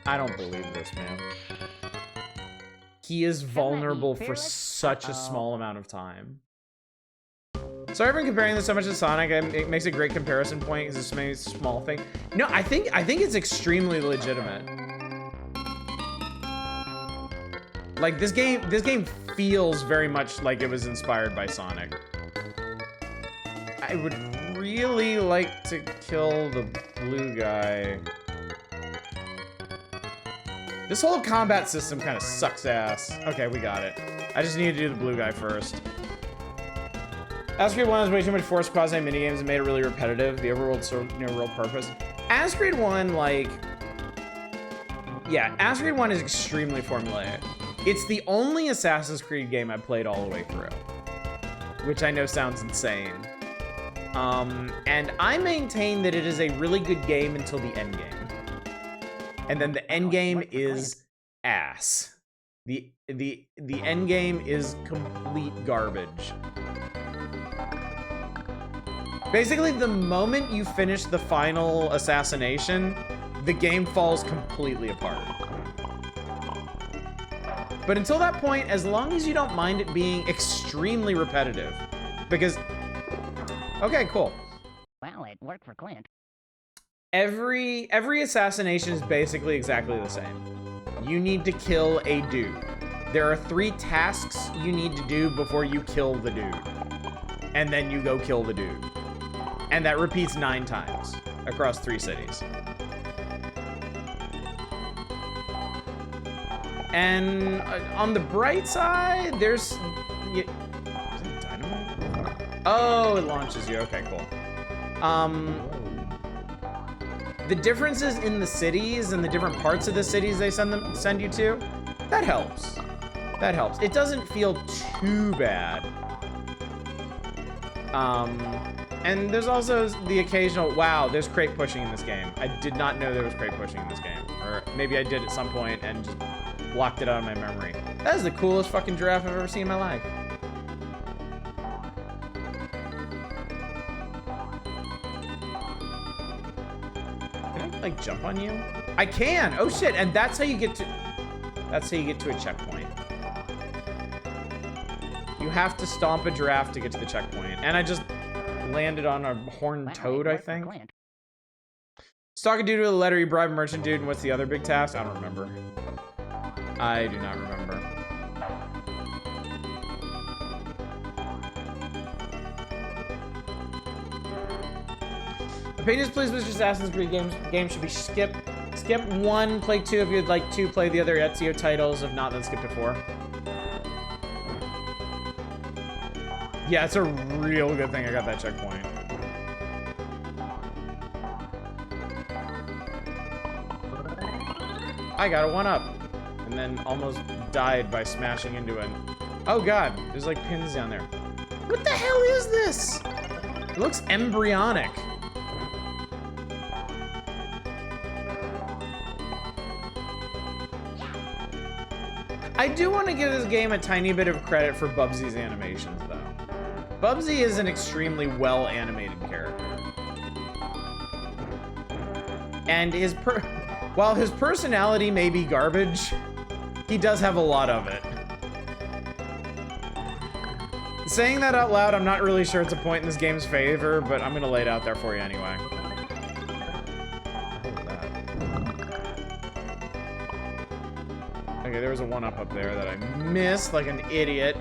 I don't believe this, man. He is vulnerable for such a small amount of time. Sorry for comparing this so much to Sonic. It makes a great comparison point because it's maybe a small thing. No, I think it's extremely legitimate. Like this game feels very much like it was inspired by Sonic. I would really like to kill the blue guy. This whole combat system kind of sucks ass. Okay, we got it. I just need to do the blue guy first. Assassin's Creed 1 has way too much forced quasi minigames and made it really repetitive. The overworld served no real purpose. Assassin's Creed 1, like... Yeah, Assassin's Creed 1 is extremely formulaic. It's the only Assassin's Creed game I played all the way through. Which I know sounds insane. And I maintain that it is a really good game until the end game. And then the end game is ass. The end game is complete garbage. Basically, the moment you finish the final assassination, the game falls completely apart. But until that point, as long as you don't mind it being extremely repetitive, because... Okay, cool. Well, it worked for Clint. Every assassination is basically exactly the same. You need to kill a dude. There are 3 tasks you need to do before you kill the dude. And then you go kill the dude. And that repeats 9 times across 3 cities. And on the bright side, there's... Is it dynamite? Oh, it launches you. Okay, cool. The differences in the cities and the different parts of the cities they send you to, that helps. That helps. It doesn't feel too bad. And there's also the occasional, wow, there's crate pushing in this game. I did not know there was crate pushing in this game. Or maybe I did at some point and just blocked it out of my memory. That is the coolest fucking giraffe I've ever seen in my life. Can I, like, jump on you? I can! Oh shit, and that's how you get to a checkpoint. You have to stomp a giraffe to get to the checkpoint. And I just landed on a horned toad, I think. Stalk a dude with a letter, you bribe a merchant dude, and what's the other big task? I don't remember. I do not remember. Opinions, please, Mr. Assassin's Creed games should be skipped. Skip 1, play 2 if you'd like to, play the other Ezio titles. If not, then skip to 4. Yeah, it's a real good thing I got that checkpoint. I got a 1-up. And then almost died by smashing into it. Oh god, there's like pins down there. What the hell is this? It looks embryonic. I do want to give this game a tiny bit of credit for Bubsy's animations, though. Bubsy is an extremely well animated character. And while his personality may be garbage, he does have a lot of it. Saying that out loud, I'm not really sure it's a point in this game's favor, but I'm gonna lay it out there for you anyway. Okay, there was a 1-up up there that I missed like an idiot.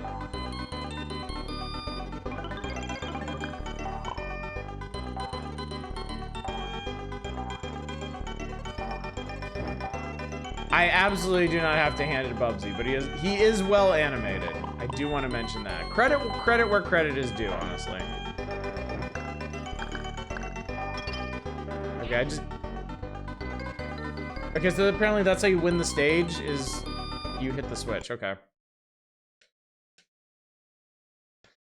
I absolutely do not have to hand it to Bubsy, but he is well animated. I do want to mention that. Credit where credit is due, honestly. Okay, okay, so apparently that's how you win the stage, is you hit the switch. Okay.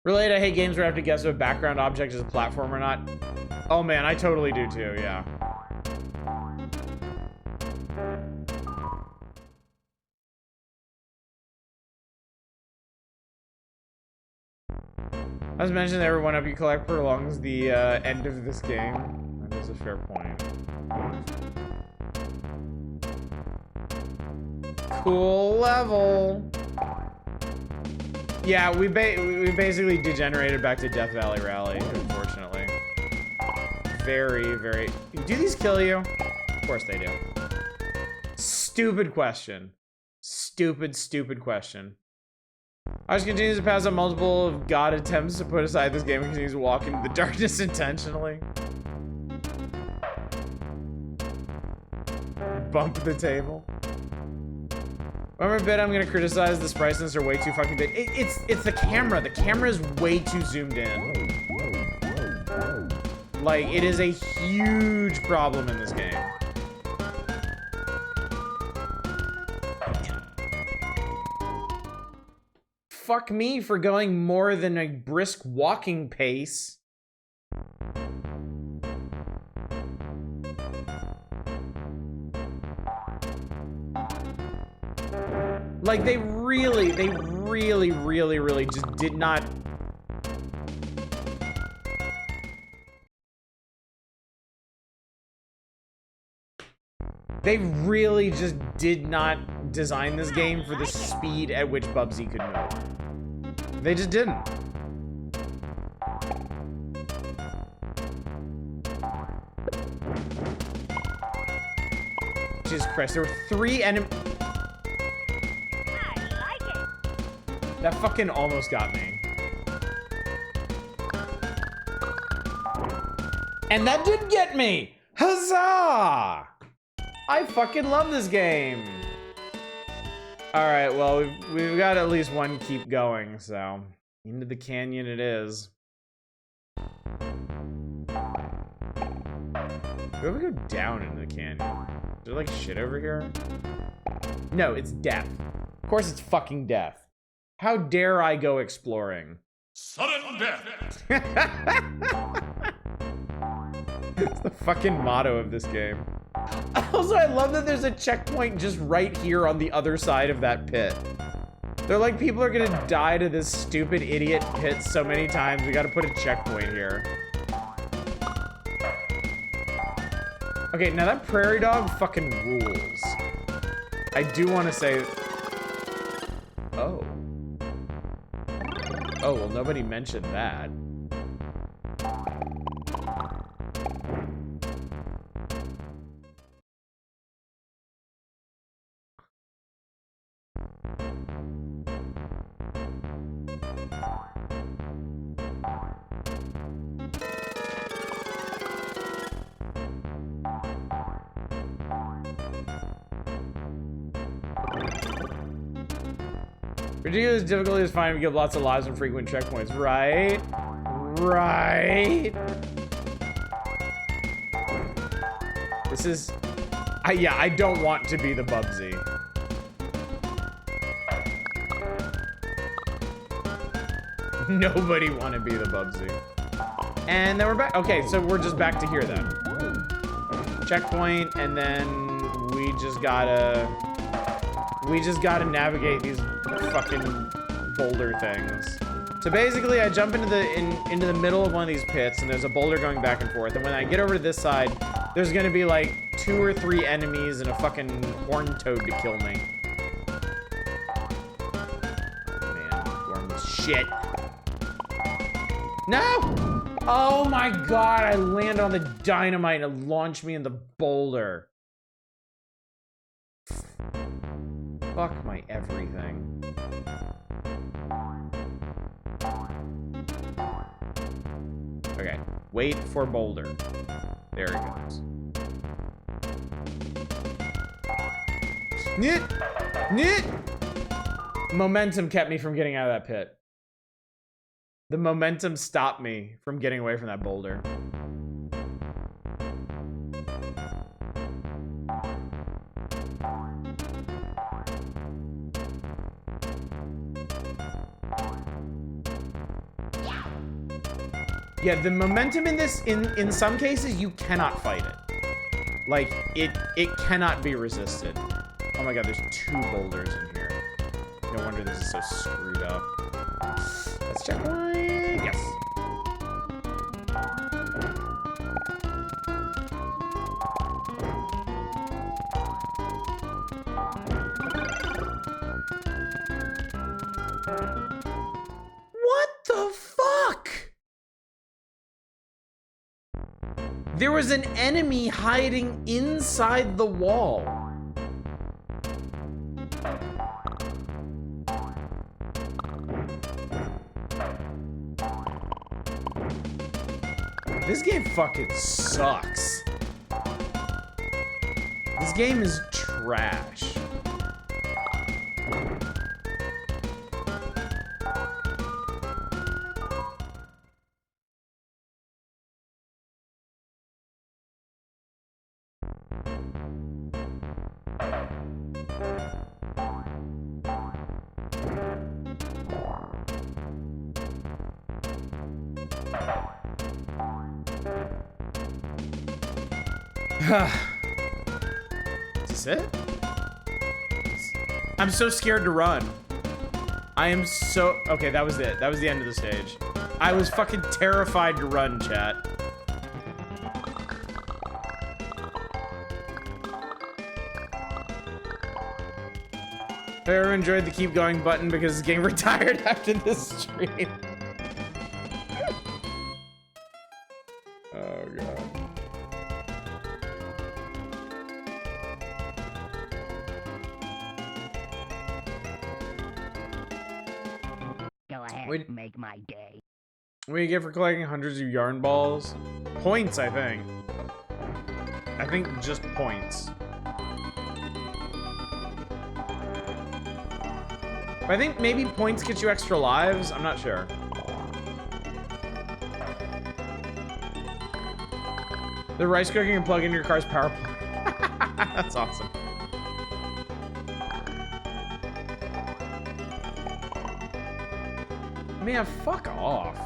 Related, I hate games where I have to guess if a background object is a platform or not. Oh man, I totally do too, yeah. As mentioned, every 1-up you collect prolongs the end of this game. That is a fair point. Cool level. Yeah, we basically degenerated back to Death Valley Rally, unfortunately. Very, very... Do these kill you? Of course they do. Stupid question. Stupid question. Ours continues to pass on multiple of God attempts to put aside this game and continues to walk into the darkness intentionally. Bump the table. One more bit I'm gonna criticize the sprites since they're way too fucking big. It's the camera. The camera is way too zoomed in. Like, it is a huge problem in this game. Fuck me for going more than a brisk walking pace. Like, they really just did not... They really just did not design this game for the speed at which Bubsy could move. They just didn't. Jesus Christ, there were 3 enemies. I like it. That fucking almost got me. And that did get me! Huzzah! I fucking love this game. Alright, well, we've got at least one keep going, so... Into the canyon it is. Where do we go down into the canyon? Is there like shit over here? No, it's death. Of course it's fucking death. How dare I go exploring? Sudden death! It's the fucking motto of this game. Also, I love that there's a checkpoint just right here on the other side of that pit. They're like, people are gonna die to this stupid idiot pit so many times, we gotta put a checkpoint here. Okay, now that prairie dog fucking rules. I do want to say... Oh. Oh, well, nobody mentioned that. Ridiculous difficulty is fine if you give lots of lives and frequent checkpoints, right? Right. This is... yeah, I don't want to be the Bubsy. Nobody want to be the Bubsy. And then we're back. Okay, so we're just back to here then. Checkpoint, and then we just gotta navigate these fucking boulder things So basically, I jump into the middle of one of these pits, and there's a boulder going back and forth. And when I get over to this side, there's gonna be like 2 or 3 enemies and a fucking horned toad to kill me. Man, horned shit. No! Oh my god! I land on the dynamite and it launched me in the boulder. Fuck my everything. Okay, wait for boulder. There he goes. Nit! Nit! Momentum kept me from getting out of that pit. The momentum stopped me from getting away from that boulder. Yeah, the momentum in this, in some cases, you cannot fight it. Like, it cannot be resisted. Oh my god, there's 2 boulders in here. No wonder this is so screwed up. Let's check one. Yes. What the fuck? There was an enemy hiding inside the wall. This game fucking sucks. This game is trash. Is this it? I'm so scared to run. I am so... Okay, that was it. That was the end of the stage. I was fucking terrified to run, chat. Have you ever enjoyed the keep going button because it's getting retired after this stream? Oh, God. Go ahead, Wait. make my day. What do you get for collecting hundreds of yarn balls? Points, I think. I think just points. I think maybe points get you extra lives. I'm not sure. The rice cooker you can plug into your car's power plug. That's awesome. Man, fuck off.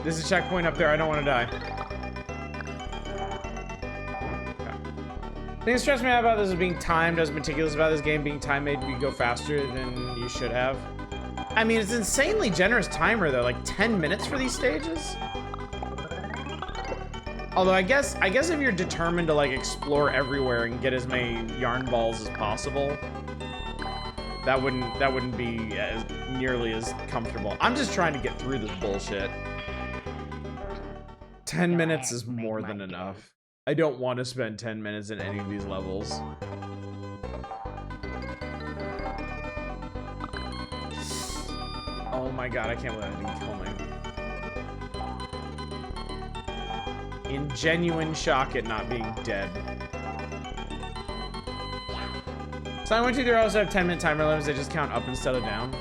There's a checkpoint up there. I don't want to die. The thing that stressed me out about this is being timed. I was meticulous about this game being time made you go faster than you should have. I mean, it's insanely generous timer though, like 10 minutes for these stages. Although I guess if you're determined to like explore everywhere and get as many yarn balls as possible, that wouldn't be nearly as comfortable. I'm just trying to get through this bullshit. 10 minutes is more than enough. I don't want to spend 10 minutes in any of these levels. Oh my god, I can't believe that didn't kill me. In genuine shock at not being dead. Sign 1, 2, 3 also have 10-minute timer limits that just count up instead of down.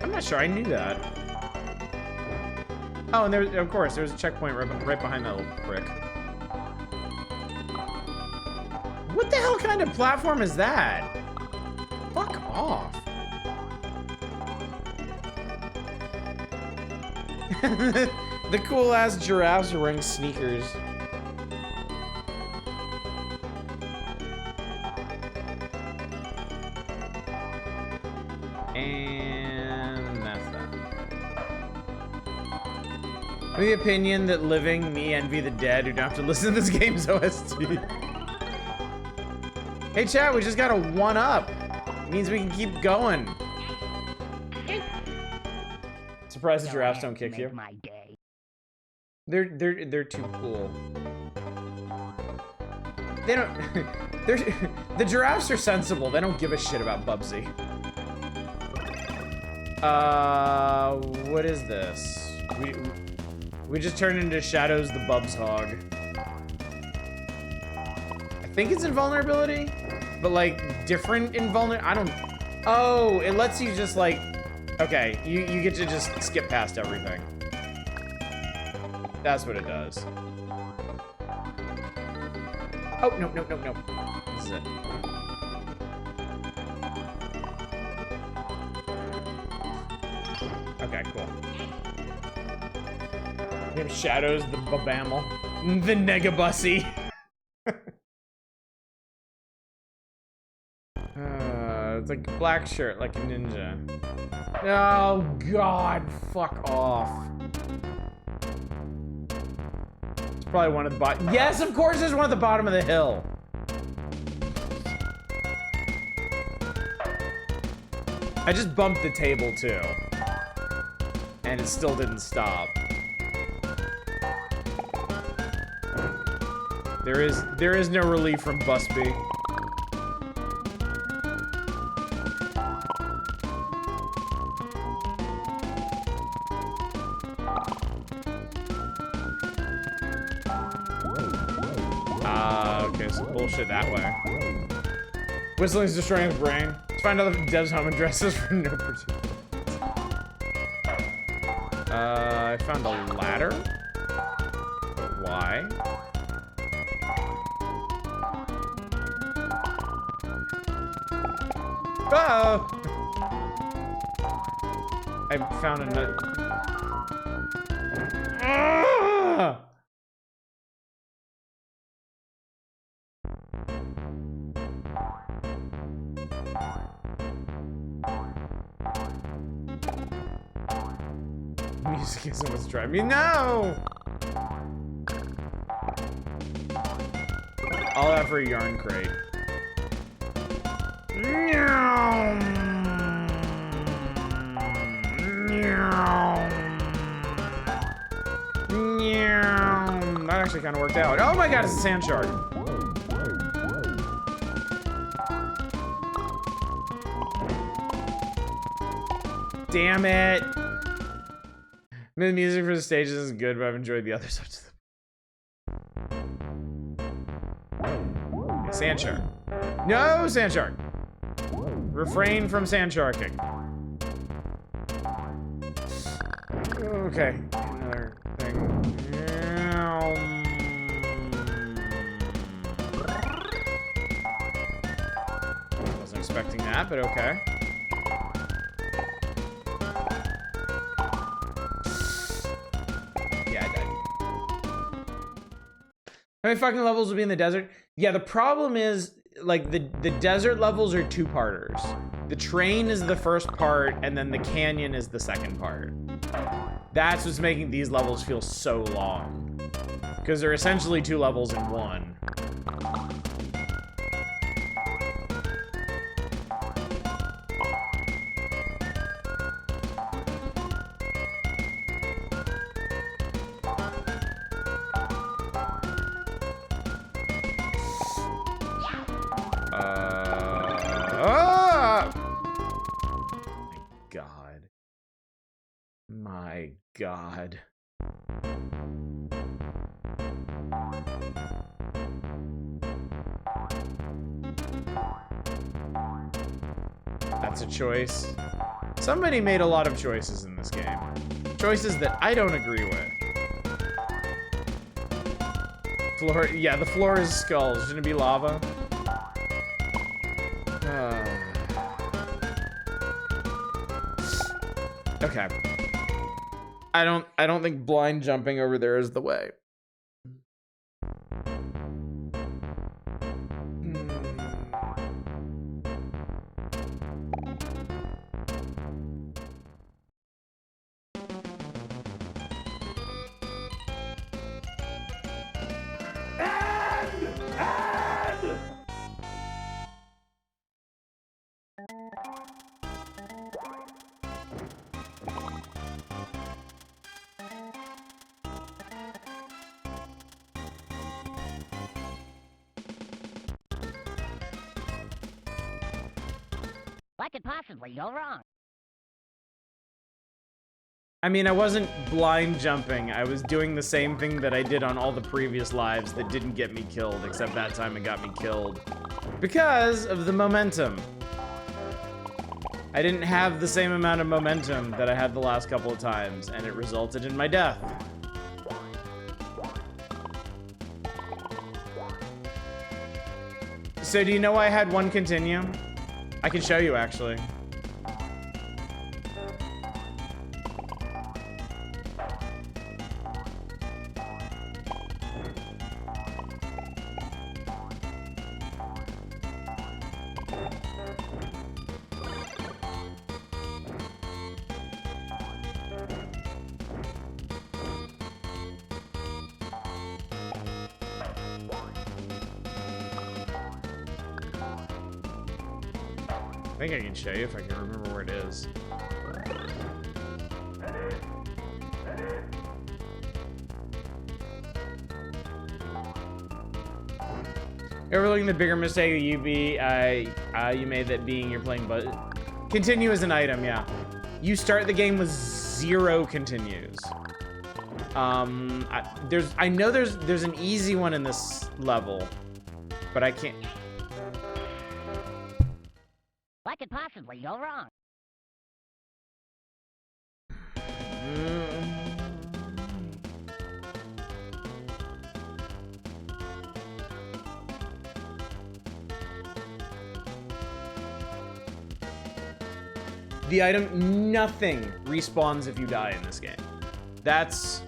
I'm not sure I knew that. Oh, and there, of course, there's a checkpoint right behind that little prick. What the hell kind of platform is that? off. The cool ass giraffes are wearing sneakers. And that's that. I'm the opinion that living, me envy the dead who don't have to listen to this game's OST. Hey chat, we just got a 1-up. Means we can keep going. Surprised the giraffes don't kick you. My day. They're too cool. They don't. The giraffes are sensible. They don't give a shit about Bubsy. What is this? We just turned into Shadows the Bubs Hog. I think it's invulnerability, but like different invulnerability. I don't. Oh, it lets you just like. Okay, you get to just skip past everything. That's what it does. Oh, no. This is it. Okay, cool. We have Shadows, the Babamel, the Negabussy. It's like a black shirt, like a ninja. Oh, God, fuck off. It's probably one of the bottom. Yes, of course, there's one at the bottom of the hill. I just bumped the table, too. And it still didn't stop. There is no relief from Busby. Okay, so bullshit that way. Whistling's destroying his brain. Let's find out if Dev's home addresses for no particular. I found a ladder. But why? Oh! I found another. Ah! Music isn't what's driving me. No! All that for a yarn crate. That actually kind of worked out. Oh my god, it's a sand shark. Damn it. The music for the stages is good, but I've enjoyed the others up to the... Sand shark. No, sand shark. Refrain from sand sharking. Okay, another thing. Wasn't expecting that, but okay. Yeah, I died. How many fucking levels will be in the desert? Yeah, the problem is, like, the desert levels are two-parters. The train is the first part, and then the canyon is the second part. That's what's making these levels feel so long. Because they're essentially two levels in one. My God. That's a choice. Somebody made a lot of choices in this game. Choices that I don't agree with. Floor, yeah, the floor is skulls. Shouldn't it be lava? Okay. I don't think blind jumping over there is the way. What could possibly go wrong? I mean, I wasn't blind jumping. I was doing the same thing that I did on all the previous lives that didn't get me killed, except that time it got me killed. Because of the momentum. I didn't have the same amount of momentum that I had the last couple of times, and it resulted in my death. So do you know why I had one continue? I can show you, actually. I think I can show you if I can remember where it is. Overlooking the bigger mistake you made that being you're playing, but continue as an item, yeah. You start the game with 0 continues. I know there's an easy one in this level, but I can't. What could possibly go wrong? The item, nothing respawns if you die in this game. That's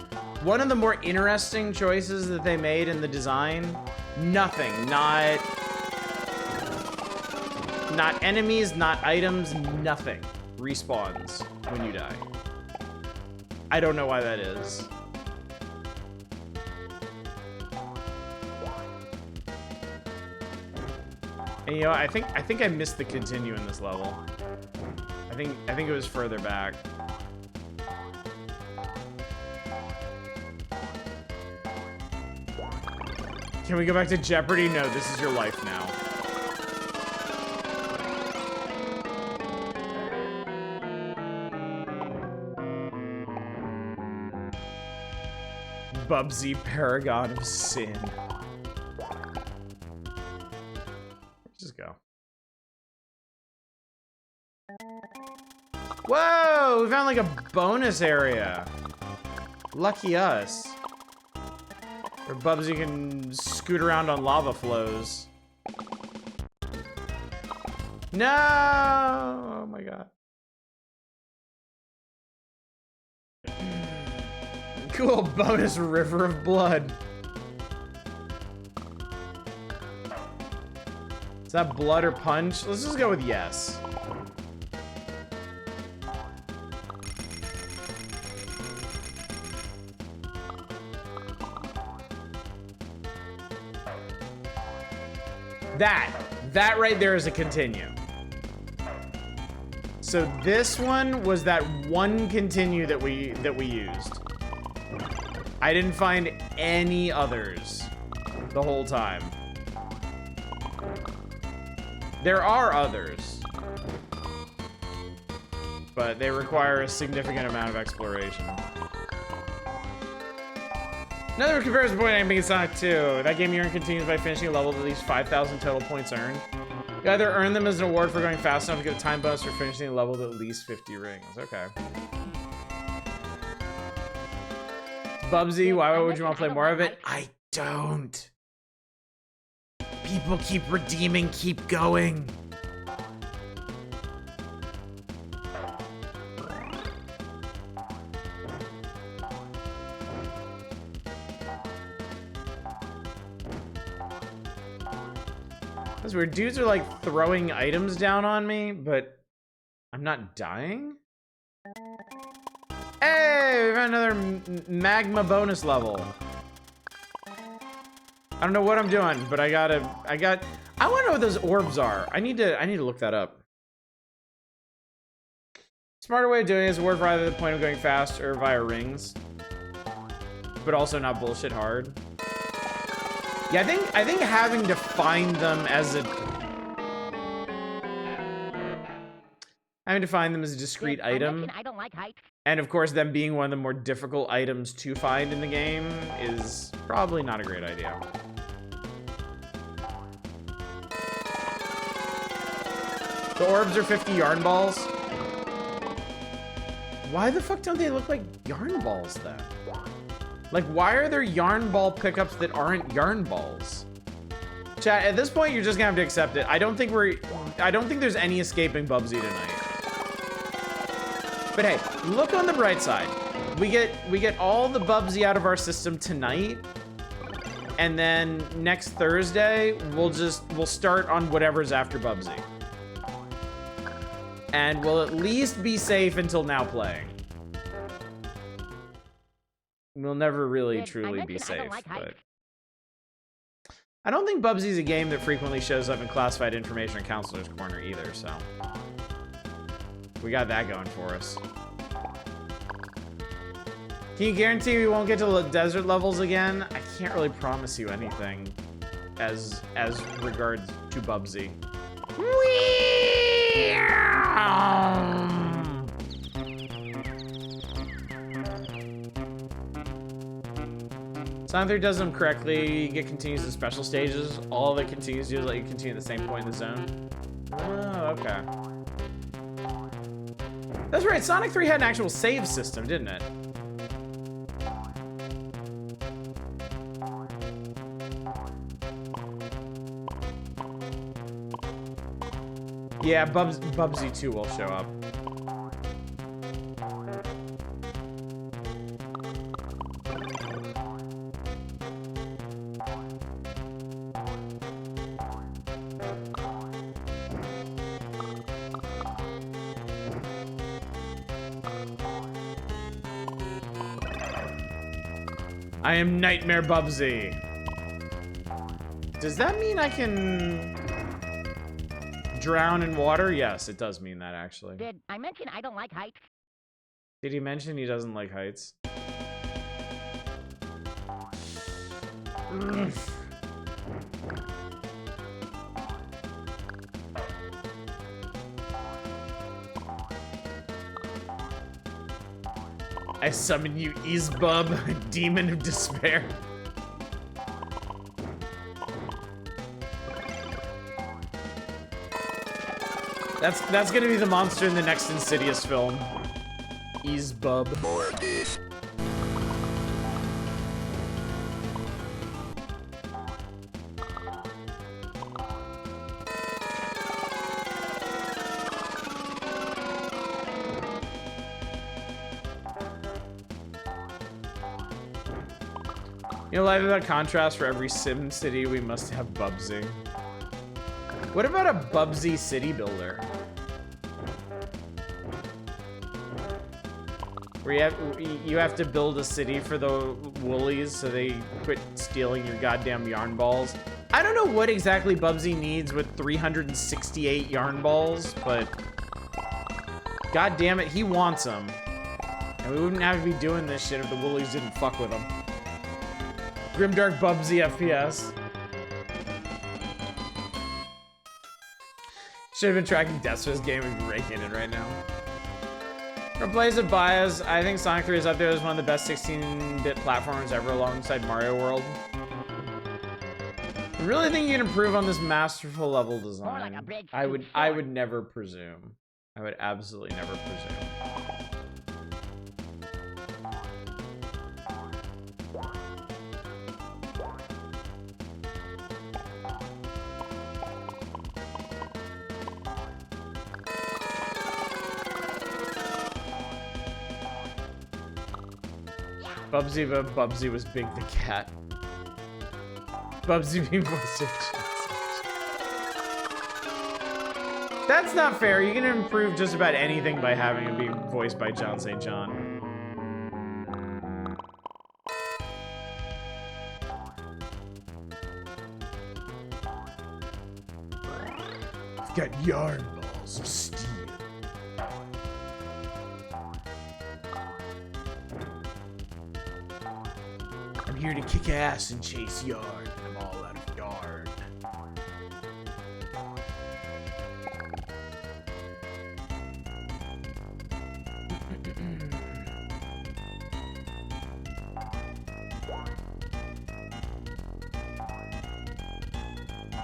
one of the more interesting choices that they made in the design. Nothing, not enemies, not items, nothing respawns when you die. I don't know why that is. And you know, I think I missed the continue in this level. I think it was further back. Can we go back to Jeopardy? No, this is your life now. Bubsy, paragon of sin. Just go. Whoa! We found like a bonus area. Lucky us. Where Bubsy can scoot around on lava flows. No! Oh my god. Cool bonus river of blood. Is that blood or punch? Let's just go with yes. That right there is a continue. So this one was that one continue that we used. I didn't find any others the whole time. There are others, but they require a significant amount of exploration. Another comparison point I make in Sonic 2. That game you earn continues by finishing a level with at least 5,000 total points earned. You either earn them as an award for going fast enough to get a time bonus or finishing a level with at least 50 rings. Okay. Bubsy, why would you want to play more of it? I don't. People keep redeeming, keep going. That's weird. Dudes are like throwing items down on me, but I'm not dying? Hey, we found another magma bonus level. I don't know what I'm doing, but I want to know what those orbs are. I need to look that up. Smarter way of doing it is work rather than the point of going fast or via rings, but also not bullshit hard. Yeah, I think having to find them as a discrete item, I don't like heights. and of course them being one of the more difficult items to find in the game is probably not a great idea. The orbs are 50 yarn balls. Why the fuck don't they look like yarn balls then? Like, why are there yarn ball pickups that aren't yarn balls? Chat, at this point, you're just gonna have to accept it. I don't think there's any escaping Bubsy tonight. But hey, look on the bright side. We get all the Bubsy out of our system tonight, and then next Thursday, we'll start on whatever's after Bubsy. And we'll at least be safe until now playing. We'll never really truly be safe, but I don't think Bubsy's a game that frequently shows up in classified information or counselor's corner either, so we got that going for us. Can you guarantee we won't get to the desert levels again? I can't really promise you anything as regards to Bubsy. Sonic 3 does them correctly. You get continues in special stages. All of it continues to let you continue at the same point in the zone. Oh, okay. That's right, Sonic 3 had an actual save system, didn't it? Yeah, Bubsy 2 will show up. I am Nightmare Bubsy. Does that mean I can drown in water? Yes, it does mean that, actually. Did I mention I don't like heights? Did he mention he doesn't like heights? I summon you, Easebub, demon of despair. That's gonna be the monster in the next Insidious film. Easebub. You know, life without contrast, for every SimCity, we must have Bubsy. What about a Bubsy city builder? Where you have to build a city for the woolies so they quit stealing your goddamn yarn balls. I don't know what exactly Bubsy needs with 368 yarn balls, but god damn it, he wants them. And we wouldn't have to be doing this shit if the woolies didn't fuck with him. Grimdark Bubsy FPS. Should have been tracking Death's game and raking it right now. For plays of bias, I think Sonic 3 is up there as one of the best 16-bit platformers ever alongside Mario World. I really think you can improve on this masterful level design. Like I would never presume. I would absolutely never presume. Bubsy, but Bubsy was Big the Cat. Bubsy being voiced. That's not fair. You can improve just about anything by having it be voiced by John St. John. I've got yarn balls of steel. I'm here to kick ass and chase yarn, and I'm all out of yarn.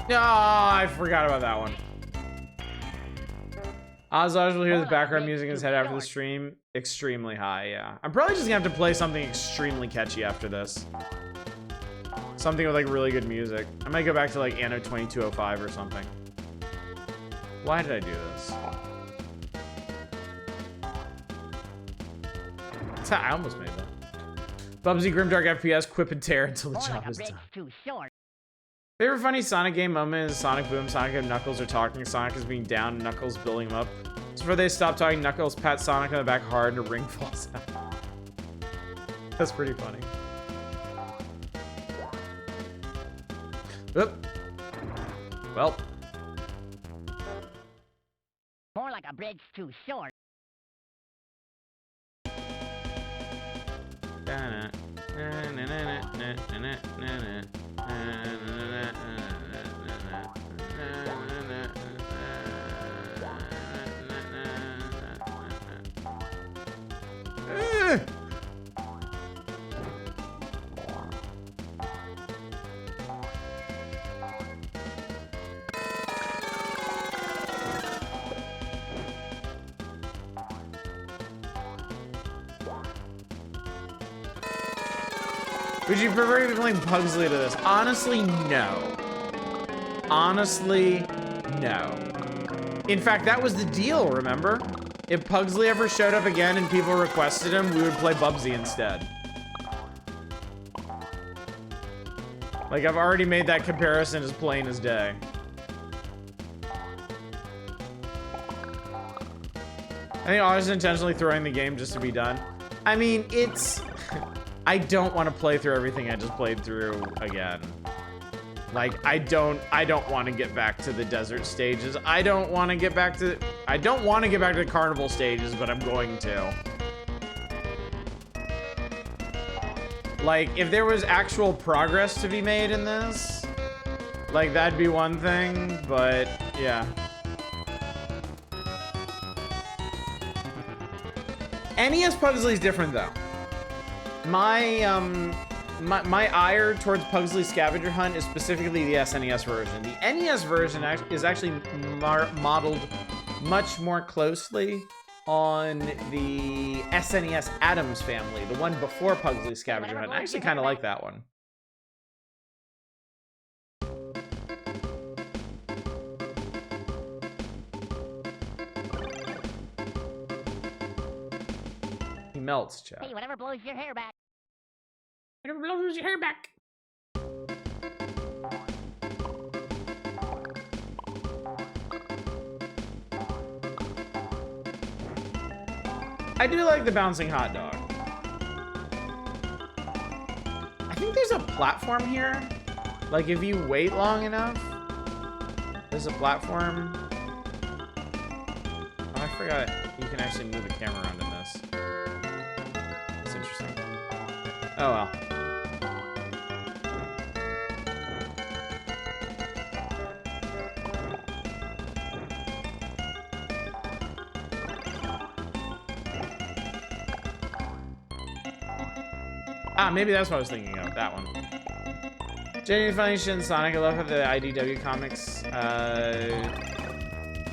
No, I forgot about that one. Ozaj will hear the background music in his head after the stream. Extremely high, yeah. I'm probably just gonna have to play something extremely catchy after this. Something with like really good music. I might go back to like Anno 2205 or something. Why did I do this? I almost made that. Bubsy Grimdark FPS, quip and tear until the job is done. Too short. Favorite funny Sonic game moment is Sonic Boom. Sonic and Knuckles are talking. Sonic is being down and Knuckles building him up. Just before they stop talking, Knuckles pats Sonic on the back hard and a ring falls out. That's pretty funny. Oop. Well. More like a bridge too short. Would you prefer playing Pugsley to this? Honestly, no. Honestly, no. In fact, that was the deal, remember? If Pugsley ever showed up again and people requested him, we would play Bubsy instead. Like, I've already made that comparison as plain as day. I think I was intentionally throwing the game just to be done. I mean, it's... I don't want to play through everything I just played through again. Like, I don't want to get back to the desert stages. I don't want to get back to the carnival stages, but I'm going to. Like, if there was actual progress to be made in this, like, that'd be one thing, but yeah. NES Pugsley's different though. My ire towards Pugsley's Scavenger Hunt is specifically the SNES version. The NES version is actually modeled much more closely on the SNES Addams Family, the one before Pugsley's Scavenger Hunt. I actually kind of like that one. He melts, Chad. Hey, whatever blows your hair back. Whatever blows your hair back. I do like the bouncing hot dog. I think there's a platform here. Like, if you wait long enough, there's a platform. Oh, I forgot you can actually move the camera around in this. That's interesting. Oh, well. Ah, maybe that's what I was thinking of, that one. Genuine funny shit in Sonic. I love how the IDW comics, oh,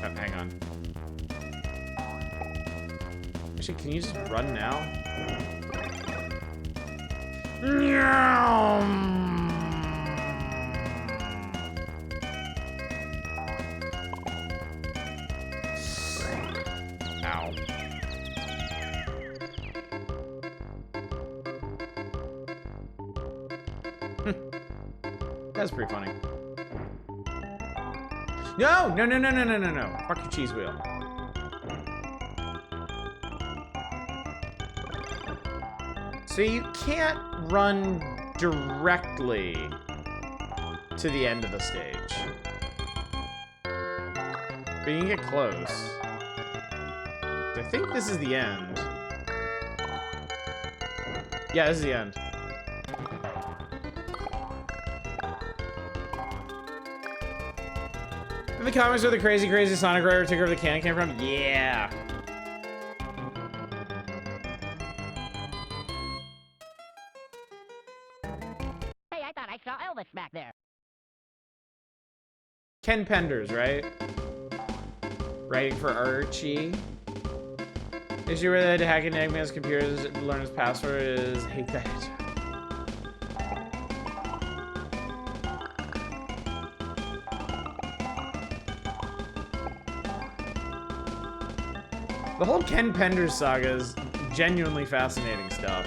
hang on. Actually, can you just run now? Ow. That's pretty funny. No, no, no, no, no, no, no, no. Fuck your cheese wheel. So you can't run directly to the end of the stage. But you can get close. I think this is the end. Yeah, this is the end. In the comics where the crazy, crazy Sonic Rider took over the cannon came from? Yeah. Hey, I thought I saw Elvis back there. Ken Penders, right? Writing for Archie. Issue where they had to hack into Eggman's computers to learn his password is hate that. The whole Ken Penders saga is genuinely fascinating stuff.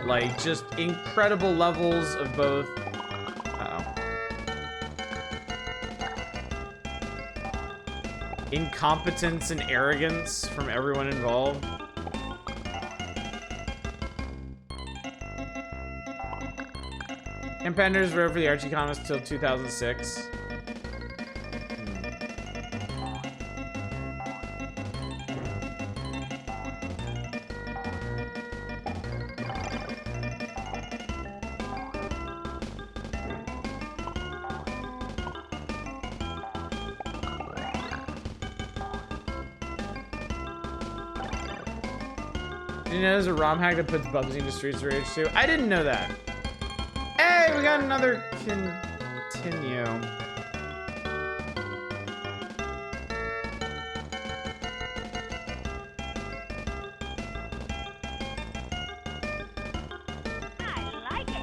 Like, just incredible levels of both. Incompetence and arrogance from everyone involved. And Penders wrote for the Archie comics till 2006. Did you know there's a ROM hack that puts Bubsy into Streets of Rage 2? I didn't know that. Hey, we got another continue. I like it.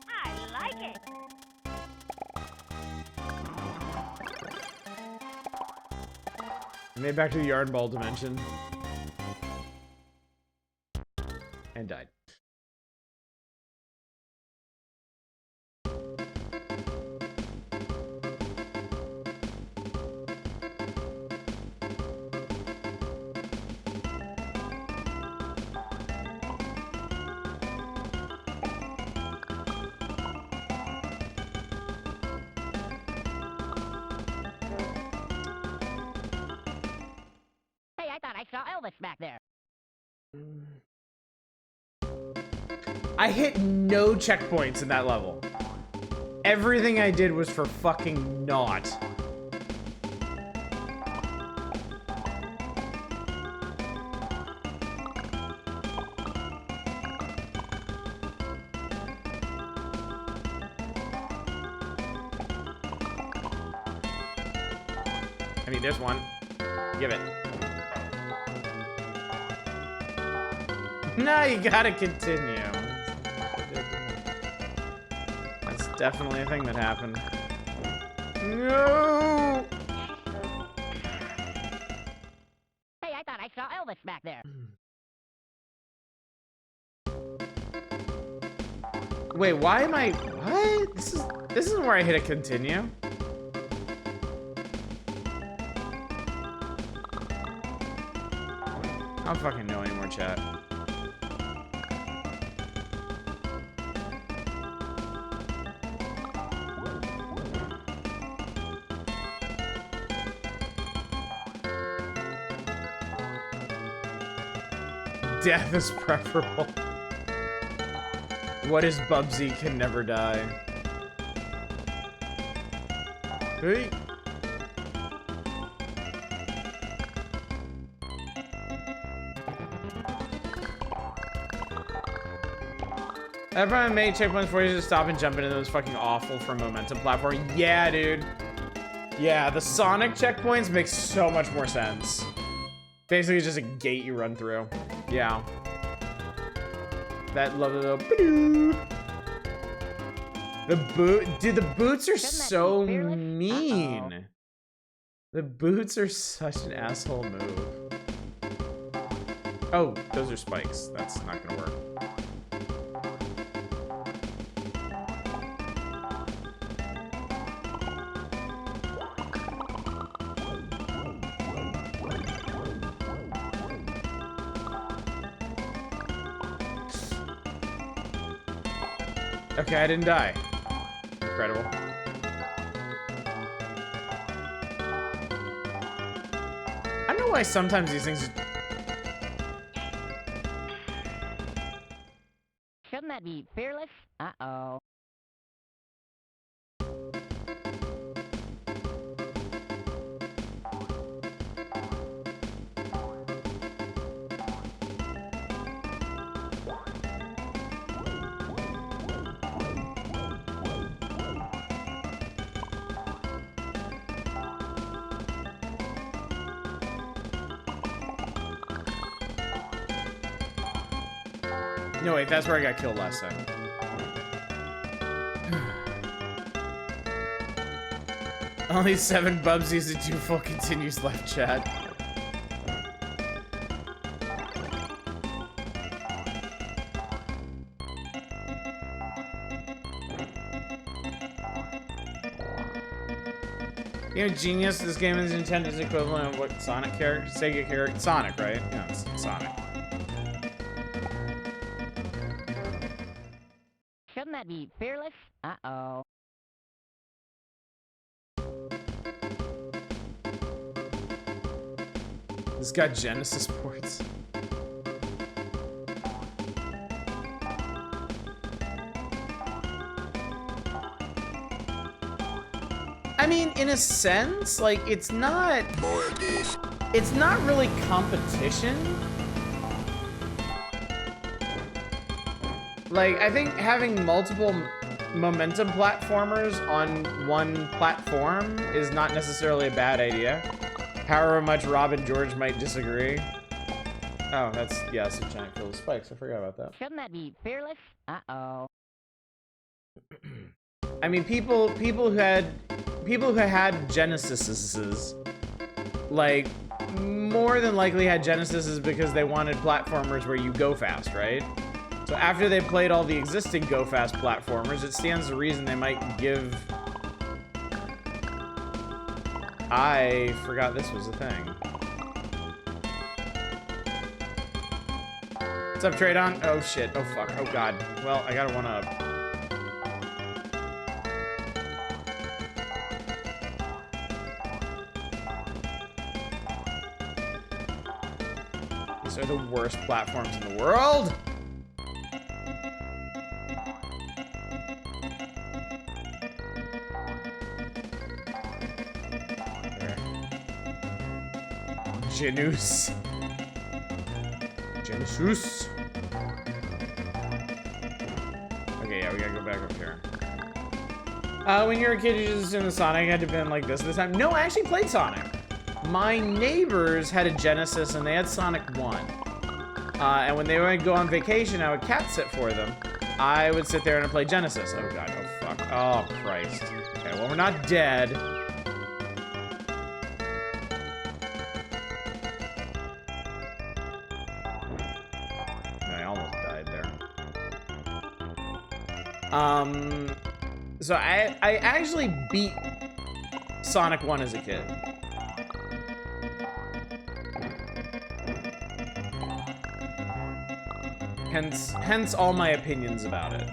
I like it. I made it back to the yard ball dimension. And died. Hey, I thought I saw Elvis back there. I hit no checkpoints in that level. Everything I did was for fucking naught. I mean, there's one. Give it. No, you gotta continue. That's definitely a thing that happened. No! Hey, I thought I saw Elvis back there. Wait, why am I... What? This isn't where I hit a continue. I don't fucking know anymore, chat. Death is preferable. What is Bubsy can never die? Hey. Everyone made checkpoints for you to stop and jump into those fucking awful for momentum platform. Yeah, dude. Yeah, the Sonic checkpoints make so much more sense. Basically, it's just a gate you run through. Yeah. That lovely little... The boot... Dude, the boots are so mean. The boots are such an asshole move. Oh, those are spikes. That's not gonna work. Okay, I didn't die. Incredible. I don't know why sometimes these things... Shouldn't that be fearless? Uh-oh. No, wait, that's where I got killed last time. Only 7 Bubsies and 2 full continues left, chat. You know, genius, this game is Nintendo's equivalent of what Sonic character? Sega character? Sonic, right? Yeah, it's Sonic. Shouldn't that be fearless? Uh-oh. This got Genesis ports. I mean, in a sense, like, it's not really competition. Like, I think having multiple momentum platformers on one platform is not necessarily a bad idea. However much Rob and George might disagree. Oh, that's, yeah, some giant kill spikes. I forgot about that. Shouldn't that be fearless? Uh-oh. I mean, people who had Genesises, like, more than likely had Genesises because they wanted platformers where you go fast, right? So after they played all the existing go fast platformers, it stands to reason they might give... I forgot this was a thing. What's up, Tradon? Oh shit, oh fuck, oh god. Well, I gotta one-up. These are the worst platforms in the world! Genus. Genesus. Okay, yeah, we gotta go back up here. When you were a kid, you just assumed the Sonic had to have been like this time. No, I actually played Sonic. My neighbors had a Genesis and they had Sonic 1. And when they would go on vacation, I would cat sit for them. I would sit there and play Genesis. Oh god, oh fuck. Oh Christ. Okay, well, we're not dead. So I actually beat Sonic 1 as a kid. Hence all my opinions about it.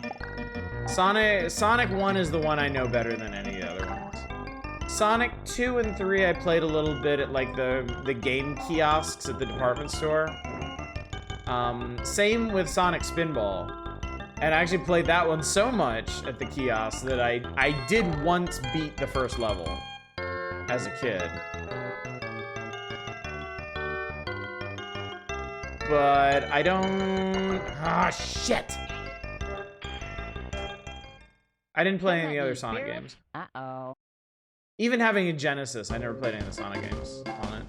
Sonic 1 is the one I know better than any of the other ones. Sonic 2 and 3 I played a little bit at like the game kiosks at the department store. Same with Sonic Spinball. And I actually played that one so much at the kiosk that I did once beat the first level as a kid. But I don't... Ah, shit! I didn't play any of the other Sonic games. Uh-oh. Even having a Genesis, I never played any of the Sonic games on it.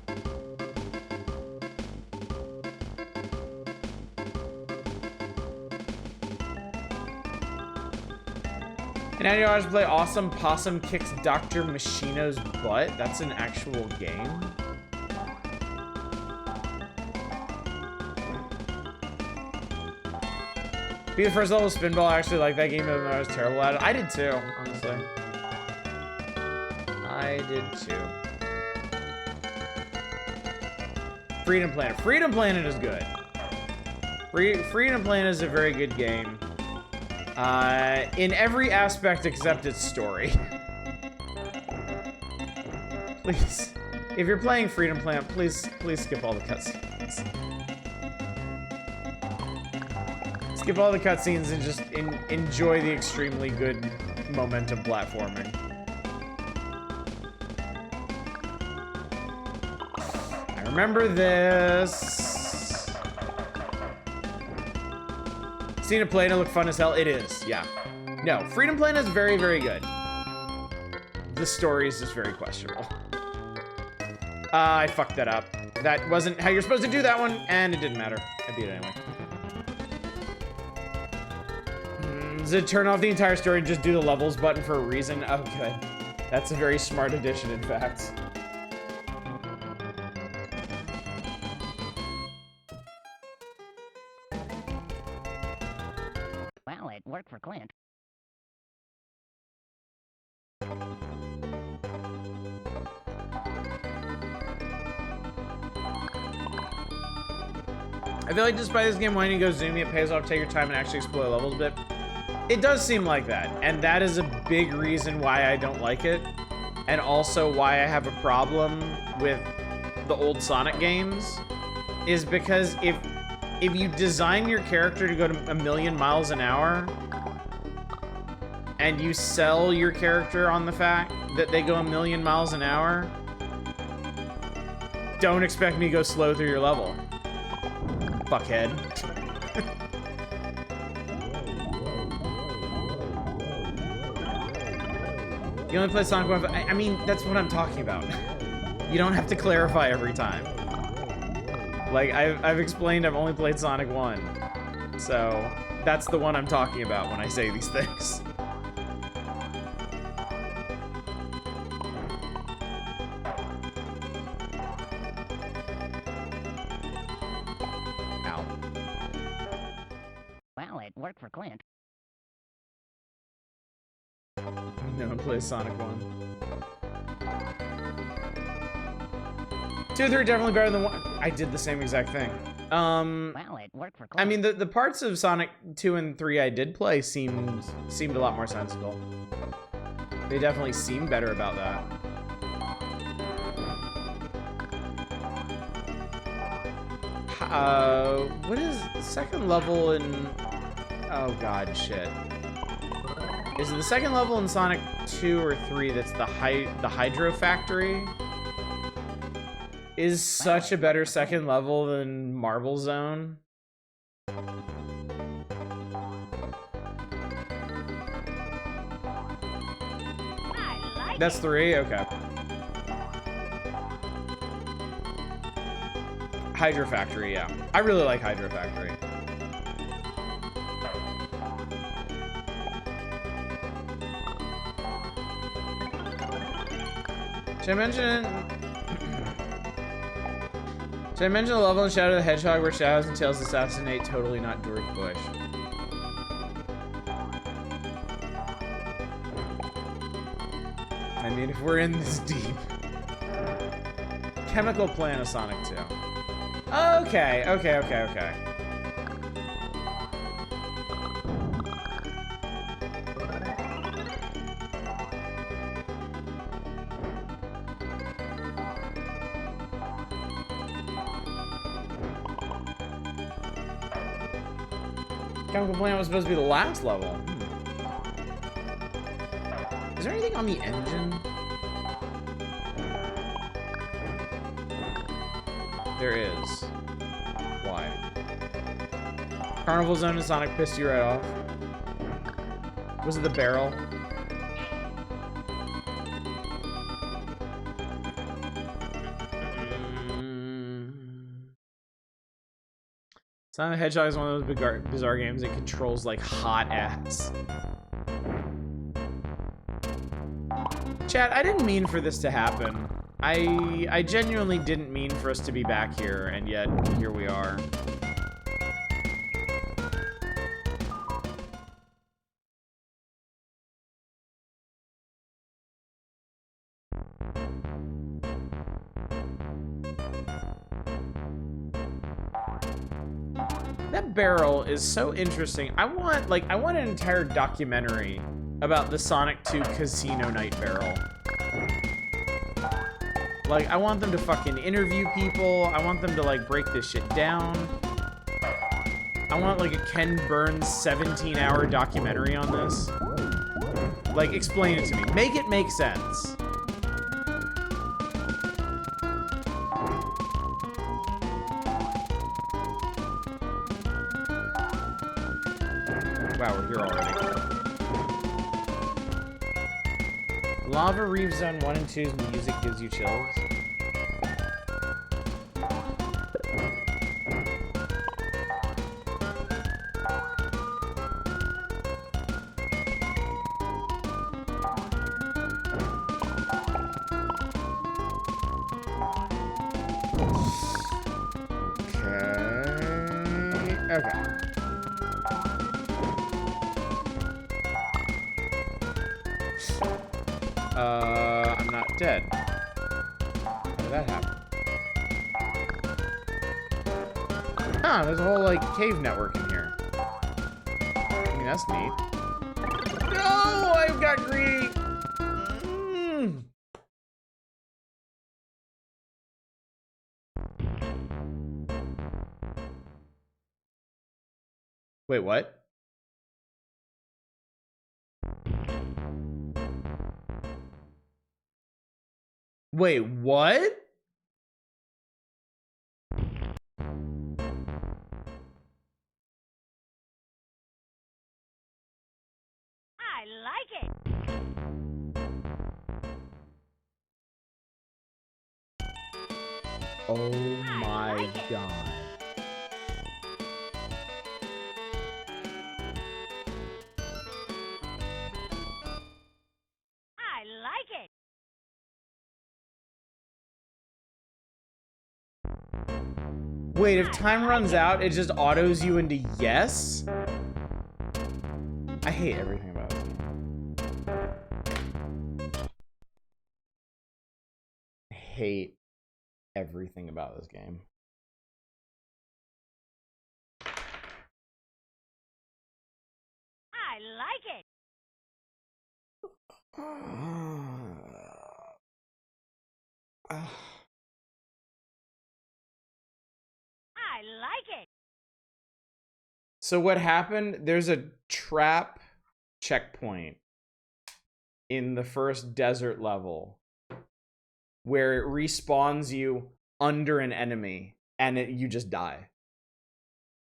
And now you want to play Awesome Possum Kicks Dr. Machino's Butt? That's an actual game? Be the first level of Spinball. I actually like that game, even though I was terrible at it. I did too, honestly. I did too. Freedom Planet. Freedom Planet is good. Freedom Planet is a very good game. In every aspect except its story. Please. If you're playing Freedom Planet, please skip all the cutscenes. Skip all the cutscenes and just enjoy the extremely good momentum platforming. I remember this. Seen it play and it looked fun as hell. It is, yeah. No, Freedom Planet is very, very good. The story is just very questionable. I fucked that up. That wasn't how you're supposed to do that one, and it didn't matter. I beat it anyway. Does it turn off the entire story and just do the levels button for a reason? Oh, good. That's a very smart addition, in fact. Well, it worked for Clint. I feel like despite this game wanting to go zoomy, it pays off to take your time and actually explore levels a bit. It does seem like that, and that is a big reason why I don't like it, and also why I have a problem with the old Sonic games, is because if you design your character to go to 1,000,000 miles an hour, and you sell your character on the fact that they go 1,000,000 miles an hour, don't expect me to go slow through your level. Fuckhead. You only play Sonic 1. I mean, that's what I'm talking about. You don't have to clarify every time. Like, I've explained I've only played Sonic 1. So, that's the one I'm talking about when I say these things. Well, it worked for Clint. No one plays Sonic 1. 2 and 3 are definitely better than 1. I did the same exact thing. Well, it worked for Clint. I mean, the parts of Sonic 2 and 3 I did play seemed a lot more sensible. They definitely seem better about that. What is the second level in... Oh god, shit. Is it the second level in Sonic 2 or 3 that's the Hydro Factory? Is such a better second level than Marble Zone? That's 3? Okay. Hydro Factory, yeah. I really like Hydro Factory. Should I mention the level in Shadow the Hedgehog where Shadows and Tails assassinate totally not George Bush? I mean, if we're in this deep. Chemical Plant of Sonic 2. Okay. Chemical Plant was supposed to be the last level. Is there anything on the engine? There is. Why? Carnival Zone and Sonic pissed you right off. Was it the barrel? Sonic the Hedgehog is one of those bizarre games that controls like hot ass. Chat, I didn't mean for this to happen. I genuinely didn't mean for us to be back here, and yet here we are. That barrel is so interesting. I want an entire documentary about the Sonic 2 Casino Night barrel. Like, I want them to fucking interview people. I want them to, like, break this shit down. I want, like, a Ken Burns 17-hour documentary on this. Like, explain it to me. Make it make sense. Wow, we're here already. Lava Reef Zone 1 and 2's music gives you chills. Okay. I'm not dead. How did that happen? Huh, there's a whole, like, cave network in here. I mean, that's neat. No! I got greedy! Wait, what? Wait, what? I like it. Oh my god. I like it. Wait, if time runs out, it just autos you into yes? I hate everything about this game. I hate everything about this game. I like it. I like it. So what happened? There's a trap checkpoint in the first desert level where it respawns you under an enemy and you just die.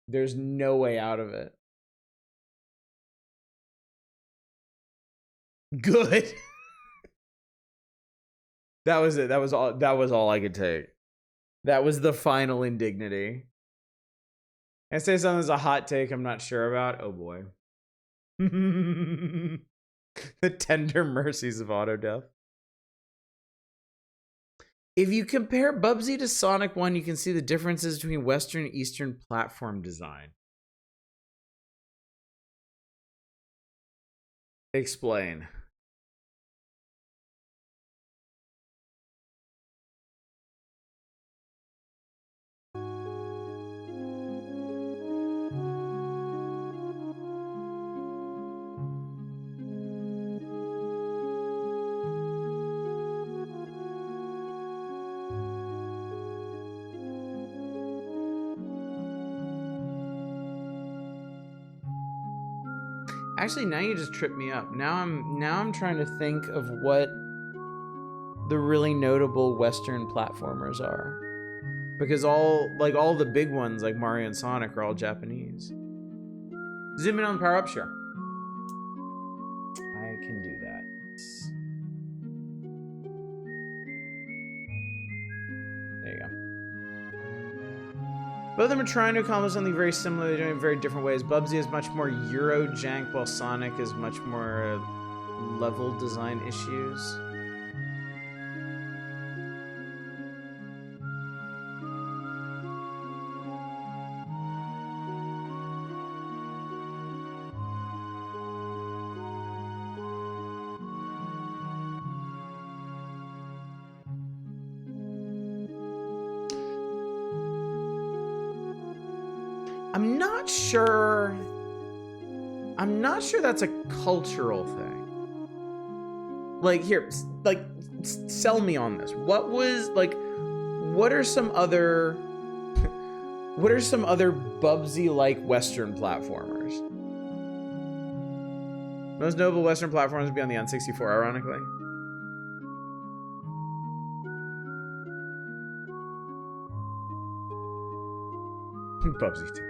There's no way out of it. Good. That was it. That was all I could take. That was the final indignity. I say something that's a hot take I'm not sure about. Oh boy. The tender mercies of auto death. If you compare Bubsy to Sonic 1, you can see the differences between Western and Eastern platform design. Explain. Actually, now you just tripped me up. Now I'm trying to think of what the really notable Western platformers are, because all the big ones like Mario and Sonic are all Japanese. Zoom in on the power up, sure. I can do that. There you go. Both of them are trying to accomplish something very similar. They're doing it in very different ways. Bubsy is much more Euro jank, while Sonic is much more level design issues. I'm not sure that's a cultural thing. Like, here, like, sell me on this. What are some other Bubsy-like Western platformers? Most notable Western platformers would be on the N64, ironically. Bubsy 2.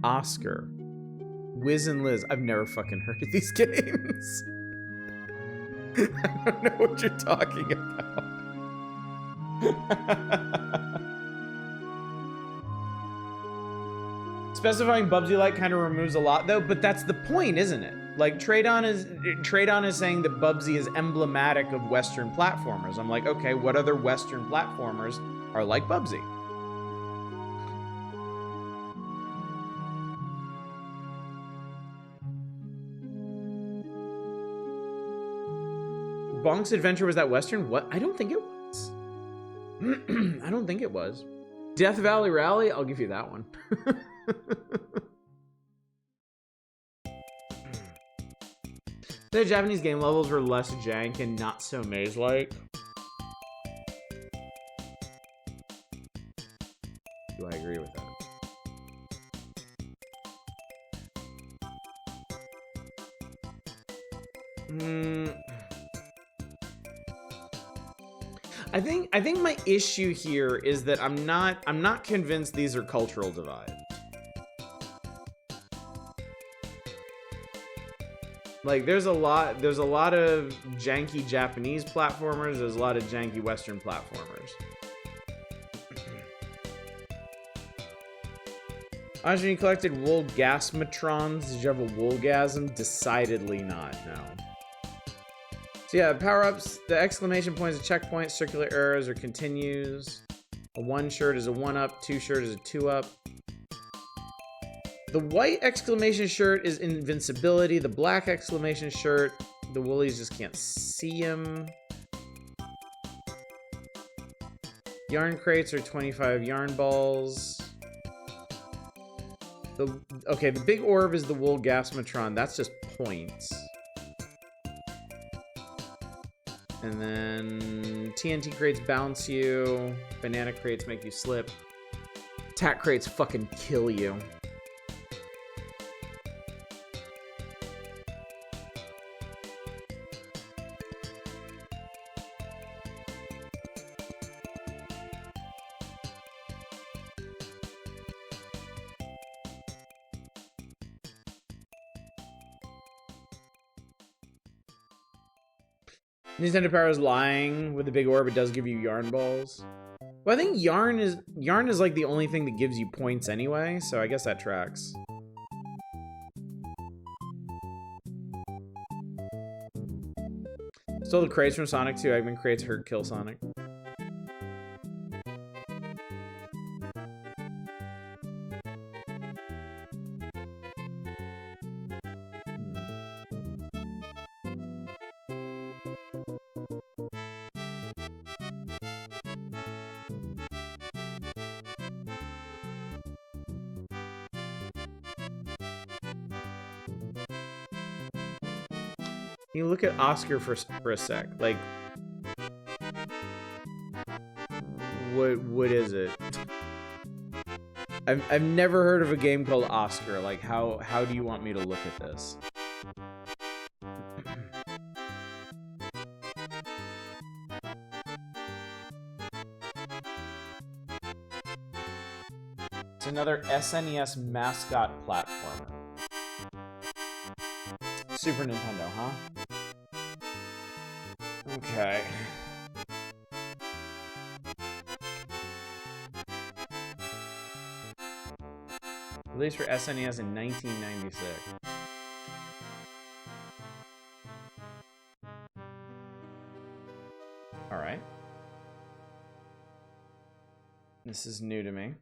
Oscar. Wiz and Liz. I've never fucking heard of these games. I don't know what you're talking about. Specifying Bubsy-like kind of removes a lot, though, but that's the point, isn't it? Like, Tradon is saying that Bubsy is emblematic of Western platformers. I'm like, okay, what other Western platformers are like Bubsy? Bonk's Adventure, was that Western? What? I don't think it was. I don't think it was. Death Valley Rally? I'll give you that one. The Japanese game levels were less jank and not so maze-like. Do I agree with that? I think my issue here is that I'm not convinced these are cultural divides. Like, there's a lot of janky Japanese platformers, there's a lot of janky Western platformers. Andre, you collected wool gasmatrons. Did you have a woolgasm? Decidedly not, no. So yeah, power-ups, the exclamation point is a checkpoint, circular arrows or continues. A 1 shirt is a 1-up, 2 shirt is a 2-up. The white exclamation shirt is invincibility. The black exclamation shirt, the woolies just can't see him. Yarn crates are 25 yarn balls. Okay, the big orb is the wool gasmatron. That's just points. And then TNT crates bounce you. Banana crates make you slip. Tack crates fucking kill you. Nintendo Power is lying with the big orb. It does give you yarn balls. Well, I think yarn is like the only thing that gives you points anyway, so I guess that tracks. Stole the crates from Sonic 2. Eggman crates hurt kill Sonic. You look at Oscar for a sec. Like, what is it? I've never heard of a game called Oscar. Like, how do you want me to look at this? It's another SNES mascot platformer. Super Nintendo, huh? Okay. Released for SNES in 1996. All right. This is new to me.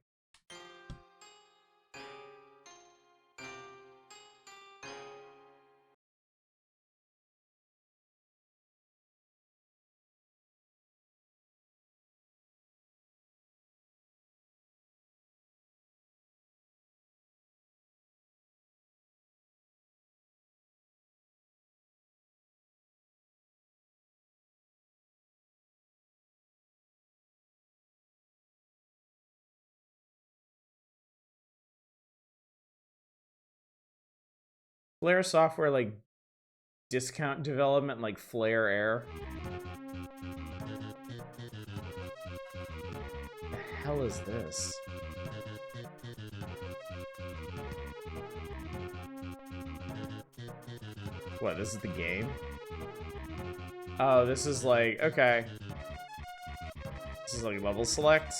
Flare Software, like, discount development, like Flare Air. The hell is this? What, this is the game? Oh, this is like, okay. This is like level select.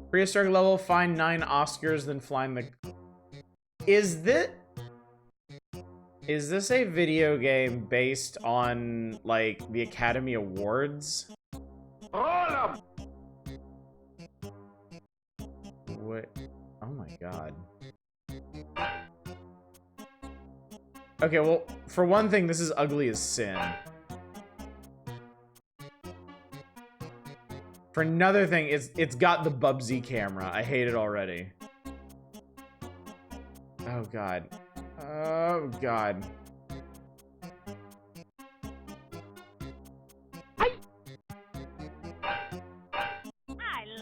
Prehistoric level, find 9 Oscars, then find the... Is this a video game based on, like, the Academy Awards? What? Oh my god. Okay, well, for one thing, this is ugly as sin. For another thing, it's got the Bubsy camera. I hate it already. Oh god. Oh god. I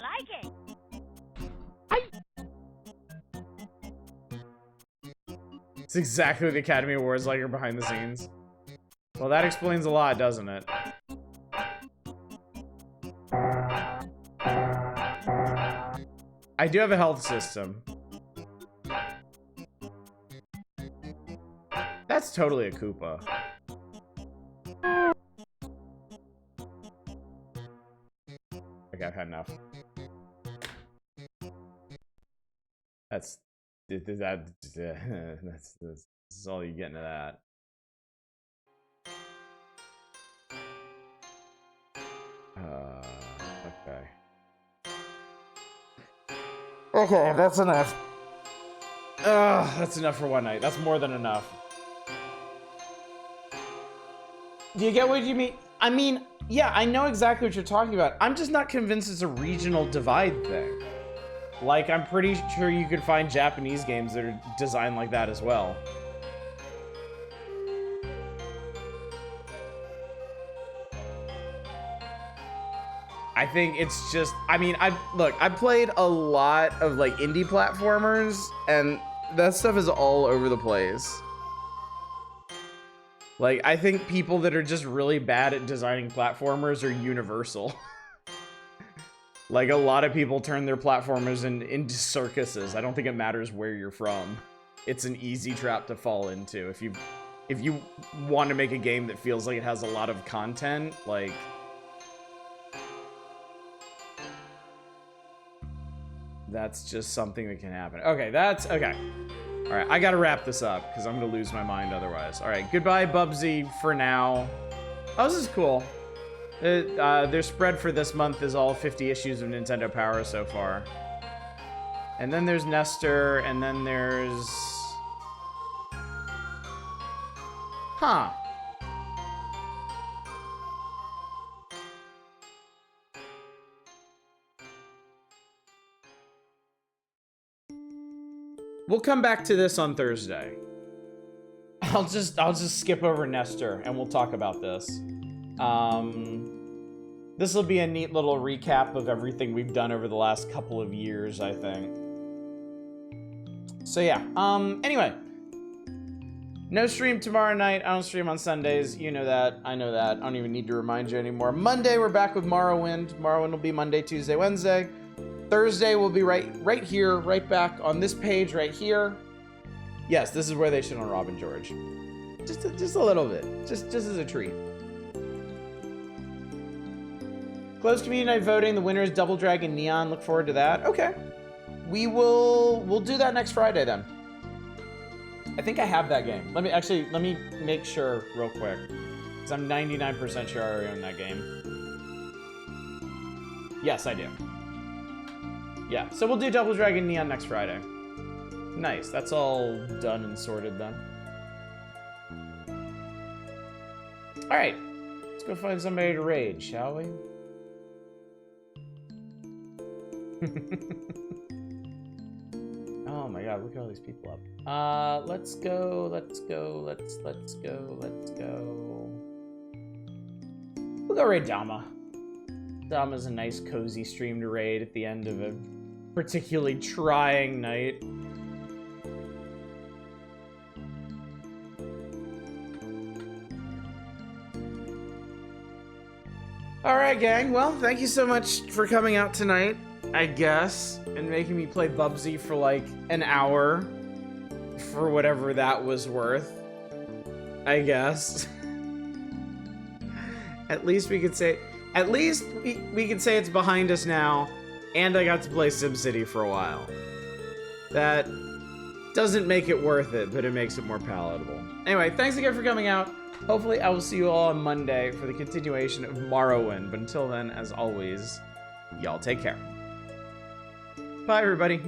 like it. It's exactly what the Academy Awards like are behind the scenes. Well, that explains a lot, doesn't it? I do have a health system. That's totally a Koopa. Okay, I've had enough. That's all you get into that. Okay. Okay, that's enough. That's enough for one night. That's more than enough. Do you get what you mean? I mean, yeah, I know exactly what you're talking about. I'm just not convinced it's a regional divide thing. Like, I'm pretty sure you could find Japanese games that are designed like that as well. I think it's just, I mean, I've played a lot of like indie platformers and that stuff is all over the place. Like, I think people that are just really bad at designing platformers are universal. Like, a lot of people turn their platformers into circuses. I don't think it matters where you're from. It's an easy trap to fall into. If you want to make a game that feels like it has a lot of content, like... That's just something that can happen. Okay, that's... Okay. Alright, I gotta wrap this up, because I'm gonna lose my mind otherwise. Alright, goodbye, Bubsy, for now. Oh, this is cool. Their spread for this month is all 50 issues of Nintendo Power so far. And then there's Nestor, and then there's... Huh. We'll come back to this on Thursday. I'll just skip over Nestor and we'll talk about this. This will be a neat little recap of everything we've done over the last couple of years, I think. So yeah, anyway. No stream tomorrow night. I don't stream on Sundays. You know that. I know that. I don't even need to remind you anymore. Monday, we're back with Morrowind. Morrowind will be Monday, Tuesday, Wednesday. Thursday will be right here, right back on this page right here. Yes, this is where they shit on Robin George. Just a little bit. Just as a treat. Closed community night voting. The winner is Double Dragon Neon. Look forward to that. Okay. We'll do that next Friday then. I think I have that game. Let me make sure real quick. Because I'm 99% sure I already own that game. Yes, I do. Yeah, so we'll do Double Dragon Neon next Friday. Nice, that's all done and sorted then. Alright, let's go find somebody to raid, shall we? Oh my god, look at all these people up. Let's go. We'll go raid Dama. Dama's a nice, cozy stream to raid at the end of particularly trying night. Alright, gang. Well, thank you so much for coming out tonight, I guess, and making me play Bubsy for like an hour, for whatever that was worth, I guess. At least we could say, we could say it's behind us now, and I got to play SimCity for a while. That doesn't make it worth it, but it makes it more palatable. Anyway, thanks again for coming out. Hopefully, I will see you all on Monday for the continuation of Morrowind. But until then, as always, y'all take care. Bye, everybody.